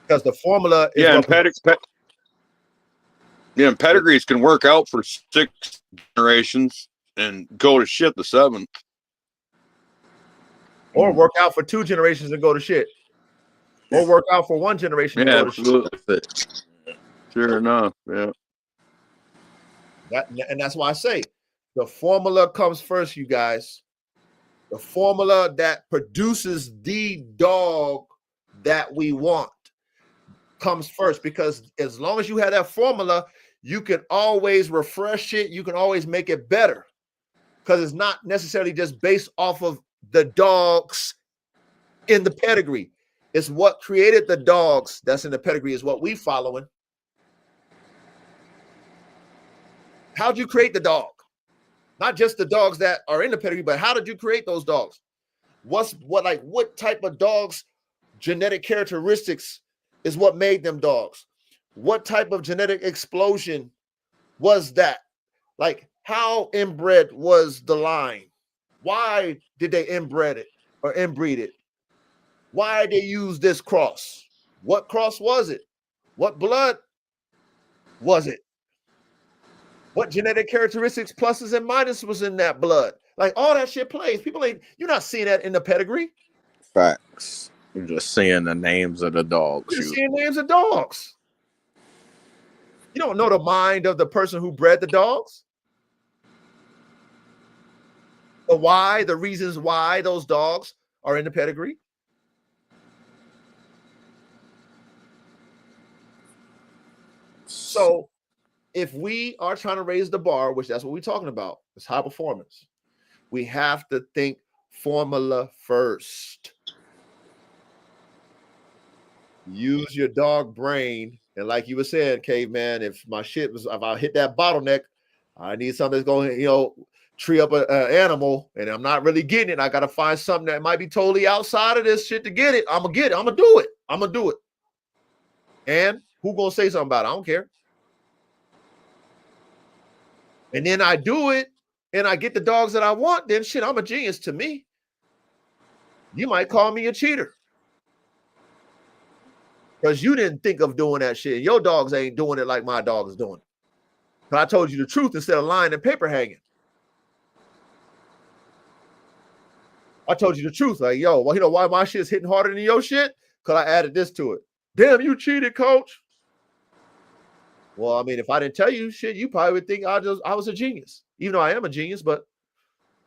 Because the formula is and pedigrees can work out for 6 generations and go to shit the 7th. Or work out for 2 generations and go to shit. Or work out for 1 generation and go to shit. Sure enough, yeah. And that's why I say the formula comes first, you guys. The formula that produces the dog that we want comes first, because as long as you have that formula, you can always refresh it. You can always make it better, because it's not necessarily just based off of the dogs in the pedigree. It's what created the dogs that's in the pedigree is what we following. How'd you create the dog? Not just the dogs that are in the pedigree, but how did you create those dogs? What type of dogs, genetic characteristics is what made them dogs? What type of genetic explosion was that? Like, how inbred was the line? Why did they inbreed it or inbreed it? Why did they use this cross? What cross was it? What blood was it? What genetic characteristics, pluses and minuses, was in that blood? Like, all that shit plays. You're not seeing that in the pedigree. Facts. You're just seeing the names of the dogs. You're seeing names of dogs. You don't know the mind of the person who bred the dogs. The reasons why those dogs are in the pedigree. So if we are trying to raise the bar, which that's what we're talking about, it's high performance, we have to think formula first. Use your dog brain. And like you were saying, caveman, if I hit that bottleneck, I need something that's going to, tree up an animal, and I'm not really getting it. I got to find something that might be totally outside of this shit to get it. I'm going to get it. I'm going to do it. And who going to say something about it? I don't care. And then I do it, and I get the dogs that I want, then shit, I'm a genius to me. You might call me a cheater. Because you didn't think of doing that shit. Your dogs ain't doing it like my dog is doing it. But I told you the truth instead of lying and paper hanging. I told you the truth. Like, yo, well, you know why my shit's hitting harder than your shit? Because I added this to it. Damn, you cheated, coach. Well, I mean, if I didn't tell you shit, you probably would think I was a genius. Even though I am a genius, but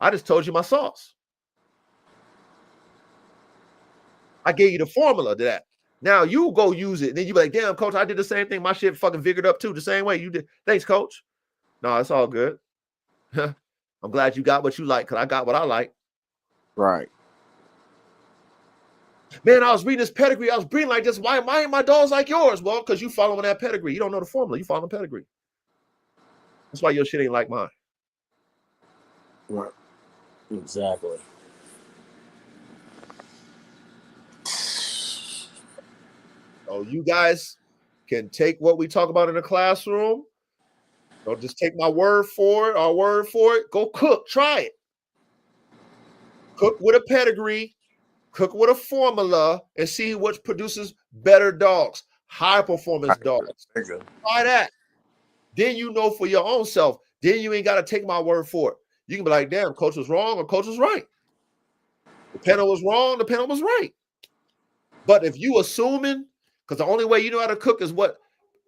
I just told you my sauce. I gave you the formula to that. Now you go use it. And then you be like, damn, coach, I did the same thing. My shit fucking vigored up too, the same way you did. Thanks, coach. No, it's all good. I'm glad you got what you like because I got what I like. Right. Man, I was reading this pedigree. I was breeding like this. Why ain't my dogs like yours? Well, because you following that pedigree. You don't know the formula. You following pedigree. That's why your shit ain't like mine. Right. Exactly. So you guys can take what we talk about in the classroom. Don't just take my word for it, our word for it. Go cook. Try it. Cook with a pedigree. Cook with a formula and see what produces better dogs, high performance dogs. Try that. Then you know for your own self. Then you ain't got to take my word for it. You can be like, damn, coach was wrong or coach was right. The panel was wrong, the panel was right. But if you assuming, because the only way you know how to cook is what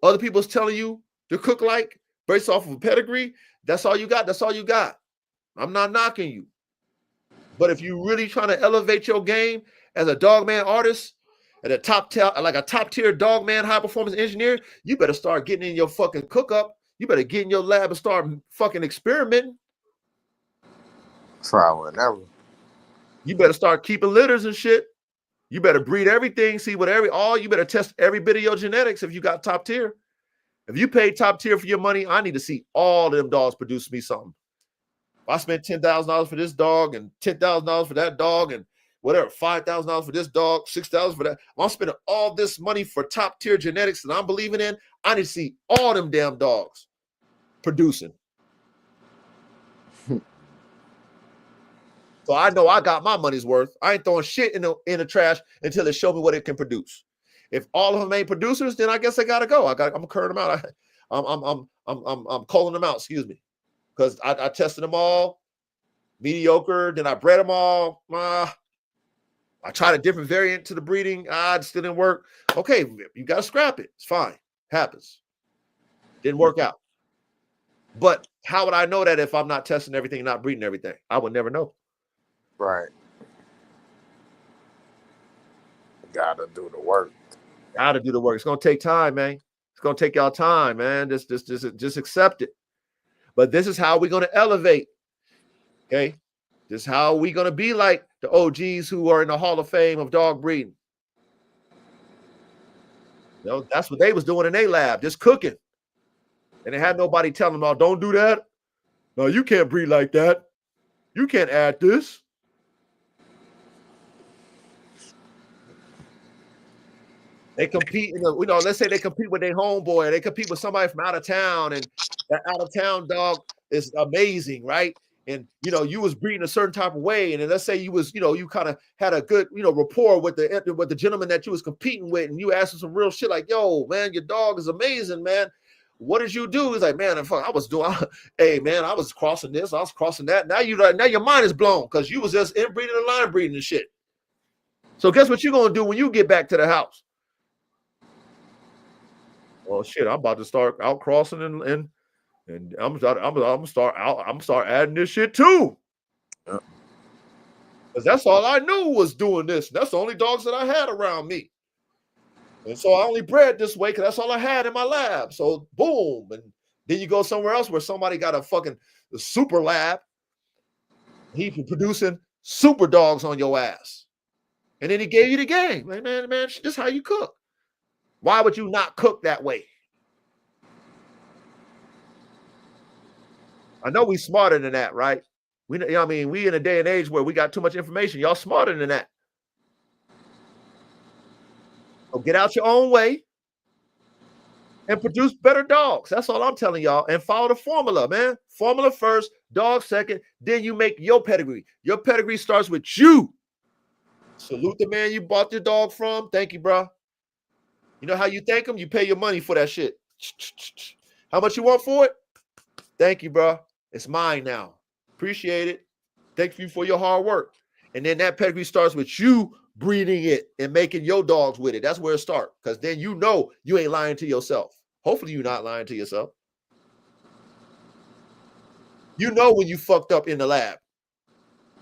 other people's telling you to cook like, based off of a pedigree, that's all you got. That's all you got. I'm not knocking you. But if you really trying to elevate your game as a dogman artist and a top tier dogman high performance engineer, you better start getting in your fucking cook up. You better get in your lab and start fucking experimenting. Trial and error. You better start keeping litters and shit. You better breed everything. See what you better test every bit of your genetics if you got top tier. If you pay top tier for your money, I need to see all of them dogs produce me something. I spent $10,000 for this dog and $10,000 for that dog and whatever, $5,000 for this dog, $6,000 for that. I'm spending all this money for top tier genetics that I'm believing in. I need to see all them damn dogs producing. So I know I got my money's worth. I ain't throwing shit in the trash until it show me what it can produce. If all of them ain't producers, then I guess I gotta go. I'm curling them out. I'm calling them out. Excuse me. Because I tested them all, mediocre. Then I bred them all. I tried a different variant to the breeding. It still didn't work. Okay, you got to scrap it. It's fine. Happens. Didn't work out. But how would I know that if I'm not testing everything, not breeding everything? I would never know. Right. Gotta do the work. Gotta do the work. It's gonna take time, man. It's gonna take y'all time, man. Just accept it. But this is how we're going to elevate, okay? This is how we're going to be like the OGs who are in the Hall of Fame of dog breeding. You know, that's what they was doing in their lab, just cooking. And they had nobody telling them, oh, don't do that. No, you can't breed like that. You can't add this. They compete, let's say they compete with their homeboy. They compete with somebody from out of town, and that out of town dog is amazing, right? And you was breeding a certain type of way, and then let's say you was, you kind of had a good, rapport with the gentleman that you was competing with, and you asked him some real shit like, "Yo, man, your dog is amazing, man. What did you do?" He's like, "Man, I was crossing this, I was crossing that." Now your mind is blown because you was just inbreeding and line breeding and shit. So guess what you're gonna do when you get back to the house? Well, shit, I'm about to start out crossing and I'm start adding this shit too. Because that's all I knew was doing this. That's the only dogs that I had around me. And so I only bred this way because that's all I had in my lab. So boom. And then you go somewhere else where somebody got a fucking super lab. He producing super dogs on your ass. And then he gave you the game. Like, man, this is how you cook. Why would you not cook that way? I know we smarter than that, right? We in a day and age where we got too much information. Y'all smarter than that. So get out your own way and produce better dogs. That's all I'm telling y'all. And follow the formula, man. Formula first, dog second. Then you make your pedigree. Your pedigree starts with you. Salute the man you bought your dog from. Thank you, bro. You know how you thank them? You pay your money for that shit. How much you want for it? Thank you, bro. It's mine now. Appreciate it. Thank you for your hard work. And then that pedigree starts with you breeding it and making your dogs with it. That's where it starts. Because then you know you ain't lying to yourself. Hopefully you're not lying to yourself. You know when you fucked up in the lab.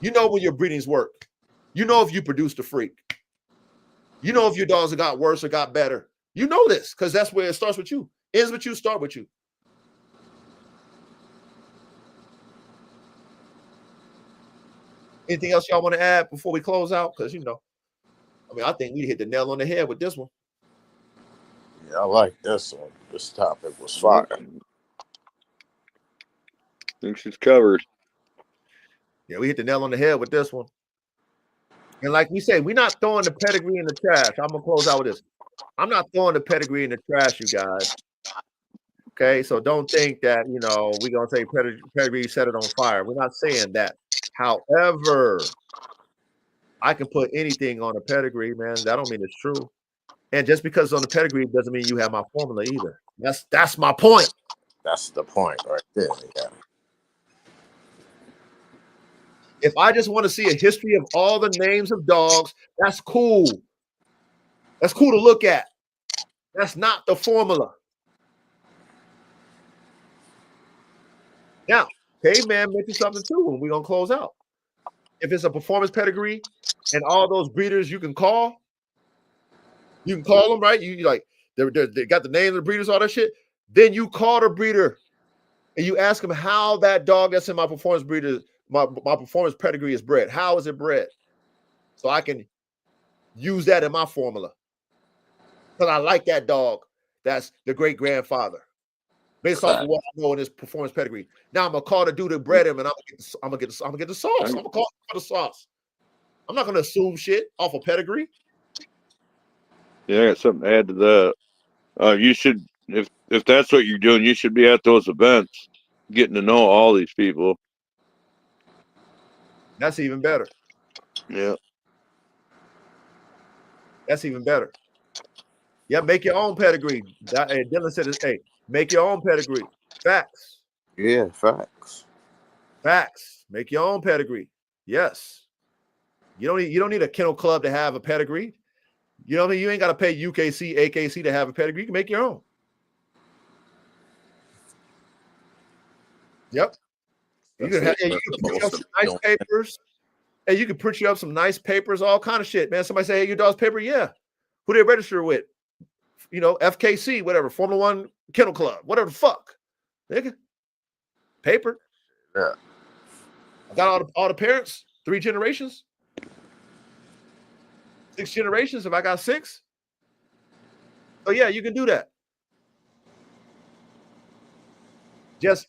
You know when your breedings work. You know if you produced a freak. You know if your dogs have got worse or got better. You know this because that's where it starts with you. Ends with you, start with you. Anything else y'all want to add before we close out? Because, you know, I mean, I think we hit the nail on the head with this one. Yeah, I like this one. This topic was fire. I think she's covered. Yeah, we hit the nail on the head with this one. And like we said, we're not throwing the pedigree in the trash. I'm going to close out with this. I'm not throwing the pedigree in the trash, you guys. Okay, so don't think that, you know, we're going to say pedigree set it on fire. We're not saying that. However, I can put anything on a pedigree, man. That don't mean it's true. And just because it's on the pedigree doesn't mean you have my formula either. That's my point. That's the point right there. Yeah. If I just want to see a history of all the names of dogs, that's cool. That's cool to look at. That's not the formula. Now, Caveman mentioned something too, and we're going to close out. If it's a performance pedigree and all those breeders you can call them, right? You like, they got the names of the breeders, all that shit. Then you call the breeder and you ask them how that dog that's in my performance breeder, my performance pedigree is bred. How is it bred? So I can use that in my formula. Because I like that dog. That's the great grandfather. Based off of what I know in his performance pedigree. Now I'm gonna call the dude that bred him, and I'm gonna get the sauce. I'm gonna call for the sauce. I'm not gonna assume shit off of pedigree. Yeah, I got something to add to that. You should, if that's what you're doing, you should be at those events, getting to know all these people. That's even better. Yeah. That's even better. Yeah, make your own pedigree. Dylan said, "Hey, make your own pedigree." Facts. Yeah, facts. Facts. Make your own pedigree. Yes. You don't need a kennel club to have a pedigree. You know what I mean? You ain't got to pay UKC, AKC to have a pedigree. You can make your own. Print you up some nice papers. Hey, you can print you up some nice papers, all kind of shit, man. Somebody say, hey, your dog's paper? Yeah. Who they register with? You know, FKC, whatever, Formula One Kennel Club, whatever the fuck. Nigga. Paper. Yeah. I got all the parents, 3 generations. 6 generations if I got 6. So yeah, you can do that. Just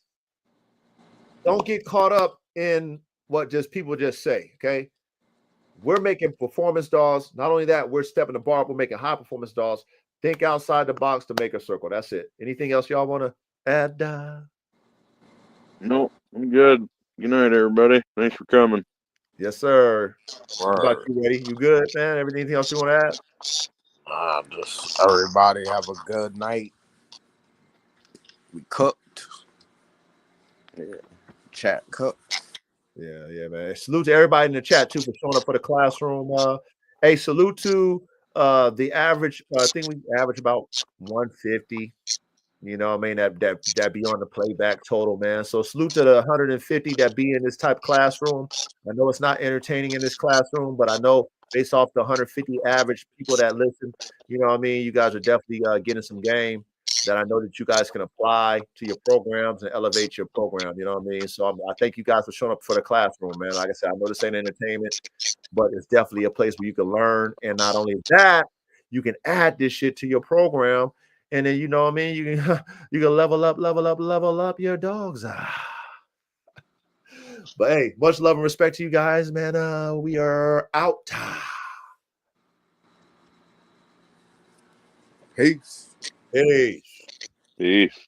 don't get caught up in what just people just say, okay? We're making performance dolls. Not only that, we're stepping the bar up. We're making high performance dolls. Think outside the box to make a circle. That's it. Anything else y'all want to add? No, I'm good. Good night, everybody. Thanks for coming. Yes, sir. Word. What about you, Eddie? You good, man? Everything else you want to add? Just everybody have a good night. We cooked. Yeah. Chat cooked. Yeah, man. Salute to everybody in the chat too for showing up for the classroom. Hey, salute to the average. I think we average about 150. You know what I mean? That be on the playback total, man. So salute to the 150 that be in this type of classroom. I know it's not entertaining in this classroom, but I know based off the 150 average people that listen, you know what I mean? You guys are definitely getting some game that I know that you guys can apply to your programs and elevate your program. You know what I mean? So I thank you guys for showing up for the classroom, man. Like I said, I know this ain't entertainment, but it's definitely a place where you can learn. And not only that, you can add this shit to your program. And then you know what I mean? You can level up your dogs. But hey, much love and respect to you guys, man. We are out. Peace. Peace. Peace.